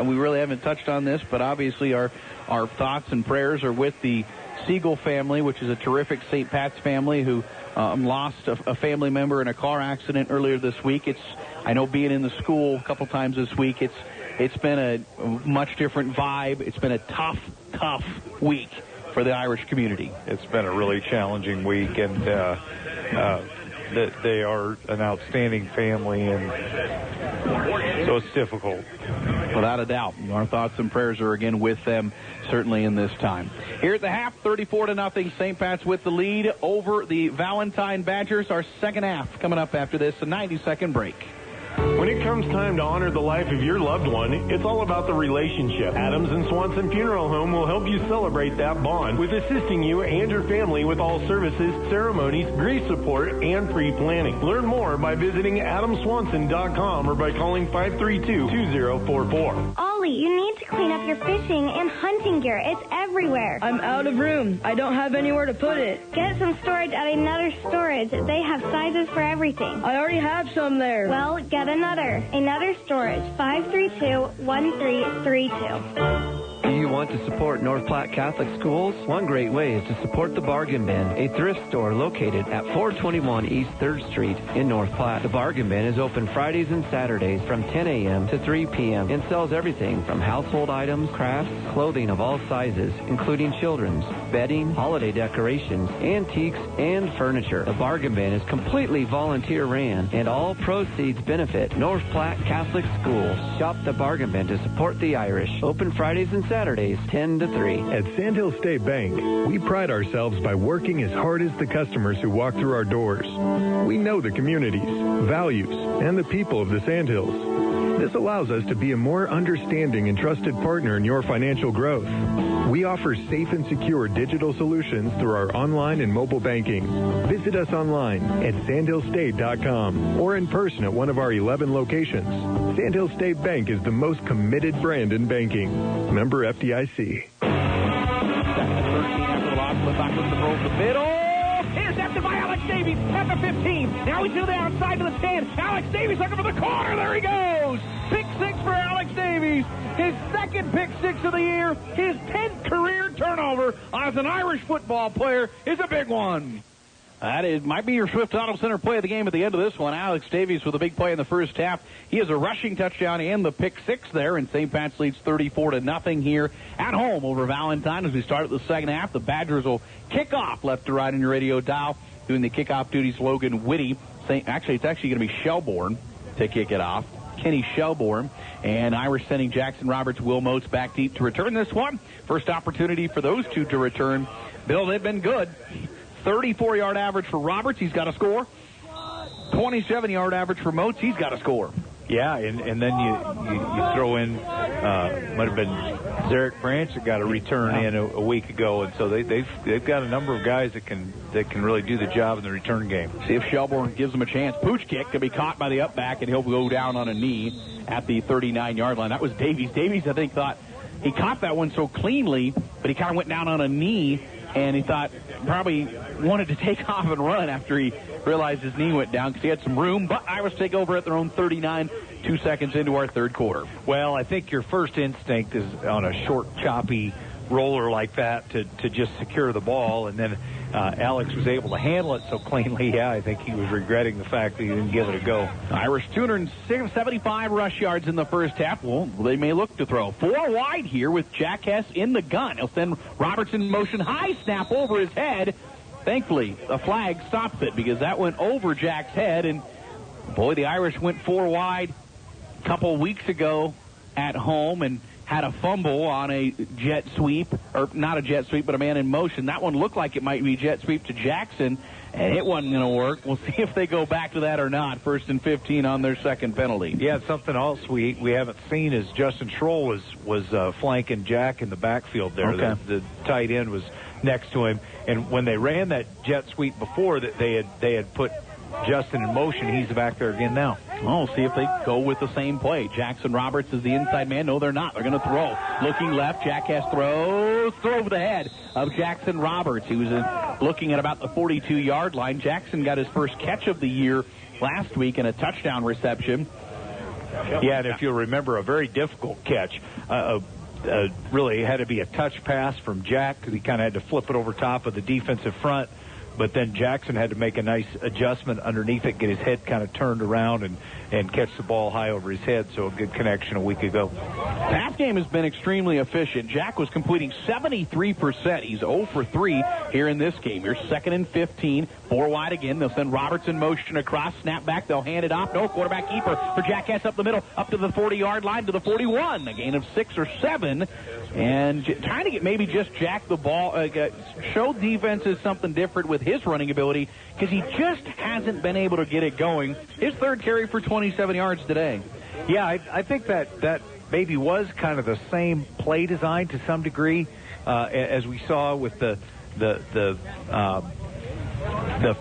We really haven't touched on this, but obviously our thoughts and prayers are with the Siegel family, which is a terrific St. Pat's family who lost a family member in a car accident earlier this week. I know being in the school a couple times this week, it's been a much different vibe. It's been a tough week for the Irish community. It's been a really challenging week, and they are an outstanding family, and so it's difficult. Without a doubt. Our thoughts and prayers are again with them, certainly in this time. Here at the half, 34-0, St. Pat's with the lead over the Valentine Badgers. Our second half coming up after this, a 90-second break. When it comes time to honor the life of your loved one, it's all about the relationship. Adams and Swanson Funeral Home will help you celebrate that bond with assisting you and your family with all services, ceremonies, grief support, and pre-planning. Learn more by visiting adamswanson.com or by calling 532-2044. Ollie, you need to clean up your fishing and hunting gear. It's everywhere. I'm out of room. I don't have anywhere to put it. Get some storage at Another Storage. They have sizes for everything. I already have some there. Well, get Another Storage, 532-1332. Do you want to support North Platte Catholic Schools? One great way is to support the Bargain Bin, a thrift store located at 421 East 3rd Street in North Platte. The Bargain Bin is open Fridays and Saturdays from 10 a.m. to 3 p.m. and sells everything from household items, crafts, clothing of all sizes, including children's, bedding, holiday decorations, antiques, and furniture. The Bargain Bin is completely volunteer-ran, and all proceeds benefit North Platte Catholic Schools. Shop the Bargain Bin to support the Irish. Open Fridays and Saturdays, 10 to 3. At Sandhill State Bank, we pride ourselves by working as hard as the customers who walk through our doors. We know the communities, values, and the people of the Sandhills. This allows us to be a more understanding and trusted partner in your financial growth. We offer safe and secure digital solutions through our online and mobile banking. Visit us online at sandhillstate.com or in person at one of our 11 locations. Sandhill State Bank is the most committed brand in banking. Member FDIC. Second and 13 after the loss. Back with the throw to the middle. Intercepted by Alex Davies at the 15. Now he's to the outside of the 10. Alex Davies looking for the corner. There he goes. Pick 6 for Alex Davies. His second pick 6 of the year. His 10th career turnover as an Irish football player is a big one. That might be your Swift Auto Center play of the game at the end of this one. Alex Davies with a big play in the first half. He has a rushing touchdown and the pick 6 there, and St. Pat's leads 34-0 here at home over Valentine. As we start the second half, the Badgers will kick off left to right on your radio dial. Doing the kickoff duties, Logan Whitty. It's actually going to be Shelbourne to kick it off. Kenny Shelbourne. And Irish sending Jackson Roberts, Will Motes back deep to return this one. First opportunity for those two to return. Bill, they've been good. 34-yard average for Roberts. He's got to score. 27-yard average for Motes. He's got to score. Yeah, and then you throw in, might have been Zarek Branch that got a return in a week ago, and so they've got a number of guys that can really do the job in the return game. See if Shelbourne gives them a chance. Pooch kick can be caught by the up back, and he'll go down on a knee at the 39-yard line. That was Davies. Davies, I think, thought he caught that one so cleanly, but he kind of went down on a knee, and he thought probably wanted to take off and run after he realized his knee went down because he had some room. But Irish take over at their own 39, 2 seconds into our third quarter. Well, I think your first instinct is on a short, choppy roller like that to just secure the ball, and then Alex was able to handle it so cleanly. Yeah, I think he was regretting the fact that he didn't give it a go. Irish 275 rush yards in the first half. Well, they may look to throw. 4 wide here with Jack Hess in the gun. He'll send Robertson in motion. High snap over his head. Thankfully, a flag stops it because that went over Jack's head, and Boy, the Irish went 4 wide a couple weeks ago at home and had a fumble on a jet sweep, or not a jet sweep, but a man in motion. That one looked like it might be jet sweep to Jackson, and it wasn't going to work. We'll see if they go back to that or not. 1st and 15 on their second penalty. Yeah, something else we haven't seen is Justin Schroll was flanking Jack in the backfield there. Okay. The tight end was next to him, and when they ran that jet sweep before, that they had put Justin in motion. He's back there again now. Oh, see if they go with the same play. Jackson Roberts is the inside man. No, they're not. They're going to throw. Looking left, Jack Hess throws over the head of Jackson Roberts. He was looking at about the 42-yard line. Jackson got his first catch of the year last week in a touchdown reception. Yeah, and if you'll remember, a very difficult catch. Really had to be a touch pass from Jack because he kind of had to flip it over top of the defensive front. But then Jackson had to make a nice adjustment underneath it, get his head kind of turned around and catch the ball high over his head. So a good connection a week ago. Pass game has been extremely efficient. Jack was completing 73%. He's 0 for 3 here in this game. Here's 2nd and 15. 4 wide again. They'll send Roberts in motion across. Snap back. They'll hand it off. No, quarterback keeper for Jack Hess up the middle, up to the 40-yard line to the 41. A gain of 6 or 7. And trying to get maybe just Jack the ball, show defenses something different with his running ability because he just hasn't been able to get it going. His 3rd carry for 27 yards today. Yeah, I think that maybe was kind of the same play design to some degree as we saw with the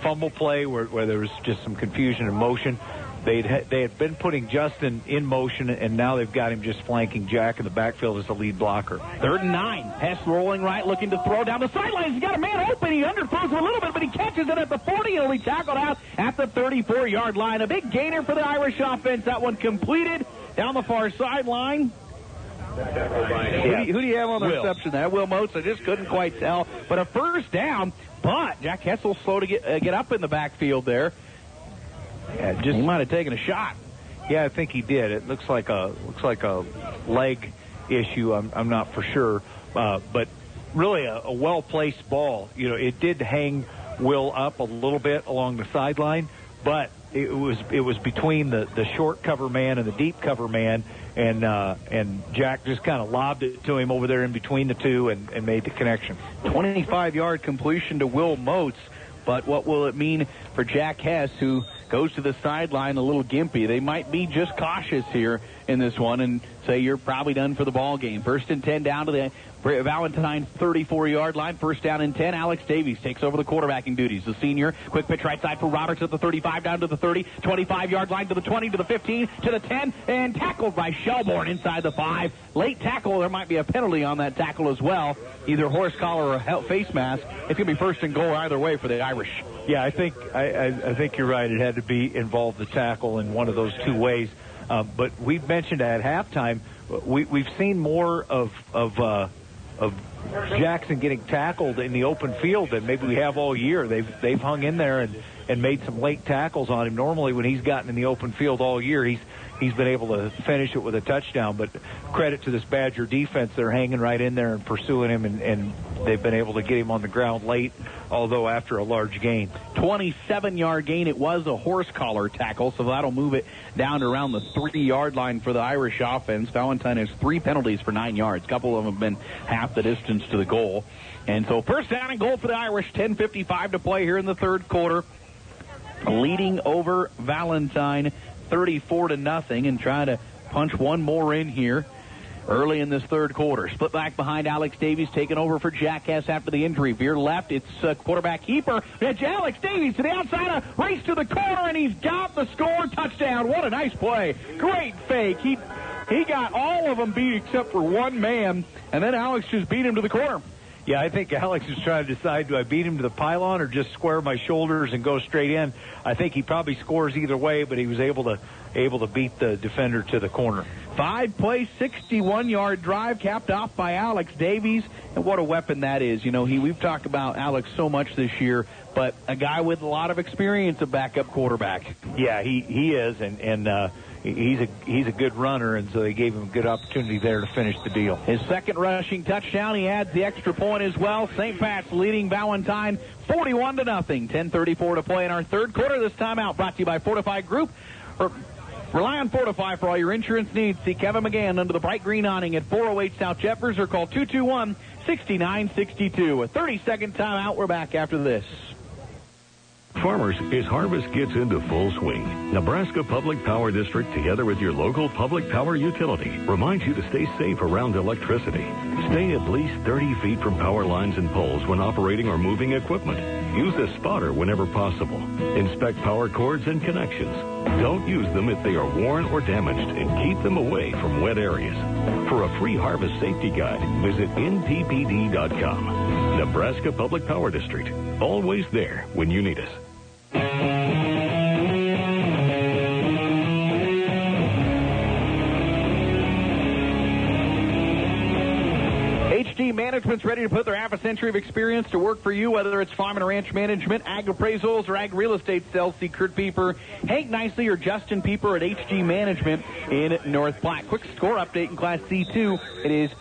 fumble play where there was just some confusion and motion. They had been putting Justin in motion, and now they've got him just flanking Jack in the backfield as the lead blocker. 3rd and 9. Hess rolling right, looking to throw down the sidelines. He's got a man open. He underthrows a little bit, but he catches it at the 40. He'll be tackled out at the 34-yard line. A big gainer for the Irish offense. That one completed down the far sideline. Yeah. Who do you have on the reception there? Will Motes. I just couldn't quite tell. But a first down, but Jack Hessel's slow to get up in the backfield there. Yeah, he might have taken a shot. Yeah, I think he did. It looks like a leg issue. I'm not for sure, but really a well-placed ball. You know, it did hang Will up a little bit along the sideline, but it was between the short cover man and the deep cover man, and Jack just kind of lobbed it to him over there in between the two and made the connection. 25-yard completion to Will Motes. But what will it mean for Jack Hess, who goes to the sideline a little gimpy? They might be just cautious here in this one and say you're probably done for the ball game. 1st and 10 down to the Valentine 34-yard line. 1st down and 10. Alex Davies takes over the quarterbacking duties. The senior, quick pitch right side for Roberts at the 35, down to the 30, 25-yard line to the 20, to the 15, to the 10, and tackled by Shelbourne inside the 5. Late tackle. There might be a penalty on that tackle as well, either horse collar or face mask. It's going to be 1st and goal either way for the Irish. Yeah, I think you're right. It had to be involved the tackle in one of those two ways. But we mentioned at halftime, we've seen more of Jackson getting tackled in the open field than maybe we have all year. They've hung in there and made some late tackles on him. Normally, when he's gotten in the open field all year, he's been able to finish it with a touchdown. But credit to this Badger defense, they're hanging right in there and pursuing him, and they've been able to get him on the ground late, although after a large gain. 27-yard gain. It was a horse collar tackle, so that'll move it down to around the 3-yard line for the Irish offense. Valentine has 3 penalties for 9 yards. A couple of them have been half the distance to the goal. And so 1st down and goal for the Irish. 10:55 to play here in the 3rd quarter. Leading over Valentine 34-0, and try to punch one more in here early in this 3rd quarter. Split back behind Alex Davies, taking over for Jack Hess after the injury. Veer left. It's quarterback keeper. It's Alex Davies to the outside, a race to the corner, and he's got the score. Touchdown. What a nice play. Great fake. He got all of them beat except for one man, and then Alex just beat him to the corner. Yeah, I think Alex is trying to decide, do I beat him to the pylon or just square my shoulders and go straight in? I think he probably scores either way, but he was able to beat the defender to the corner. 5-play, 61-yard drive capped off by Alex Davies. And what a weapon that is. You know, we've talked about Alex so much this year, but a guy with a lot of experience, a backup quarterback. Yeah, he is, and he's a good runner, and so they gave him a good opportunity there to finish the deal. His second rushing touchdown, he adds the extra point as well. St. Pat's leading Valentine 41-0. 10:34 to play in our third quarter. This timeout brought to you by Fortify Group. Rely on Fortify for all your insurance needs. See Kevin McGann under the bright green awning at 408 South Jeffers or call 221-6962. A 30-second timeout. We're back after this. Farmers, as harvest gets into full swing, Nebraska Public Power District, together with your local public power utility, reminds you to stay safe around electricity. Stay at least 30 feet from power lines and poles when operating or moving equipment. Use a spotter whenever possible. Inspect power cords and connections. Don't use them if they are worn or damaged, and keep them away from wet areas. For a free harvest safety guide, visit nppd.com. Nebraska Public Power District, always there when you need us. HD Management's ready to put their half a century of experience to work for you, whether it's farm and ranch management, ag appraisals, or ag real estate sales. See Kurt Pieper, Hank Nicely, or Justin Pieper at HD Management in North Platte. Quick score update in Class C2. It is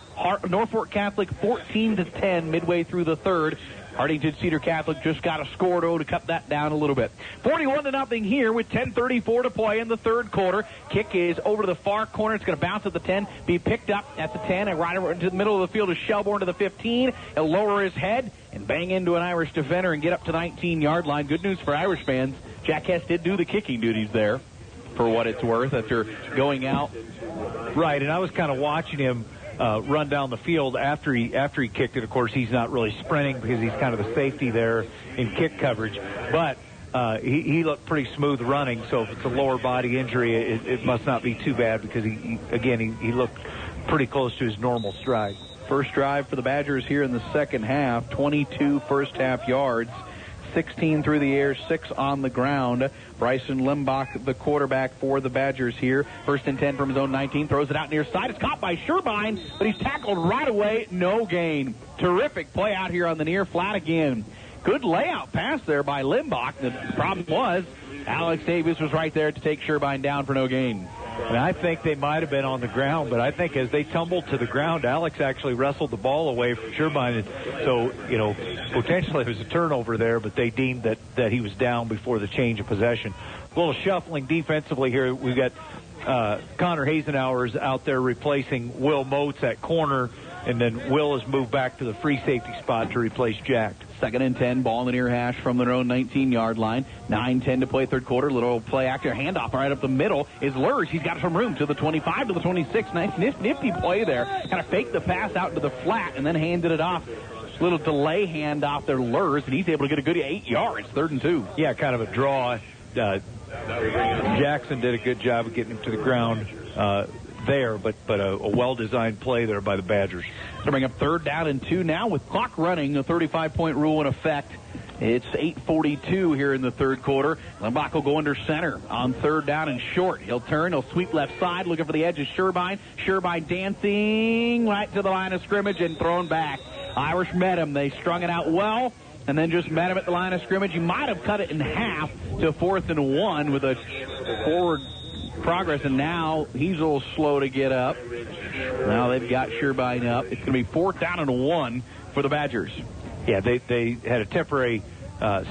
Norfolk Catholic 14-10 midway through the third. Hartington Cedar Catholic just got a score to cut that down a little bit. 41-0 here with 10:34 to play in the third quarter. Kick is over to the far corner. It's going to bounce at the 10, be picked up at the 10, and right over into the middle of the field is Shelbourne to the 15. He'll lower his head and bang into an Irish defender and get up to the 19-yard line. Good news for Irish fans. Jack Hess did do the kicking duties there, for what it's worth, after going out. Right, and I was kind of watching him run down the field after he kicked it. Of course, he's not really sprinting because he's kind of the safety there in kick coverage. But he looked pretty smooth running, so if it's a lower body injury, it must not be too bad because, he looked pretty close to his normal stride. First drive for the Badgers here in the second half, 22 first-half yards. 16 through the air, 6 on the ground. Bryson Limbach, the quarterback for the Badgers here. First and 10 from his own 19. Throws it out near side. It's caught by Sherbein, but he's tackled right away. No gain. Terrific play out here on the near flat again. Good layout pass there by Limbach. The problem was Alex Davis was right there to take Sherbein down for no gain. And I think they might have been on the ground, but I think as they tumbled to the ground, Alex actually wrestled the ball away from Sherbein. So, potentially it was a turnover there, but they deemed that he was down before the change of possession. A little shuffling defensively here. We've got Connor Hasenauer's out there replacing Will Moats at corner, and then Will has moved back to the free safety spot to replace Jack. Second and 10, ball in the near hash from their own 19-yard line. 9-10 to play third quarter. Little play actor handoff right up the middle is Lurs. He's got some room to the 25 to the 26. Nice nifty play there. Kind of faked the pass out to the flat and then handed it off. Little delay handoff there, Lurs, and he's able to get a good 8 yards. 3rd and 2. Yeah, kind of a draw. Jackson did a good job of getting him to the ground there, but a well-designed play there by the Badgers. To bring up 3rd down and 2 now with clock running, a 35-point rule in effect. It's 8:42 here in the third quarter. Limbach will go under center on 3rd down and short. He'll turn. He'll sweep left side, looking for the edge of Sherbein. Sherbein dancing right to the line of scrimmage and thrown back. Irish met him. They strung it out well and then just met him at the line of scrimmage. He might have cut it in half to 4th and 1 with a forward progress, and now he's a little slow to get up. Now they've got Sherbein up. It's going to be 4th down and 1 for the Badgers. Yeah, they had a temporary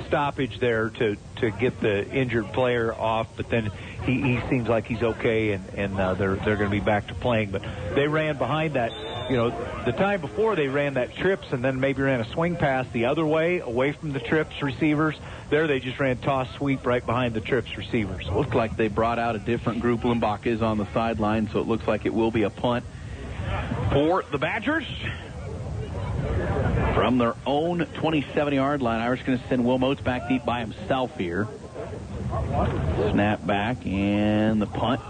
stoppage there to get the injured player off, but then he seems like he's okay, and they're going to be back to playing. But they ran behind that. The time before they ran that trips and then maybe ran a swing pass the other way, away from the trips receivers. There they just ran toss sweep right behind the trips receivers. Looks like they brought out a different group. Limbach is on the sideline, so it looks like it will be a punt for the Badgers. From their own 27-yard line, Irish going to send Will Moats back deep by himself here. Snap back, and the punt.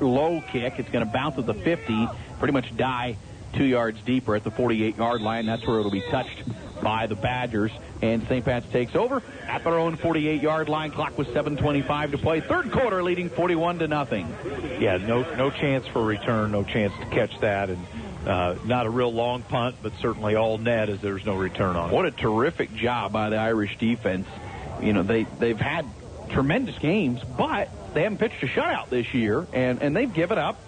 Low kick. It's going to bounce at the 50, pretty much die 2 yards deeper at the 48-yard line. That's where it'll be touched by the Badgers. And St. Pat's takes over at their own 48-yard line. Clock with 7:25 to play. Third quarter leading 41-0. Yeah, no chance for return, no chance to catch that. And Not a real long punt, but certainly all net as there's no return on it. What a terrific job by the Irish defense. You know, they've had tremendous games, but they haven't pitched a shutout this year, and they've given up,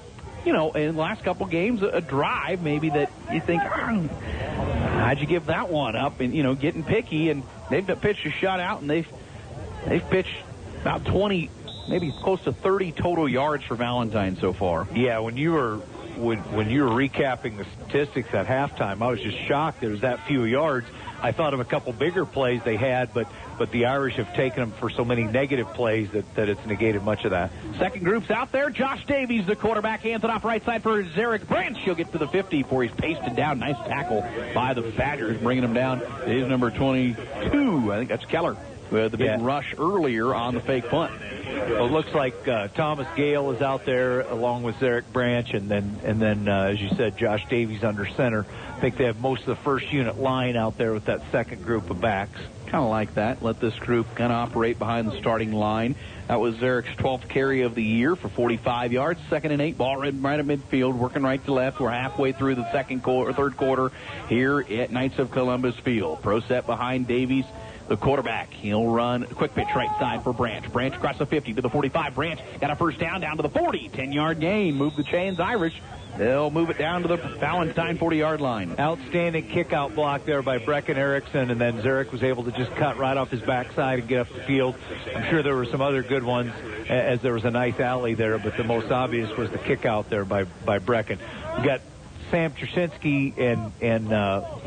you know, in the last couple games, a drive maybe that you think, how'd you give that one up? And, you know, getting picky, and they've pitched a shutout, and they've pitched about 20, maybe close to 30 total yards for Valentine so far. Yeah, when you were recapping the statistics at halftime, I was just shocked there was that few yards. I thought of a couple bigger plays they had, but the Irish have taken them for so many negative plays that it's negated much of that. Second group's out there. Josh Davies, the quarterback, hands it off right side for Zarek Branch. He'll get to the 50 before he's pasted down. Nice tackle by the Badgers, bringing him down. It is number 22. I think that's Keller, who had the big rush earlier on the fake punt. Well, it looks like Thomas Gale is out there along with Zarek Branch, and then as you said, Josh Davies under center. I think they have most of the first unit line out there with that second group of backs. Kind of like that. Let this group kind of operate behind the starting line. That was Zarek's 12th carry of the year for 45 yards. 2nd and 8, ball right at midfield, working right to left. We're halfway through the third quarter here at Knights of Columbus Field. Pro set behind Davies, the quarterback. He'll run a quick pitch right side for Branch. Branch across the 50 to the 45. Branch got a first down to the 40. 10-yard gain. Move the chains, Irish. They'll move it down to the Valentine 40-yard line. Outstanding kick-out block there by Brecken Erickson, and then Zarek was able to just cut right off his backside and get up the field. I'm sure there were some other good ones, as there was a nice alley there, but the most obvious was the kick-out there by Brecken. We got Sam Trushinsky and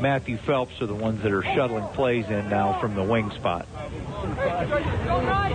Matthew Phelps are the ones that are shuttling plays in now from the wing spot.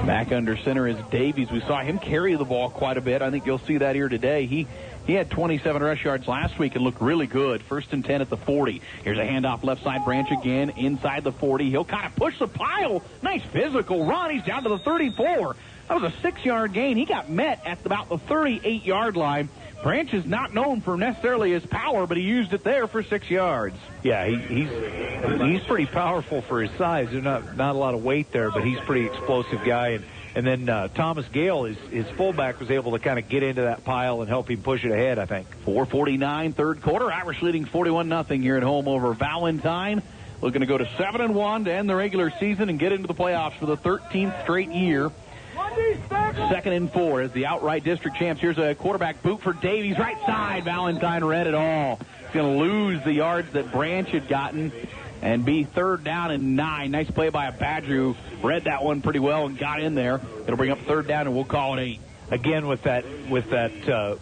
Back under center is Davies. We saw him carry the ball quite a bit. I think you'll see that here today. He had 27 rush yards last week and looked really good. 1st and 10 at the 40. Here's a handoff left side. Branch again inside the 40. He'll kind of push the pile. Nice physical run. He's down to the 34. That was a 6-yard gain. He got met at about the 38-yard line. Branch is not known for necessarily his power, but he used it there for 6 yards. Yeah, he's pretty powerful for his size. There's not a lot of weight there, but he's a pretty explosive guy. And then Thomas Gale, his fullback, was able to kind of get into that pile and help him push it ahead, I think. 4:49, third quarter. Irish leading 41-0 here at home over Valentine. Looking to go to 7-1 to end the regular season and get into the playoffs for the 13th straight year. 2nd and 4 as the outright district champs. Here's a quarterback boot for Davies. Right side. Valentine read it all. He's going to lose the yards that Branch had gotten and be 3rd down and 9. Nice play by a Badger who read that one pretty well and got in there. It'll bring up 3rd down, and we'll call it 8. Again, with that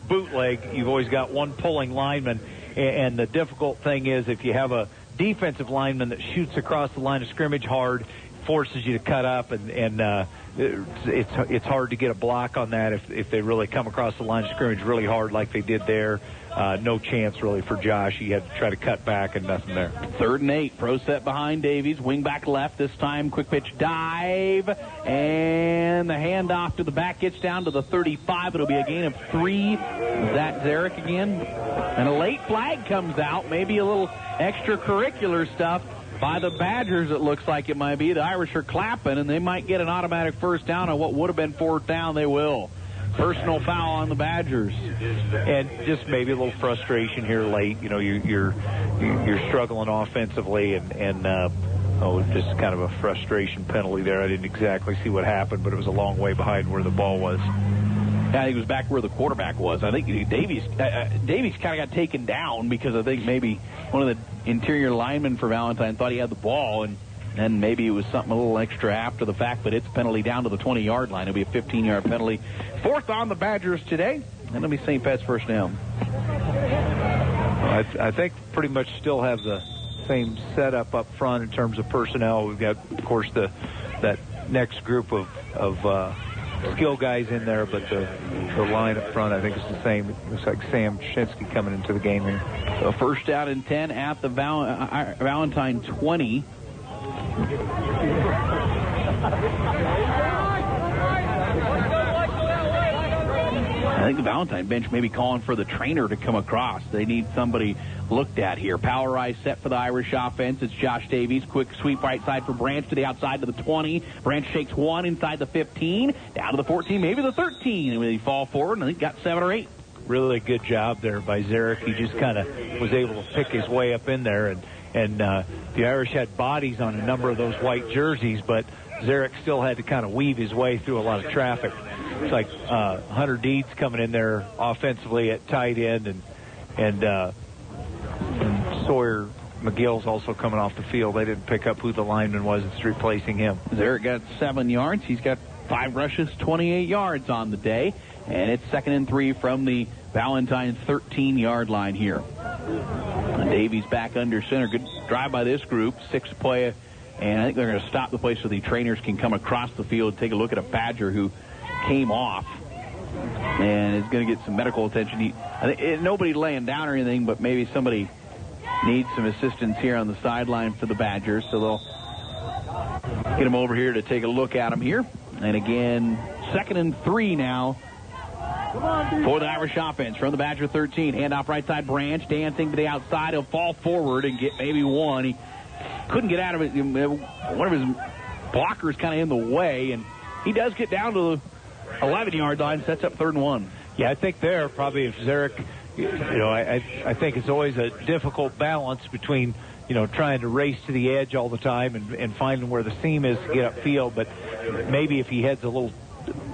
bootleg, you've always got one pulling lineman, and the difficult thing is if you have a defensive lineman that shoots across the line of scrimmage hard, forces you to cut up, and it's hard to get a block on that if they really come across the line of scrimmage really hard like they did there. No chance really for Josh. He had to try to cut back and nothing there. 3rd and 8. Pro set behind Davies. Wing back left this time. Quick pitch dive. And the handoff to the back gets down to the 35. It'll be a gain of 3. Is that Zarek again? And a late flag comes out. Maybe a little extracurricular stuff by the Badgers, it looks like it might be. The Irish are clapping, and they might get an automatic 1st down on what would have been 4th down. They will. Personal foul on the Badgers. And just maybe a little frustration here late. You know, you're struggling offensively, and just kind of a frustration penalty there. I didn't exactly see what happened, but it was a long way behind where the ball was. Yeah, I think it was back where the quarterback was. I think Davies kind of got taken down because I think maybe one of the interior linemen for Valentine thought he had the ball, and then maybe it was something a little extra after the fact, but it's a penalty down to the 20-yard line. It'll be a 15-yard penalty. 4th on the Badgers today, and it'll be St. Pat's 1st down. I think pretty much still have the same setup up front in terms of personnel. We've got, of course, that next group of skill guys in there, but the line up front I think is the same. It looks like Sam Shinsky coming into the game here. So 1st down and 10 at the Valentine 20. I think the Valentine bench may be calling for the trainer to come across. They need somebody looked at here. Power eye set for the Irish offense. It's Josh Davies. Quick sweep right side for Branch to the outside to the 20. Branch shakes one inside the 15. Down to the 14, maybe the 13. And they fall forward, and I think got 7 or 8. really good job there by Zarek. He just kind of was able to pick his way up in there, and the Irish had bodies on a number of those white jerseys, but Zarek still had to kind of weave his way through a lot of traffic. It's like Hunter Deeds coming in there offensively at tight end, and Sawyer McGill's also coming off the field. They didn't pick up who the lineman was that's replacing him. Zarek got 7 yards. He's got 5 rushes, 28 yards on the day, and it's 2nd and 3 from the Valentine 13-yard line here. Davies back under center. Good drive by this group. 6 play, and I think they're going to stop the play so the trainers can come across the field and take a look at a Badger who came off and is going to get some medical attention. I think nobody laying down or anything, but maybe somebody needs some assistance here on the sideline for the Badgers, so they'll get him over here to take a look at him here. And again, 2nd and 3 now for the Irish offense from the Badger 13. Handoff right side, Branch dancing to the outside. He'll fall forward and get maybe one. He couldn't get out of it. One of his blockers kind of in the way, and he does get down to the 11-yard line, sets up 3rd and 1. Yeah, I think there probably if Zarek, I think it's always a difficult balance between, trying to race to the edge all the time and finding where the seam is to get upfield. But maybe if he heads a little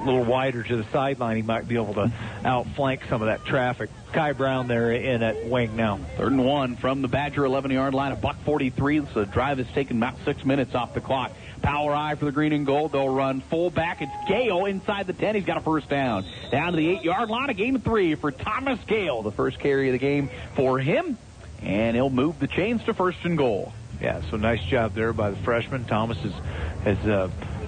wider to the sideline, he might be able to outflank some of that traffic. Kai Brown there in at wing now. 3rd and 1 from the Badger 11-yard line, $1:43. So the drive has taken about 6 minutes off the clock. Power I for the green and gold. They'll run fullback. It's Gale inside the 10. He's got a 1st down. Down to the 8-yard line, a gain of 3 for Thomas Gale. The first carry of the game for him. And he'll move the chains to 1st and goal. Yeah, so nice job there by the freshman. Thomas has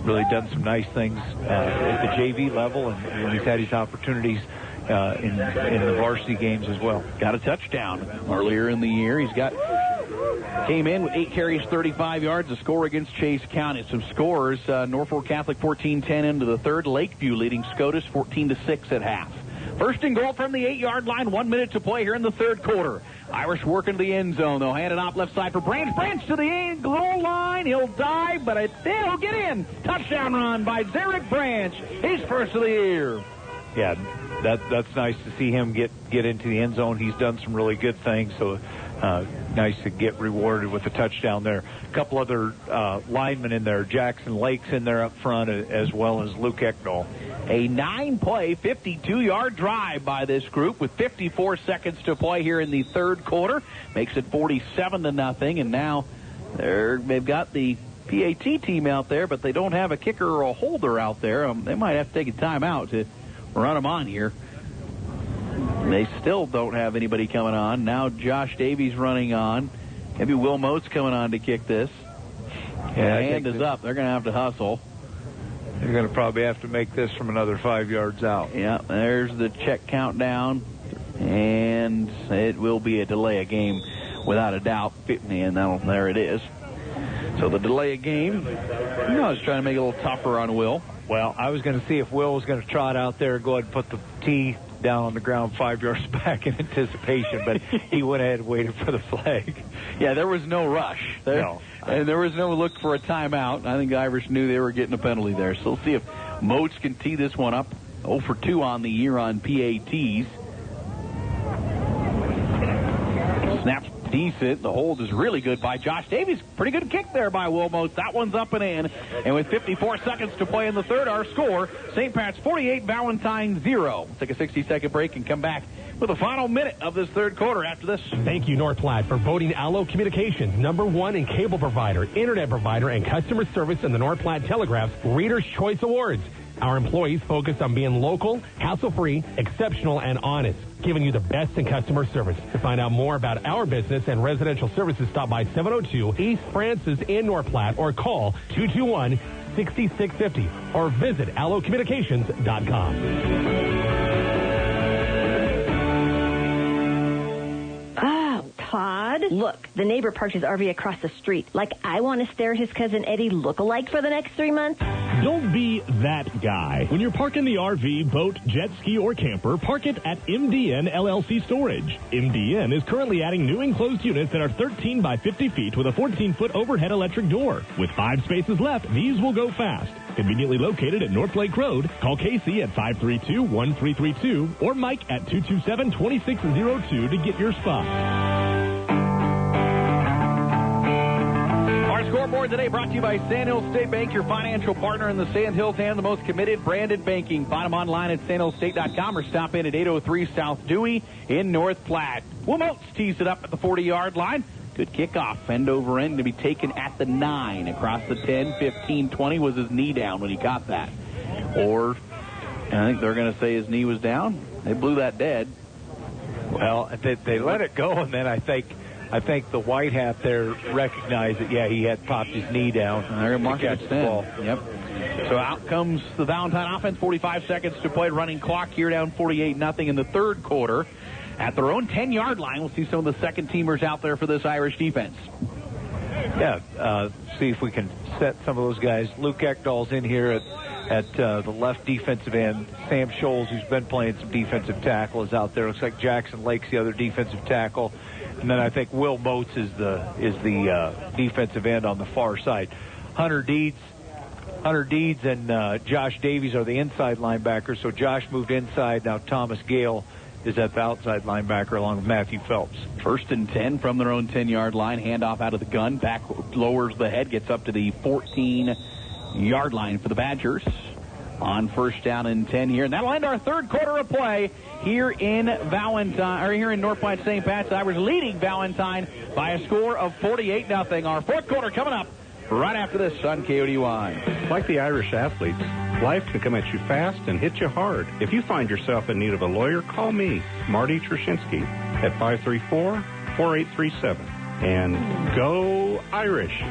really done some nice things at the JV level, and he's had his opportunities in the varsity games as well. Got a touchdown earlier in the year. Came in with 8 carries, 35 yards, a score against Chase County. Some scores, Norfolk Catholic 14-10 into the 3rd. Lakeview leading SCOTUS 14-6 at half. 1st and goal from the 8-yard line. 1 minute to play here in the 3rd quarter. Irish working to the end zone. They'll hand it off left side for Branch. Branch to the goal line. He'll dive, but he'll get in. Touchdown run by Zarek Branch. His first of the year. Yeah, that's nice to see him get into the end zone. He's done some really good things, so nice to get rewarded with a touchdown there. A couple other linemen in there. Jackson Lake's in there up front, as well as Luke Eckdahl. A 9-play, 52-yard drive by this group with 54 seconds to play here in the 3rd quarter. Makes it 47-0, and now they've got the PAT team out there, but they don't have a kicker or a holder out there. They might have to take a timeout to run them on here. They still don't have anybody coming on. Now Josh Davies running on. Maybe Will Moats coming on to kick this. Yeah, hand is up. They're going to have to hustle. They're going to probably have to make this from another 5 yards out. Yeah, there's the check countdown, and it will be a delay of game without a doubt. And there it is. So the delay of game, I was trying to make it a little tougher on Will. Well, I was going to see if Will was going to trot out there and go ahead and put the tee down on the ground 5 yards back in anticipation, but he went ahead and waited for the flag. Yeah, there was no rush. And there was no look for a timeout. I think the Irish knew they were getting a penalty there. So we'll see if Moats can tee this one up. 0 for 2 on the year on PATs. Snaps decent. The hold is really good by Josh Davies. Pretty good kick there by Will Moats. That one's up and in. And with 54 seconds to play in the 3rd, our score, St. Pat's 48, Valentine 0. We'll take a 60-second break and come back with the final minute of this 3rd quarter after this. Thank you, North Platte, for voting Allo Communications #1 in cable provider, internet provider, and customer service in the North Platte Telegraph's Reader's Choice Awards. Our employees focus on being local, hassle-free, exceptional, and honest, giving you the best in customer service. To find out more about our business and residential services, stop by 702 East Francis in North Platte or call 221-6650 or visit allocommunications.com. Oh, Todd, look, the neighbor parked his RV across the street. Like I want to stare his cousin Eddie look-alike for the next 3 months? Don't be that guy. When you're parking the RV, boat, jet ski, or camper, park it at MDN LLC Storage. MDN is currently adding new enclosed units that are 13 by 50 feet with a 14-foot overhead electric door. With 5 spaces left, these will go fast. Conveniently located at North Lake Road, call Casey at 532-1332 or Mike at 227-2602 to get your spot. Our scoreboard today brought to you by Sandhill State Bank, your financial partner in the Sandhills and the most committed branded banking. Find them online at sandhillstate.com or stop in at 803 South Dewey in North Platte. Will Moats tees it up at the 40-yard line. Good kickoff, end over end to be taken at the 9. Across the 10, 15, 20 was his knee down when he caught that. Or, I think they're going to say his knee was down. They blew that dead. Well, they let it go, and then I think the white hat there recognized that, yeah, he had popped his knee down. And they're marking it ball. Yep. So out comes the Valentine offense, 45 seconds to play, running clock here, down 48-0 in the third quarter. At their own 10-yard line, we'll see some of the second-teamers out there for this Irish defense. Yeah, see if we can set some of those guys. Luke Ekdahl's in here at the left defensive end. Sam Scholes, who's been playing some defensive tackle, is out there. Looks like Jackson Lake's the other defensive tackle. And then I think Will Moats is the defensive end on the far side. Hunter Deeds and Josh Davies are the inside linebackers. So Josh moved inside. Now Thomas Gale is at the outside linebacker along with Matthew Phelps. 1st and 10 from their own 10-yard line. Handoff out of the gun. Back lowers the head. Gets up to the 14-yard line for the Badgers. On 1st down and 10 here. And that'll end our third quarter of play here in Valentine, or here in North Platte St. Pat's. Irish leading Valentine by a score of 48-0. Our fourth quarter coming up right after this on KODY. Like the Irish athletes, life can come at you fast and hit you hard. If you find yourself in need of a lawyer, call me, Marty Trushinsky, at 534-4837. And go Irish!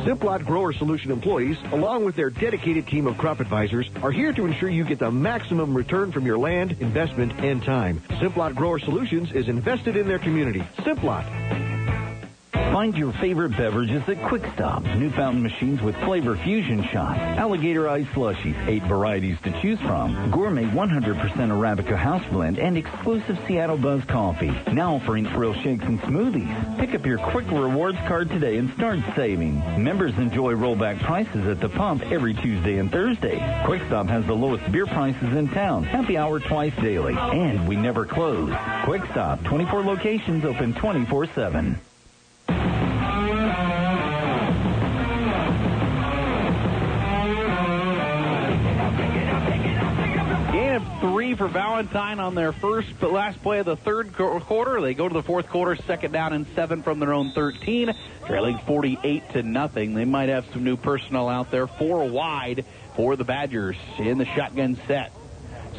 Simplot Grower Solution employees, along with their dedicated team of crop advisors, are here to ensure you get the maximum return from your land, investment, and time. Simplot Grower Solutions is invested in their community. Simplot. Find your favorite beverages at Quick Stop. New fountain machines with flavor fusion shots. Alligator ice slushies, 8 varieties to choose from. Gourmet 100% Arabica house blend and exclusive Seattle Buzz coffee. Now offering thrill shakes and smoothies. Pick up your Quick Rewards card today and start saving. Members enjoy rollback prices at the pump every Tuesday and Thursday. Quick Stop has the lowest beer prices in town. Happy hour twice daily. And we never close. Quick Stop, 24 locations open 24/7. Gain of 3 for Valentine on their first but last play of the third quarter. They go to the fourth quarter, 2nd down and 7 from their own 13, trailing 48-0. They might have some new personnel out there. 4 wide for the Badgers in the shotgun set.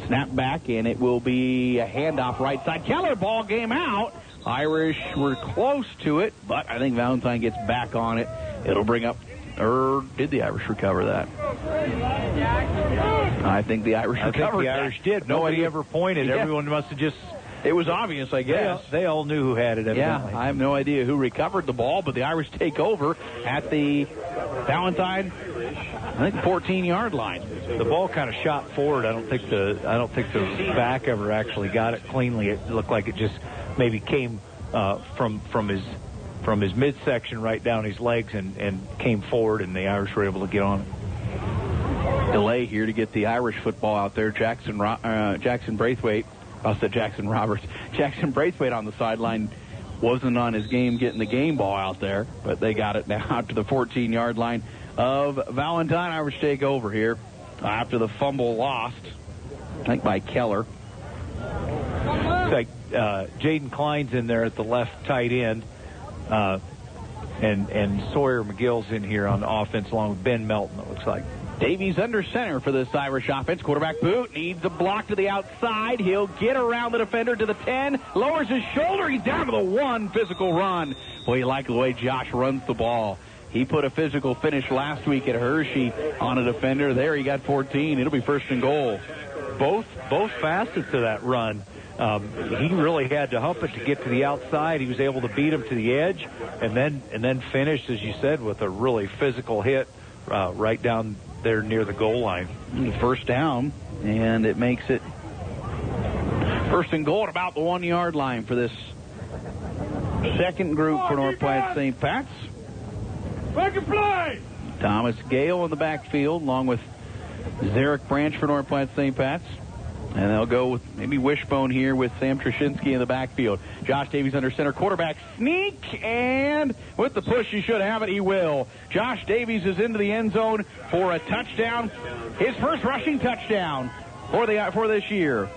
Snap back, and it will be a handoff right side. Keller, ball game out. Irish were close to it, but I think Valentine gets back on it. It'll bring up, or did the Irish recover that? I think the Irish recovered that. I think the Irish did. Nobody ever pointed. Yeah. Everyone must have just... It was obvious, I guess. They all knew who had it, evidently. Yeah, I have no idea who recovered the ball, but the Irish take over at the Valentine, I think, 14-yard line. The ball kind of shot forward. I don't think the back ever actually got it cleanly. It looked like it just maybe came from his midsection right down his legs and came forward, and the Irish were able to get on it. Delay here to get the Irish football out there. Jackson Braithwaite. I said Jackson Roberts. Jackson Braithwaite on the sideline wasn't on his game getting the game ball out there, but they got it now out to the 14-yard line of Valentine. Irish take over here after the fumble lost, I think, by Keller. Looks like Jaden Klein's in there at the left tight end, and Sawyer McGill's in here on offense along with Ben Melton, it looks like. Davies under center for this Irish offense. Quarterback boot needs a block to the outside. He'll get around the defender to the 10, lowers his shoulder. He's down to the 1. Physical run. Boy, you like the way Josh runs the ball. He put a physical finish last week at Hershey on a defender. There he got 14. It'll be 1st and goal. Both facets of that run. he really had to hump it to get to the outside. He was able to beat him to the edge, and then finished, as you said, with a really physical hit right down there near the goal line. First down, and it makes it first and goal at about the 1 yard line for this second group for North Platte St. Pat's. Second play. Thomas Gale in the backfield, along with Zarek Branch for North Platte St. Pat's. And they'll go with maybe Wishbone here with Sam Trushinsky in the backfield. Josh Davies under center, quarterback sneak, and with the push, he should have it, he will. Josh Davies is into the end zone for a touchdown, his first rushing touchdown for this year.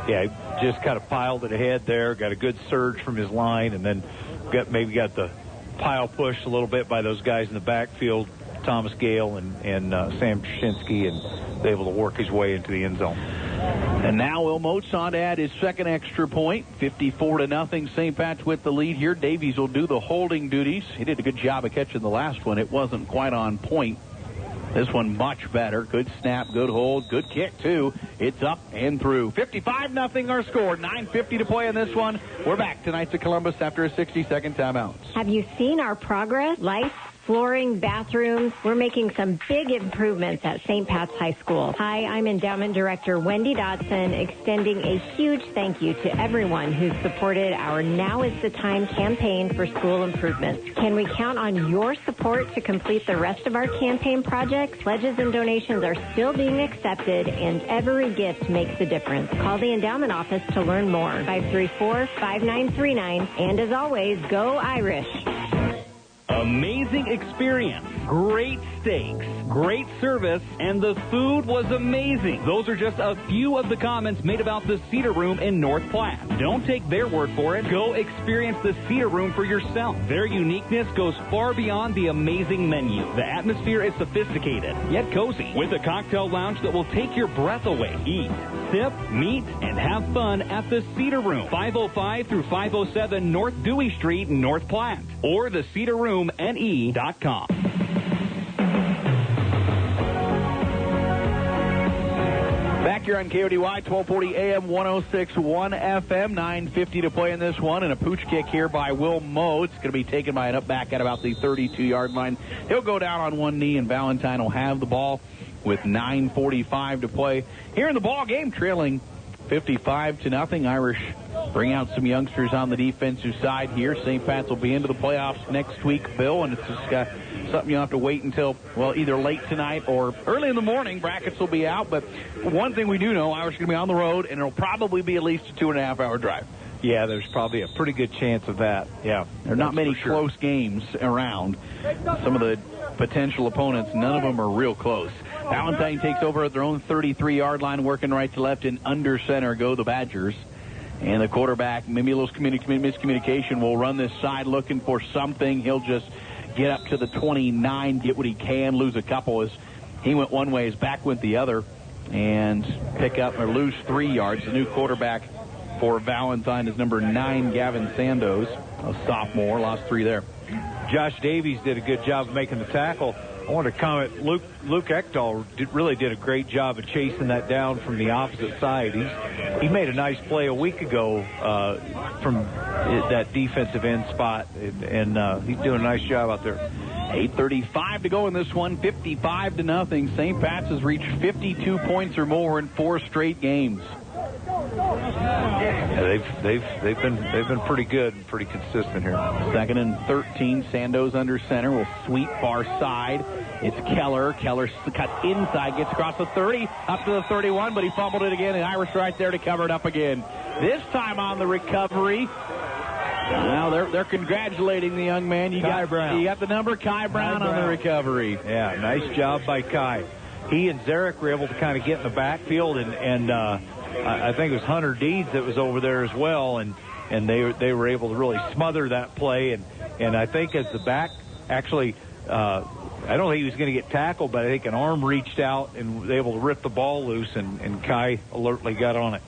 Yeah, he just kind of piled it ahead there, got a good surge from his line, and then got the pile pushed a little bit by those guys in the backfield, Thomas Gale and Sam Trushinsky, and was able to work his way into the end zone. And now Will Moats on to add his second extra point. 54-0. St. Pat's with the lead here. Davies will do the holding duties. He did a good job of catching the last one. It wasn't quite on point. This one much better. Good snap, good hold, good kick, too. It's up and through. 55-0 our score. 9:50 to play in this one. We're back tonight to Columbus after a 60-second timeout. Have you seen our progress? Lights, flooring, bathrooms. We're making some big improvements at St. Pat's High School. Hi, I'm Endowment Director Wendy Dodson, extending a huge thank you to everyone who's supported our Now is the Time campaign for school improvements. Can we count on your support to complete the rest of our campaign projects? Pledges and donations are still being accepted, and every gift makes a difference. Call the Endowment Office to learn more. 534-5939. And as always, go Irish. Amazing experience, great steaks, great service, and the food was amazing. Those are just a few of the comments made about the Cedar Room in North Platte. Don't take their word for it. Go experience the Cedar Room for yourself. Their uniqueness goes far beyond the amazing menu. The atmosphere is sophisticated, yet cozy, with a cocktail lounge that will take your breath away. Eat, sip, meet, and have fun at the Cedar Room, 505 through 507 North Dewey Street in North Platte, or the Cedar Room ne.com. Back here on KODY, 1240 AM, 106.1 FM, 9:50 to play in this one, and a pooch kick here by Will Moe. It's going to be taken by an up back at about the 32-yard line. He'll go down on one knee, and Valentine will have the ball with 9:45 to play here in the ball game, trailing 55-0. Irish bring out some youngsters on the defensive side here. St. Pat's will be into the playoffs next week, Bill, and it's just something you'll have to wait until, well, either late tonight or early in the morning. Brackets will be out, but one thing we do know, Irish are going to be on the road, and it'll probably be at least a 2.5-hour drive. Yeah, there's probably a pretty good chance of that. Yeah, there are not many close games around. Some of the potential opponents, none of them are real close. Valentine takes over at their own 33-yard line, working right to left, and under center go the Badgers. And the quarterback, maybe a little miscommunication, will run this side looking for something. He'll just get up to the 29, get what he can, lose a couple. As he went one way, his back went the other, and pick up or lose 3 yards. The new quarterback for Valentine is number 9, Gavin Sandoz, a sophomore, lost 3 there. Josh Davies did a good job of making the tackle. I want to comment, Luke Ekdahl really did a great job of chasing that down from the opposite side. He made a nice play a week ago from that defensive end spot, and he's doing a nice job out there. 8:35 to go in this one, 55-0. St. Pat's has reached 52 points or more in 4 straight games. Yeah, they've been pretty good and pretty consistent here. 2nd and 13. Sandoz under center will sweep far side. It's Keller. Keller's cut inside, gets across the 30, up to the 31, but he fumbled it again, and Irish right there to cover it up again. This time on the recovery. Now they're congratulating the young man. You got the number, Kai Brown on the recovery. Yeah, nice job by Kai. He and Zarek were able to kind of get in the backfield, and I think it was Hunter Deeds that was over there as well, and they were able to really smother that play, and I think as the back actually, I don't think he was going to get tackled, but I think an arm reached out and was able to rip the ball loose, and Kai alertly got on it.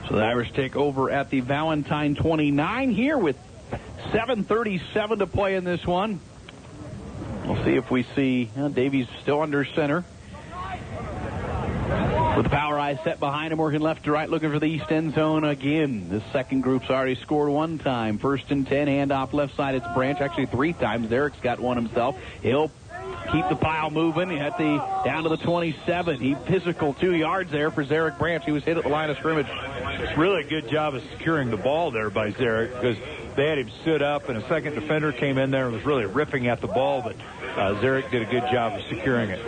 So the Irish take over at the Valentine 29 here with 7:37 to play in this one. We'll see if we see Davies still under center. With the power eye set behind him, working left to right, looking for the east end zone again. This second group's already scored one time. 1st and 10, handoff left side. It's Branch, actually 3 times. Derek's got one himself. He'll keep the pile moving at down to the 27. He physical 2 yards there for Zarek Branch. He was hit at the line of scrimmage. Really good job of securing the ball there by Zarek, because they had him stood up, and a second defender came in there and was really ripping at the ball, but Zarek did a good job of securing it.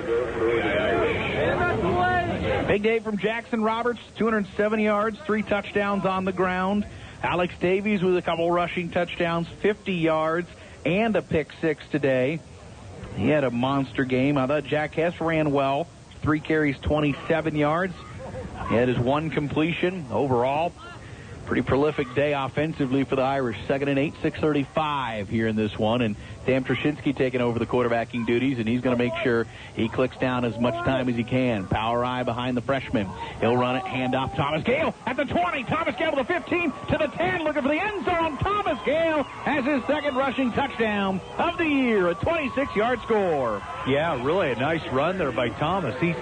Big day from Jackson Roberts, 270 yards, 3 touchdowns on the ground. Alex Davies with a couple rushing touchdowns, 50 yards, and a pick 6 today. He had a monster game. I thought Jack Hess ran well. 3 carries, 27 yards. He had his 1 completion. Overall, pretty prolific day offensively for the Irish. 2nd and 8, 6:35 here in this one. And Sam Trushinsky taking over the quarterbacking duties, and he's going to make sure he clicks down as much time as he can. Power eye behind the freshman. He'll run it, hand off Thomas Gale at the 20. Thomas Gale to the 15, to the 10, looking for the end zone. Thomas Gale has his 2nd rushing touchdown of the year, a 26-yard score. Yeah, really a nice run there by Thomas. He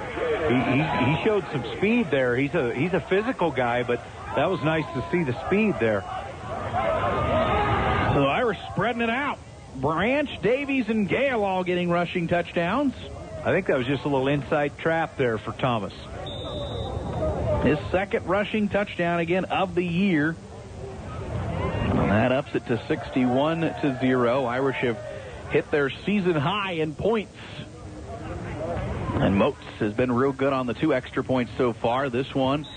showed some speed there. He's a physical guy, but that was nice to see the speed there. So the Irish spreading it out. Branch, Davies, and Gale all getting rushing touchdowns. I think that was just a little inside trap there for Thomas. His 2nd rushing touchdown again of the year. And that ups it to 61-0. Irish have hit their season high in points. And Moats has been real good on the 2 extra points so far. This one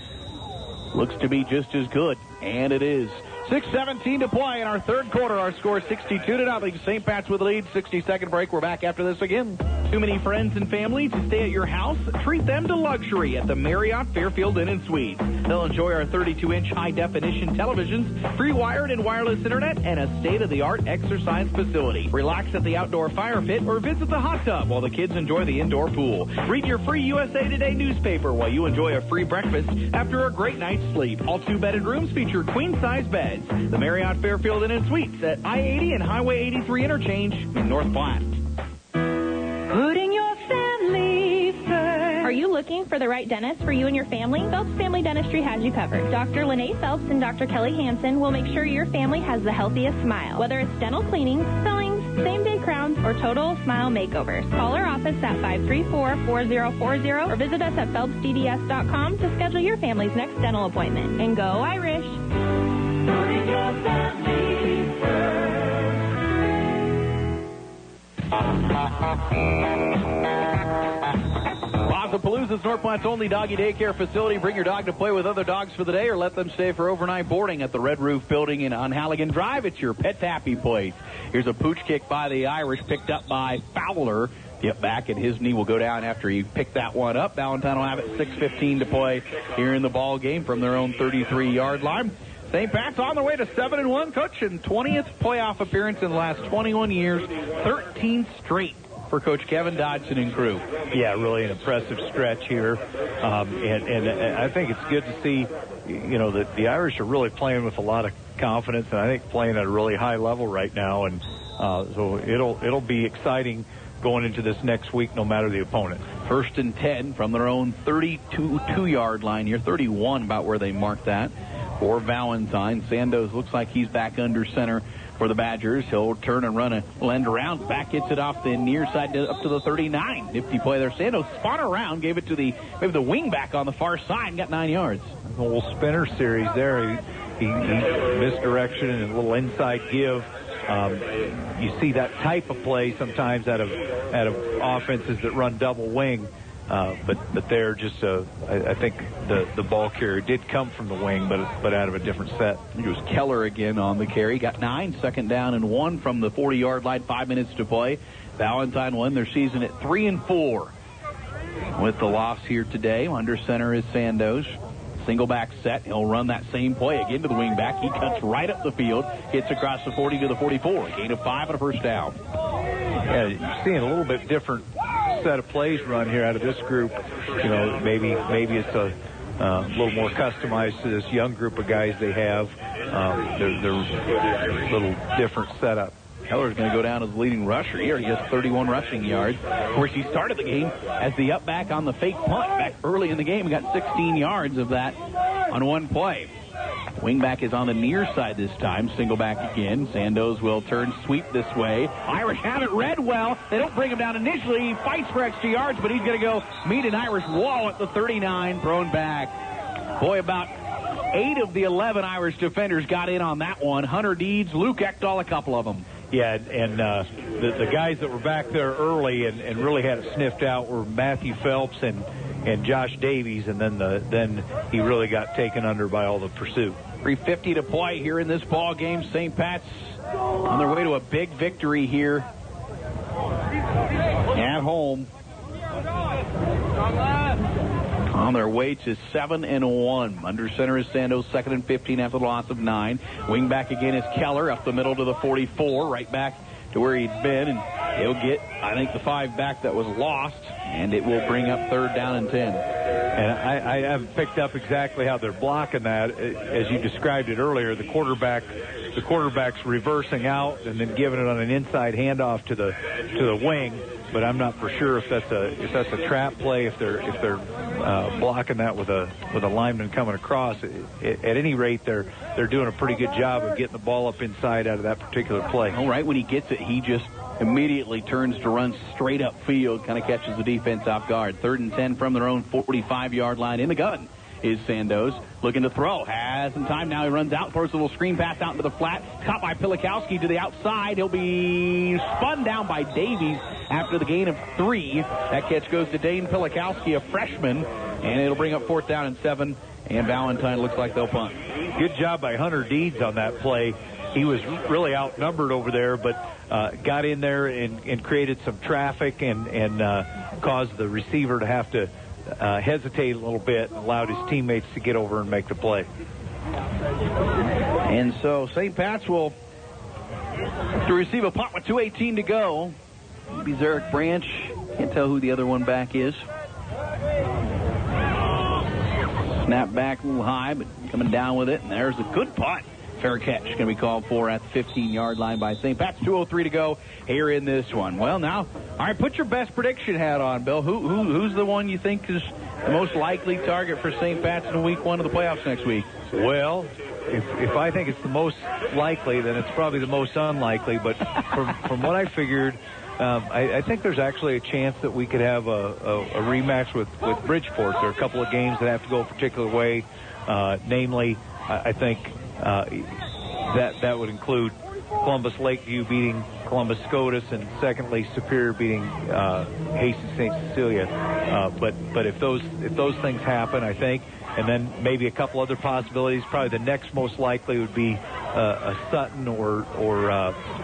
looks to be just as good, and it is. 6:17 to play in our 3rd quarter. Our score 62-0. St. Pat's with the lead. 60-second break. We're back after this again. Too many friends and family to stay at your house? Treat them to luxury at the Marriott Fairfield Inn & Suites. They'll enjoy our 32-inch high-definition televisions, free wired and wireless internet, and a state-of-the-art exercise facility. Relax at the outdoor fire pit or visit the hot tub while the kids enjoy the indoor pool. Read your free USA Today newspaper while you enjoy a free breakfast after a great night's sleep. All 2-bedded rooms feature queen-size beds. The Marriott Fairfield Inn & Suites at I-80 and Highway 83 interchange in North Platte. Putting your family first. Are you looking for the right dentist for you and your family? Phelps Family Dentistry has you covered. Dr. Lene Phelps and Dr. Kelly Hansen will make sure your family has the healthiest smile. Whether it's dental cleanings, fillings, same-day crowns, or total smile makeovers. Call our office at 534-4040 or visit us at phelpsdds.com to schedule your family's next dental appointment. And go Irish! Putting your family first. Palooza's North Platte's only doggy daycare facility. Bring your dog to play with other dogs for the day or let them stay for overnight boarding at the Red Roof Building on Halligan Drive. It's your pet happy place. Here's a pooch kick by the Irish, picked up by Fowler. Get back, and his knee will go down after he picked that one up. Valentine will have it 6:15 to play here in the ball game from their own 33-yard line. St. Pat's on their way to 7-1, Coach, and 20th playoff appearance in the last 21 years, 13 straight for Coach Kevin Dodson and crew. Yeah, really an impressive stretch here, and I think it's good to see, that the Irish are really playing with a lot of confidence, and I think playing at a really high level right now, and so it'll be exciting going into this next week, no matter the opponent. 1st and 10 from their own 32-yard line here, 31 about where they marked that for Valentine. Sandoz looks like he's back under center for the Badgers. He'll turn and run a end around. Back gets it off the near side up to the 39. Nifty play there. Sandoz spun around, gave it to the wing back on the far side and got 9 yards. A little spinner series there. He misdirection and a little inside give. You see that type of play sometimes out of offenses that run double wing. But they're just I think the ball carrier did come from the wing, but out of a different set. It was Keller again on the carry. Got 9, 2nd down and 1 from the 40-yard line. 5 minutes to play. Valentine won their season at 3-4 with the loss here today. Under center is Sandoz. Single back set. He'll run that same play again to the wing back. He cuts right up the field. Gets across the 40 to the 44. Gain of 5 and a first down. Yeah, you're seeing a little bit different set of plays run here out of this group. Maybe it's a little more customized to this young group of guys they have. They're a little different setup. Keller's going to go down as the leading rusher here. He has 31 rushing yards. Of course, he started the game as the up back on the fake punt back early in the game. He got 16 yards of that on one play. Wingback is on the near side this time. Single back again. Sandoz will turn sweep this way. Irish have it read well. They don't bring him down initially. He fights for extra yards, but he's going to go meet an Irish wall at the 39, thrown back. Boy, about 8 of the 11 Irish defenders got in on that one. Hunter Deeds, Luke Ekdahl, a couple of them. Yeah, and the guys that were back there early and really had it sniffed out were Matthew Phelps and Josh Davies, and then he really got taken under by all the pursuit. 3:50 to play here in this ball game. St. Pat's on their way to a big victory here at home. On their way to 7-1. Under center is Sandoz, 2nd and 15 after the loss of 9. Wing back again is Keller up the middle to the 44, right back to where he'd been, and he'll get, I think, the 5 back that was lost, and it will bring up 3rd down and 10. And I haven't picked up exactly how they're blocking that. As you described it earlier, the quarterback's reversing out and then giving it on an inside handoff to the wing. But I'm not for sure if that's a trap play, if they're blocking that with a lineman coming across. At any rate, they're doing a pretty good job of getting the ball up inside out of that particular play. All right, when he gets it, he just immediately turns to run straight up field, kind of catches the defense off guard. 3rd and 10 from their own 45-yard line. In the gun is Sandoz, looking to throw. Has some time now. He runs out, throws a little screen pass out into the flat. Caught by Pilikowski to the outside. He'll be spun down by Davies after the gain of 3. That catch goes to Dane Pilikowski, a freshman, and it'll bring up 4th down and 7. And Valentine looks like they'll punt. Good job by Hunter Deeds on that play. He was really outnumbered over there, but got in there and created some traffic and caused the receiver to have to hesitate a little bit and allowed his teammates to get over and make the play. And so St. Pat's will have to receive a punt with 2:18 to go. Maybe Zarek Branch. Can't tell who the other one back is. Snap back a little high, but coming down with it. And there's a good punt. Fair catch going to be called for at the 15-yard line by St. Pat's. 2:03 to go here in this one. Well, now, all right, put your best prediction hat on, Bill. Who's the one you think is the most likely target for St. Pat's in week 1 of the playoffs next week? Well, if I think it's the most likely, then it's probably the most unlikely. But from what I figured, I think there's actually a chance that we could have a rematch with Bridgeport. There are a couple of games that have to go a particular way. Namely, I think that would include Columbus Lakeview beating Columbus Scotus, and secondly Superior beating Hastings St. Cecilia. But if those things happen, I think, and then maybe a couple other possibilities, probably the next most likely would be a Sutton or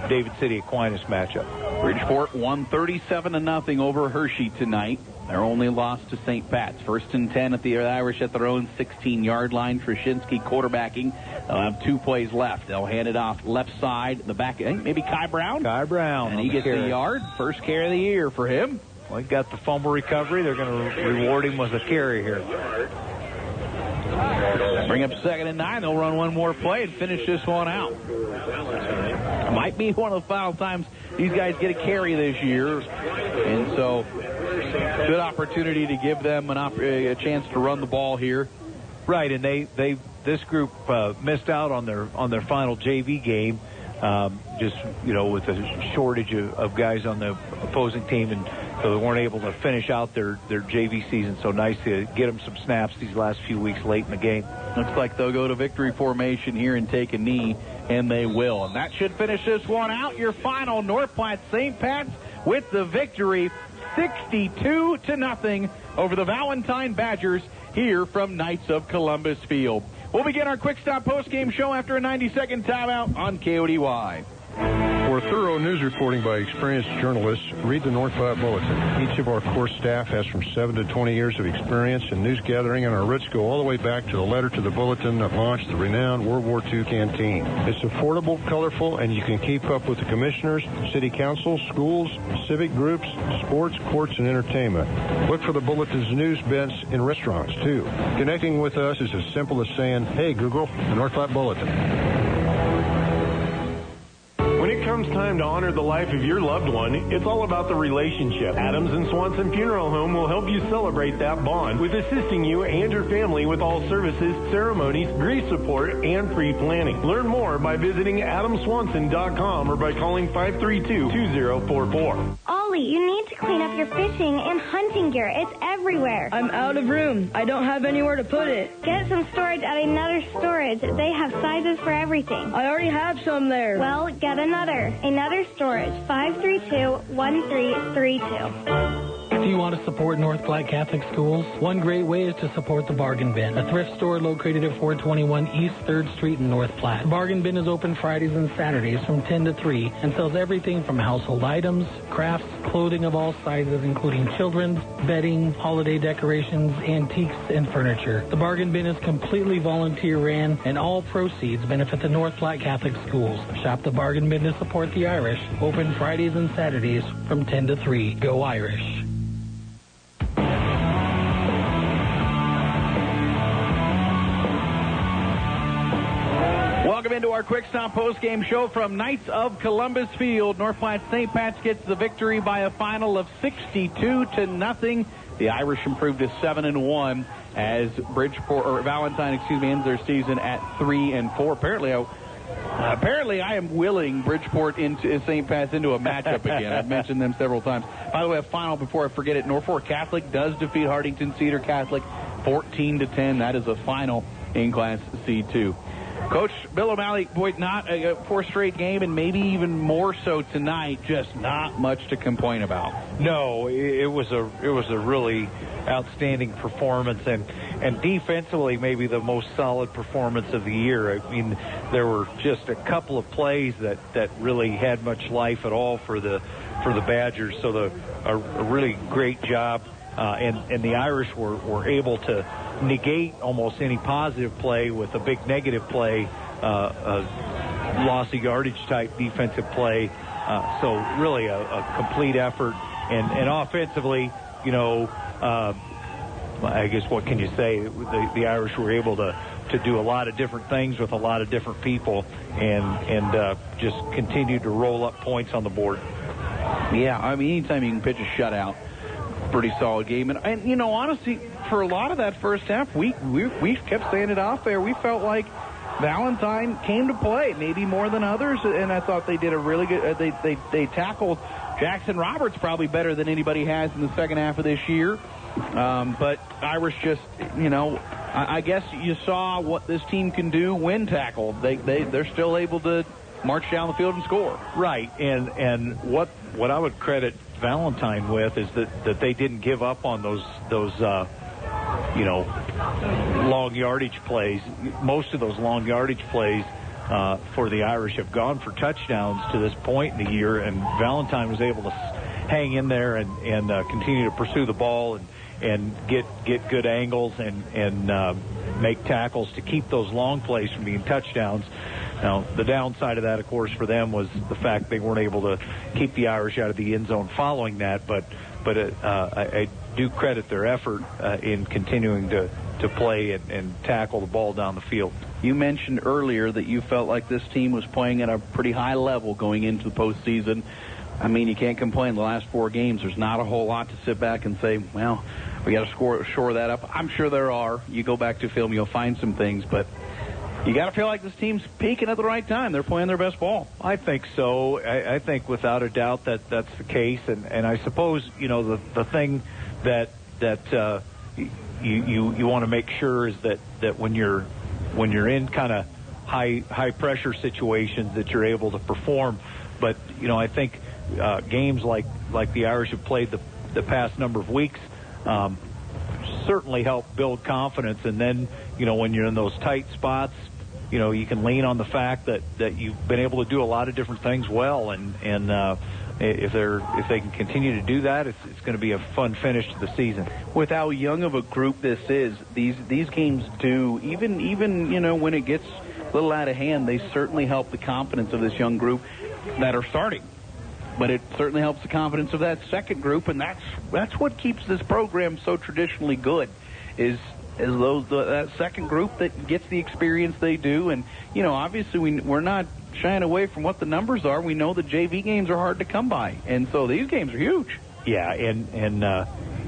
David City Aquinas matchup. Bridgeport won 37-0 over Hershey tonight. Their only loss to St. Pat's. 1st and 10 at the Irish at their own 16-yard line. Trushinsky quarterbacking. They'll have 2 plays left. They'll hand it off left side, the back, I think maybe Kai Brown. And he gets the yard. First carry of the year for him. Well, he got the fumble recovery. They're going to reward him with a carry here. Bring up 2nd and 9. They'll run one more play and finish this one out. Might be one of the final times these guys get a carry this year. And so, good opportunity to give them a chance to run the ball here. Right, and this group missed out on their final JV game, just with a shortage of guys on the opposing team, and so they weren't able to finish out their JV season. So nice to get them some snaps these last few weeks late in the game. Looks like they'll go to victory formation here and take a knee, and they will. And that should finish this one out. Your final, North Platte St. Pat's with the victory, 62-0 over the Valentine Badgers here from Knights of Columbus Field. We'll begin our Quick Stop post-game show after a 90-second timeout on KODY. For thorough news reporting by experienced journalists, read the North Platte Bulletin. Each of our core staff has from 7 to 20 years of experience in news gathering, and our roots go all the way back to the letter to the bulletin that launched the renowned World War II canteen. It's affordable, colorful, and you can keep up with the commissioners, city council, schools, civic groups, sports, courts, and entertainment. Look for the bulletin's news bents in restaurants, too. Connecting with us is as simple as saying, "Hey, Google, the North Platte Bulletin." When it comes comes time to honor the life of your loved one, it's all about the relationship. Adams and Swanson Funeral Home will help you celebrate that bond with assisting you and your family with all services, ceremonies, grief support, and pre-planning. Learn more by visiting adamswanson.com or by calling 532-2044. Ollie, you need to clean up your fishing and hunting gear. It's everywhere. I'm out of room. I don't have anywhere to put it. Get some storage at another storage. They have sizes for everything. I already have some there. Well, get another. Another storage. 532-1332. Do you want to support North Platte Catholic Schools? One great way is to support the Bargain Bin, a thrift store located at 421 East 3rd Street in North Platte. The Bargain Bin is open Fridays and Saturdays from 10 to 3 and sells everything from household items, crafts, clothing of all sizes, including children's, bedding, holiday decorations, antiques, and furniture. The Bargain Bin is completely volunteer-ran, and all proceeds benefit the North Platte Catholic Schools. Shop the Bargain Bin to support the Irish. Open Fridays and Saturdays from 10 to 3. Go Irish. Welcome into our Quick Stop post-game show from Knights of Columbus Field. North Platte St. Pat's gets the victory by a final of 62-0. The Irish improved to 7-1 as Valentine, ends their season at 3-4. Apparently, I am willing Bridgeport into St. Pat's into a matchup again. I've mentioned them several times. By the way, a final before I forget it: Norfolk Catholic does defeat Hartington Cedar Catholic 14-10. That is a final in Class C2. Coach Bill O'Malley, boy, not a fourth straight game, and maybe even more so tonight. Just not much to complain about. No, it was a really outstanding performance, and defensively maybe the most solid performance of the year. I mean, there were just a couple of plays that really had much life at all for the Badgers. So a really great job, and the Irish were able to negate almost any positive play with a big negative play, a loss of yardage type defensive play. So really a complete effort, and offensively, I guess what can you say? The Irish were able to do a lot of different things with a lot of different people, and just continued to roll up points on the board. Yeah, I mean, anytime you can pitch a shutout, pretty solid game. And honestly, for a lot of that first half, we kept saying it off there. We felt like Valentine came to play, maybe more than others, and I thought they did a really good. They tackled Jackson Roberts probably better than anybody has in the second half of this year. But Irish just, I guess you saw what this team can do when tackled. They're still able to march down the field and score. Right, and what I would credit Valentine with is that they didn't give up on those long yardage plays. Most of those long yardage plays for the Irish have gone for touchdowns to this point in the year, and Valentine was able to hang in there and continue to pursue the ball and get good angles and make tackles to keep those long plays from being touchdowns. Now, the downside of that, of course, for them was the fact they weren't able to keep the Irish out of the end zone following that. But I do credit their effort in continuing to play and tackle the ball down the field. You mentioned earlier that you felt like this team was playing at a pretty high level going into the postseason. I mean, you can't complain. The last 4 games, there's not a whole lot to sit back and say, well, we got to shore that up. I'm sure there are. You go back to film, you'll find some things, but you got to feel like this team's peaking at the right time. They're playing their best ball. I think so. I think without a doubt that's the case. And I suppose, the thing that you want to make sure is that when you're in kind of high pressure situations that you're able to perform. But, I think games like the Irish have played the past number of weeks certainly help build confidence. And then, when you're in those tight spots, you can lean on the fact that you've been able to do a lot of different things well, and if they can continue to do that, it's going to be a fun finish to the season. With how young of a group this is, these games do even when it gets a little out of hand, they certainly help the confidence of this young group that are starting. But it certainly helps the confidence of that second group, and that's what keeps this program so traditionally good. Is that second group that gets the experience they do. And, obviously we're not shying away from what the numbers are. We know the JV games are hard to come by, and so these games are huge. Yeah, and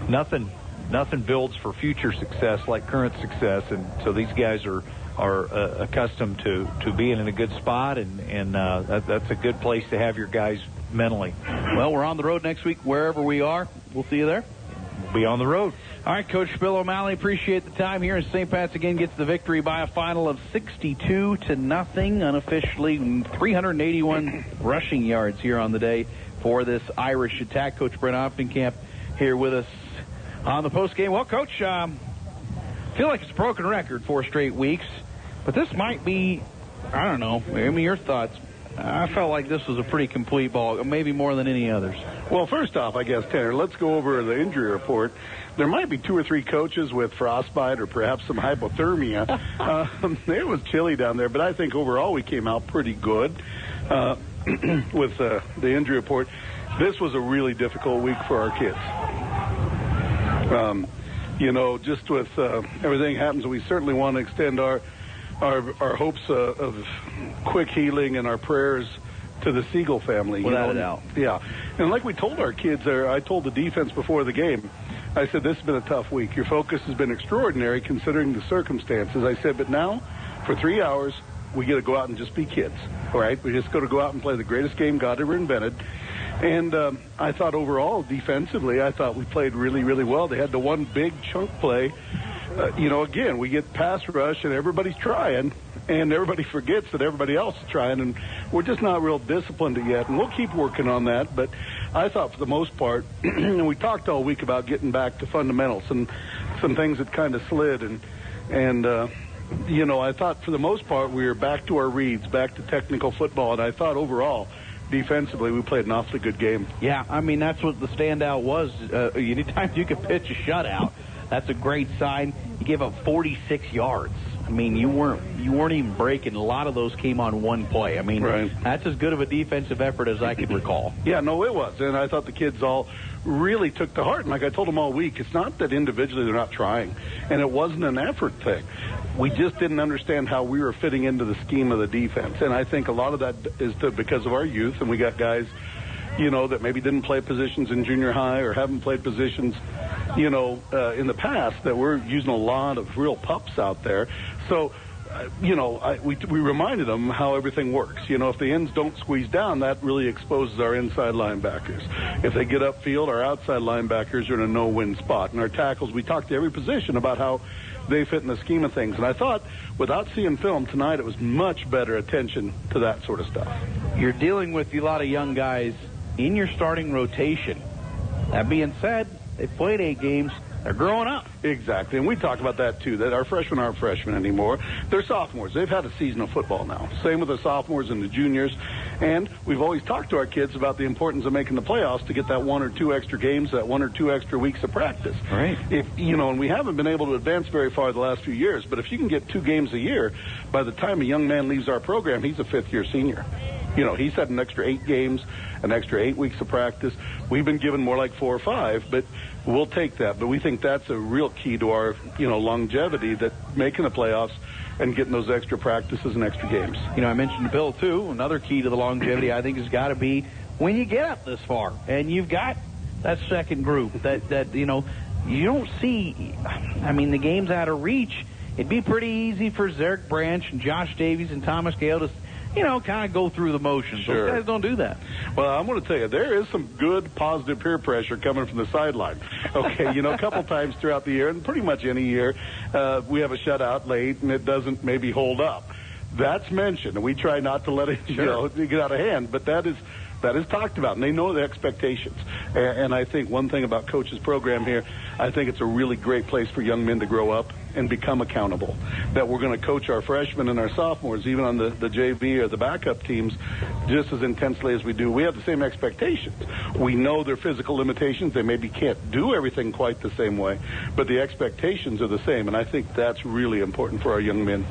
nothing builds for future success like current success, and so these guys are accustomed to being in a good spot, and that's a good place to have your guys mentally. Well, we're on the road next week wherever we are. We'll see you there. We'll be on the road. All right, Coach Bill O'Malley, appreciate the time here. And St. Pat's again gets the victory by a final of 62-0, unofficially 381 rushing yards here on the day for this Irish attack. Coach Brent Oppenkamp here with us on the postgame. Well, Coach, I feel like it's a broken record 4 straight weeks, but this might be, I don't know, give me your thoughts. I felt like this was a pretty complete ball, maybe more than any others. Well, first off, I guess, Tanner, let's go over the injury report. There might be 2 or 3 coaches with frostbite or perhaps some hypothermia. It was chilly down there, but I think overall we came out pretty good with the injury report. This was a really difficult week for our kids. Just with everything happens, we certainly want to extend our hopes of quick healing and our prayers to the Siegel family. Without a doubt. Yeah. And like we told our kids there, I told the defense before the game, I said, this has been a tough week. Your focus has been extraordinary considering the circumstances. I said, but now, for 3 hours, we got to go out and just be kids, all right? We just got to go out and play the greatest game God ever invented. And I thought overall, defensively, I thought we played really, really well. They had the one big chunk play. Again, we get pass rush and everybody's trying, and everybody forgets that everybody else is trying, and we're just not real disciplined yet, and we'll keep working on that. But I thought for the most part, and we talked all week about getting back to fundamentals and some things that kind of slid, and I thought for the most part we were back to our reads, back to technical football, and I thought overall, defensively, we played an awfully good game. Yeah, I mean, that's what the standout was. Anytime you could pitch a shutout, that's a great sign. You gave up 46 yards. I mean, you weren't even breaking. A lot of those came on one play. I mean, right. That's as good of a defensive effort as I can recall. Yeah, no, it was. And I thought the kids all really took to heart. And like I told them all week, it's not that individually they're not trying. And it wasn't an effort thing. We just didn't understand how we were fitting into the scheme of the defense. And I think a lot of that is because of our youth. And we got guys, that maybe didn't play positions in junior high or haven't played positions, in the past, that we're using a lot of real pups out there. So, we reminded them how everything works. If the ends don't squeeze down, that really exposes our inside linebackers. If they get upfield, our outside linebackers are in a no-win spot. And our tackles, we talked to every position about how they fit in the scheme of things. And I thought, without seeing film tonight, it was much better attention to that sort of stuff. You're dealing with a lot of young guys in your starting rotation. That being said, they played 8 games. They're growing up. Exactly. And we talked about that, too, that our freshmen aren't freshmen anymore. They're sophomores. They've had a season of football now. Same with the sophomores and the juniors. And we've always talked to our kids about the importance of making the playoffs to get that 1 or 2 extra games, that 1 or 2 extra weeks of practice. Right. And we haven't been able to advance very far the last few years, but if you can get 2 games a year, by the time a young man leaves our program, he's a 5th-year senior. He's had an extra 8 games, an extra 8 weeks of practice. We've been given more like 4 or 5, but we'll take that. But we think that's a real key to our, longevity, that making the playoffs and getting those extra practices and extra games. I mentioned Bill, too. Another key to the longevity, I think, has got to be when you get up this far and you've got that second group that you don't see. I mean, the game's out of reach. It'd be pretty easy for Zerrick Branch and Josh Davies and Thomas Gale to kind of go through the motions. Sure. Those guys don't do that. Well, I'm going to tell you, there is some good positive peer pressure coming from the sideline. Okay, a couple times throughout the year, and pretty much any year, we have a shutout late, and it doesn't maybe hold up. That's mentioned, and we try not to let it get out of hand, but that is talked about, and they know the expectations. And I think one thing about Coach's program here, I think it's a really great place for young men to grow up and become accountable. That we're going to coach our freshmen and our sophomores, even on the JV or the backup teams, just as intensely as we do. We have the same expectations. We know their physical limitations. They maybe can't do everything quite the same way, but the expectations are the same, and I think that's really important for our young men.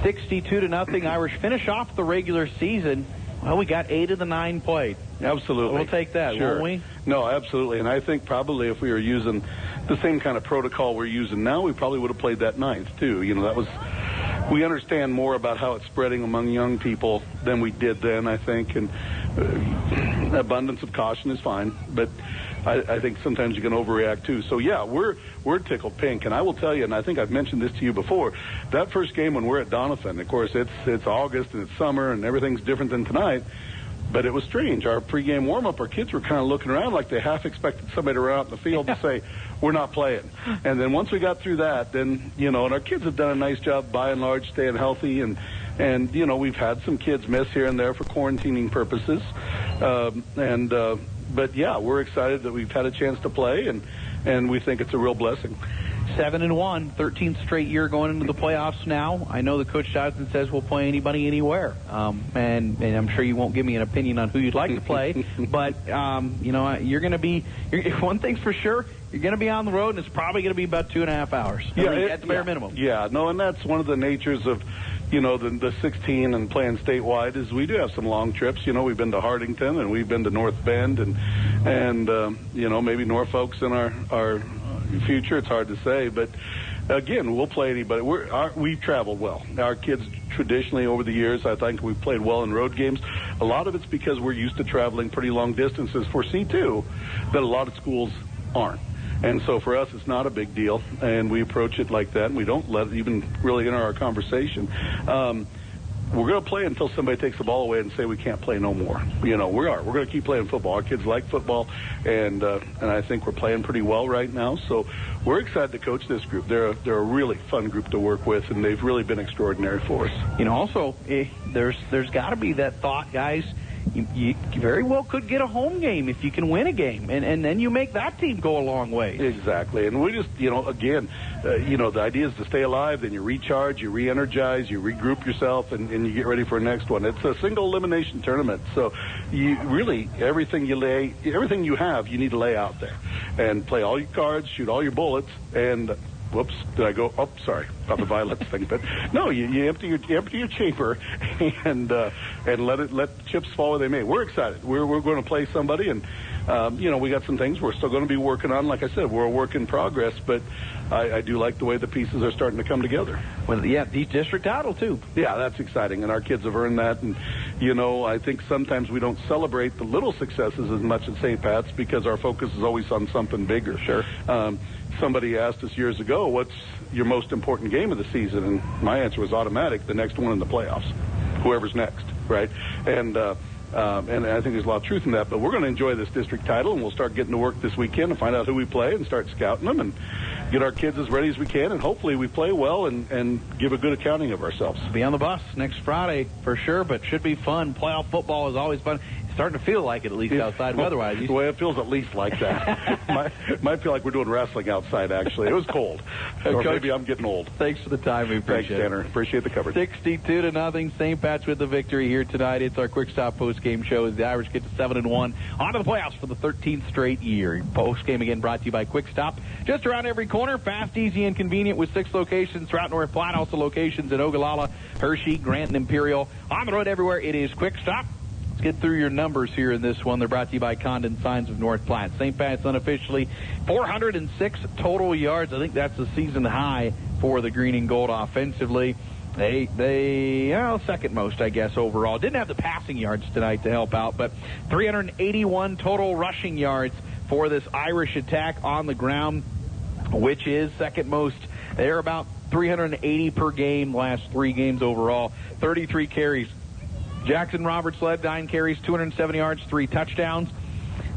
62-0, Irish finish off the regular season. Well, we got 8 of the 9 played. Absolutely. We'll take that, sure. Won't we? No, absolutely. And I think probably if we were using the same kind of protocol we're using now, we probably would have played that 9th, too. That was we understand more about how it's spreading among young people than we did then, I think, and abundance of caution is fine, but I think sometimes you can overreact too. So yeah, we're tickled pink, and I will tell you, and I think I've mentioned this to you before, that first game when we're at Doniphan, of course it's August and it's summer and everything's different than tonight, but it was strange. Our pregame warm-up, our kids were kind of looking around like they half expected somebody to run out in the field to say, we're not playing. And then once we got through that, then, and our kids have done a nice job by and large staying healthy, and we've had some kids miss here and there for quarantining purposes. But yeah, we're excited that we've had a chance to play, and we think it's a real blessing. 7-1, 13th straight year going into the playoffs now. I know that Coach Johnson says we'll play anybody anywhere, and I'm sure you won't give me an opinion on who you'd like to play, but you're going to be. One thing's for sure, you're going to be on the road, and it's probably going to be about 2.5 hours. At the bare minimum. Yeah, no, and that's one of the natures of. The 16 and playing statewide is we do have some long trips. We've been to Hardington and we've been to North Bend and maybe Norfolk's in our future. It's hard to say, but again, we'll play anybody. We've traveled well. Our kids traditionally over the years, I think we've played well in road games. A lot of it's because we're used to traveling pretty long distances for C2 that a lot of schools aren't. And so for us, it's not a big deal, and we approach it like that, and we don't let it even really enter our conversation. We're going to play until somebody takes the ball away and say we can't play no more. We are. We're going to keep playing football. Our kids like football, and I think we're playing pretty well right now. So we're excited to coach this group. They're a really fun group to work with, and they've really been extraordinary for us. Also, there's got to be that thought, guys. You very well could get a home game if you can win a game, and then you make that team go a long way. Exactly, and we just, again, the idea is to stay alive, then you recharge, you re-energize, you regroup yourself, and you get ready for the next one. It's a single elimination tournament, so you really, everything you have, you need to lay out there and play all your cards, shoot all your bullets, and whoops, did I go? Oh, sorry about the violence thing, but no, you empty your chamber and let the chips fall where they may. We're excited. We're going to play somebody, and we got some things we're still going to be working on. Like I said, we're a work in progress, but I do like the way the pieces are starting to come together. Well, yeah, the district title too. Yeah, that's exciting, and our kids have earned that. And I think sometimes we don't celebrate the little successes as much at St. Pat's because our focus is always on something bigger. Sure. Somebody asked us years ago, what's your most important game of the season? And my answer was automatic, the next one in the playoffs, whoever's next, right? And I think there's a lot of truth in that, but we're going to enjoy this district title, and we'll start getting to work this weekend and find out who we play and start scouting them and get our kids as ready as we can, and hopefully we play well and give a good accounting of ourselves. Be on the bus next Friday for sure, but should be fun. Playoff football is always fun. Starting to feel like it, at least outside weather-wise. The way it feels at least like that. might feel like we're doing wrestling outside, actually. It was cold. Or Coach, maybe I'm getting old. Thanks for the time. We appreciate it. Thanks, Tanner. Appreciate the coverage. 62-0. St. Pat's with the victory here tonight. It's our quick stop post-game show as the Irish get to 7-1. On to the playoffs for the 13th straight year. Post-game again brought to you by Quick Stop. Just around every corner, fast, easy, and convenient with 6 locations throughout North Platte. Also locations in Ogallala, Hershey, Grant, and Imperial. On the road everywhere, it is Quick Stop. Let's get through your numbers here in this one. They're brought to you by Condon Signs of North Platte. St. Pat's unofficially 406 total yards. I think that's the season high for the green and gold offensively. They second most, I guess, overall. Didn't have the passing yards tonight to help out, but 381 total rushing yards for this Irish attack on the ground, which is second most. They're about 380 per game last 3 games overall. 33 carries. Jackson Roberts led, 9 carries, 270 yards, 3 touchdowns.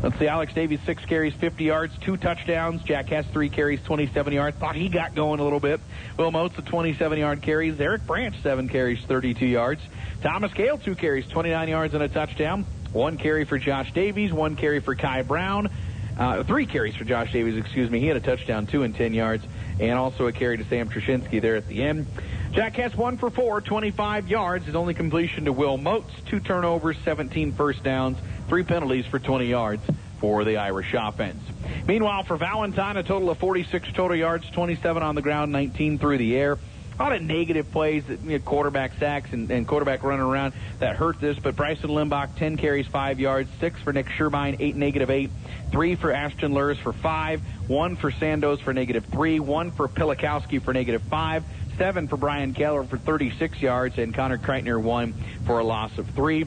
Let's see, Alex Davies, 6 carries, 50 yards, 2 touchdowns. Jack Hess, 3 carries, 27 yards. Thought he got going a little bit. Will Moats, 27-yard carries. Eric Branch, 7 carries, 32 yards. Thomas Gale, 2 carries, 29 yards and a touchdown. 1 carry for Josh Davies, 1 carry for Kai Brown. 3 carries for Josh Davies, He had a touchdown, 2 and 10 yards. And also a carry to Sam Trushinsky there at the end. Jack Hess 1 for 4, 25 yards. His only completion to Will Moats. 2 turnovers, 17 first downs, 3 penalties for 20 yards for the Irish offense. Meanwhile, for Valentine, a total of 46 total yards, 27 on the ground, 19 through the air. A lot of negative plays, quarterback sacks and quarterback running around that hurt this. But Bryson Limbach, 10 carries, 5 yards. 6 for Nick Sherbein, -8. 3 for Ashton Lurs for 5. 1 for Sandoz for -3. 1 for Pilikowski for -5. 7 for Brian Keller for 36 yards, and Connor Kreitner 1 for a loss of 3.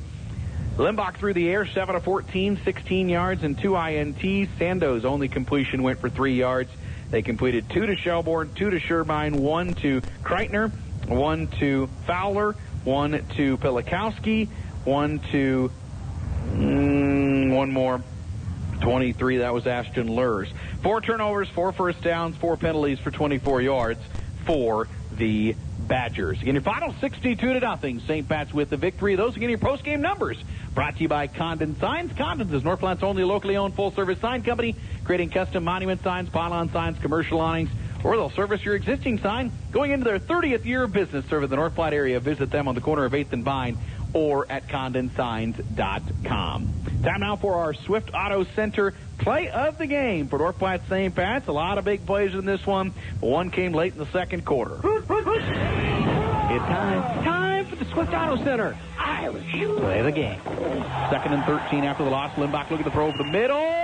Limbach through the air, 7 of 14, 16 yards, and 2 INTs. Sando's only completion went for 3 yards. They completed 2 to Shelbourne, 2 to Shermine, 1 to Kreitner, 1 to Fowler, 1 to Pilikowski, 1 to... one more. 23, that was Ashton Lurs. 4 turnovers, 4 first downs, 4 penalties for 24 yards for the Badgers. Again, your final 62-0. St. Pat's with the victory. Those again your post-game numbers. Brought to you by Condon Signs. Condon's is North Platte's only locally owned full-service sign company, creating custom monument signs, pylon signs, commercial awnings, or they'll service your existing sign. Going into their 30th year of business serving the North Platte area, visit them on the corner of 8th and Vine or at condonsigns.com. Time now for our Swift Auto Center play of the game for North Platte St. Pat's. A lot of big plays in this one. One came late in the second quarter. It's time for the Swift Auto Center Irish play of the game. 2nd and 13 after the loss. Limbach looking to throw over the middle.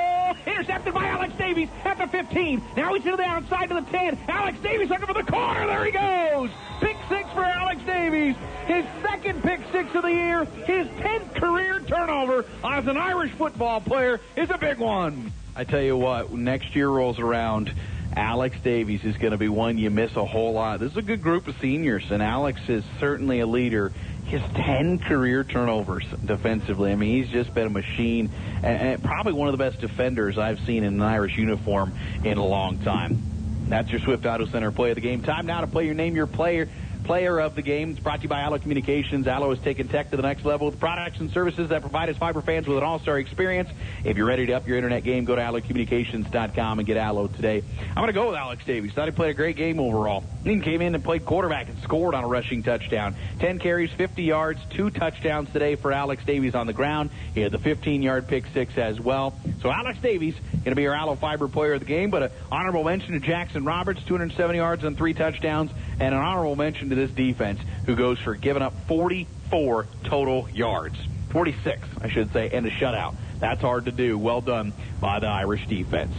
Intercepted by Alex Davies at the 15. Now he's to the outside to the 10. Alex Davies looking for the corner. There he goes. Pick 6 for Alex Davies. His second pick 6 of the year. His 10th career turnover as an Irish football player is a big one. I tell you what, when next year rolls around, Alex Davies is going to be one you miss a whole lot. This is a good group of seniors, and Alex is certainly a leader. He has 10 career turnovers defensively. I mean, he's just been a machine, and probably one of the best defenders I've seen in an Irish uniform in a long time. That's your Swift Auto Center play of the game. Time now to play your name, your player of the game. It's brought to you by Allo Communications. Allo has taken tech to the next level with products and services that provide its fiber fans with an all-star experience. If you're ready to up your internet game, go to allocommunications.com and get Allo today. I'm going to go with Alex Davies. Thought he played a great game overall. He came in and played quarterback and scored on a rushing touchdown. 10 carries, 50 yards, 2 touchdowns today for Alex Davies on the ground. He had the 15-yard pick 6 as well. So Alex Davies going to be our Allo Fiber player of the game, but an honorable mention to Jackson Roberts, 270 yards and 3 touchdowns, and an honorable mention to this defense, who goes for giving up 44 total yards. 46, I should say, and a shutout. That's hard to do. Well done by the Irish defense.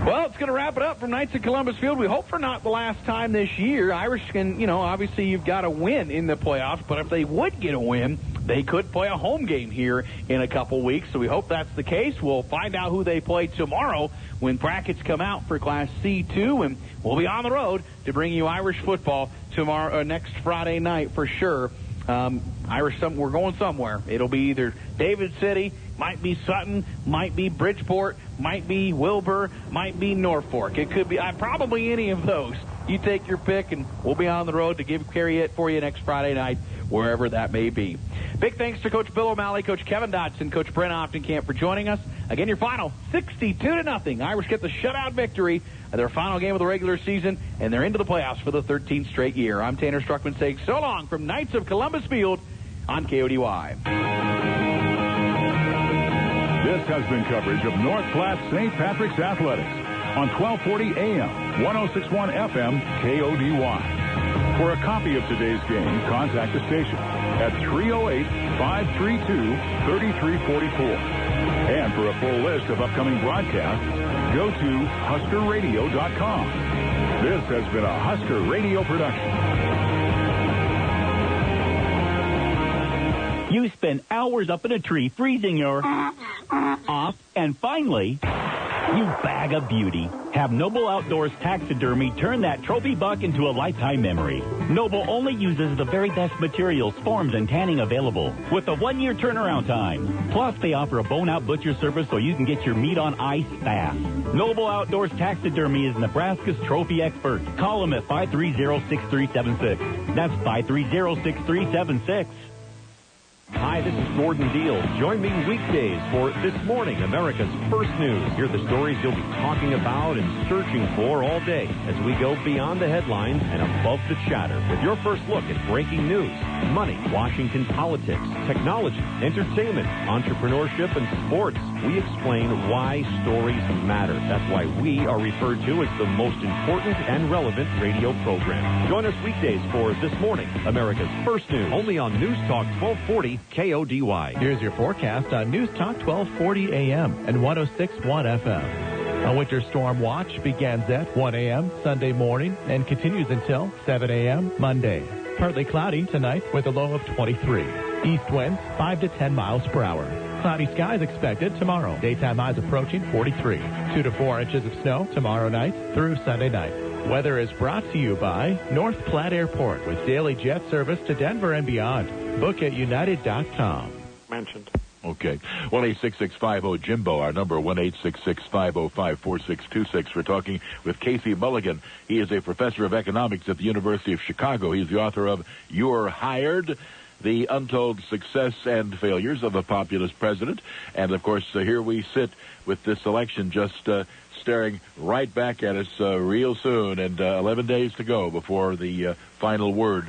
Well, it's going to wrap it up from Knights of Columbus Field. We hope for not the last time this year. Irish can, obviously you've got to win in the playoffs, but if they would get a win, they could play a home game here in a couple weeks, so we hope that's the case. We'll find out who they play tomorrow when brackets come out for Class C2, and we'll be on the road to bring you Irish football tomorrow, next Friday night for sure. We're going somewhere. It'll be either David City, might be Sutton, might be Bridgeport, might be Wilbur, might be Norfolk. It could be probably any of those. You take your pick, and we'll be on the road to carry it for you next Friday night, wherever that may be. Big thanks to Coach Bill O'Malley, Coach Kevin Dotson, Coach Brent Oftenkamp for joining us. Again, your final 62-0. Irish get the shutout victory at their final game of the regular season, and they're into the playoffs for the 13th straight year. I'm Tanner Struckman saying so long from Knights of Columbus Field on KODY. This has been coverage of North Platte St. Patrick's Athletics on 1240 AM, 1061 FM, KODY. For a copy of today's game, contact the station at 308-532-3344. And for a full list of upcoming broadcasts, go to HuskerRadio.com. This has been a Husker Radio production. You spend hours up in a tree freezing your off, and finally, you bag of beauty. Have Noble Outdoors Taxidermy turn that trophy buck into a lifetime memory. Noble only uses the very best materials, forms, and tanning available with a 1-year turnaround time. Plus, they offer a bone-out butcher service so you can get your meat on ice fast. Noble Outdoors Taxidermy is Nebraska's trophy expert. Call them at 530-6376. That's 530-6376. Hi, this is Gordon Deal. Join me weekdays for This Morning, America's First News. Hear the stories you'll be talking about and searching for all day as we go beyond the headlines and above the chatter with your first look at breaking news, money, Washington politics, technology, entertainment, entrepreneurship, and sports. We explain why stories matter. That's why we are referred to as the most important and relevant radio program. Join us weekdays for This Morning, America's First News, only on News Talk 1240 KODY. Here's your forecast on News Talk 1240 AM and 106.1 FM. A winter storm watch begins at 1 a.m. Sunday morning and continues until 7 a.m. Monday. Partly cloudy tonight with a low of 23. East winds 5 to 10 miles per hour. Cloudy skies expected tomorrow. Daytime highs approaching 43. 2 to 4 inches of snow tomorrow night through Sunday night. Weather is brought to you by North Platte Airport with daily jet service to Denver and beyond. Book at United.com. Mentioned. Okay. 1-866-50-JIMBO, our number, 1-866-505-4626. We're talking with Casey Mulligan. He is a professor of economics at the University of Chicago. He's the author of You're Hired, The Untold Success and Failures of a Populist President. And, of course, here we sit with this election just staring right back at us real soon, and 11 days to go before the final word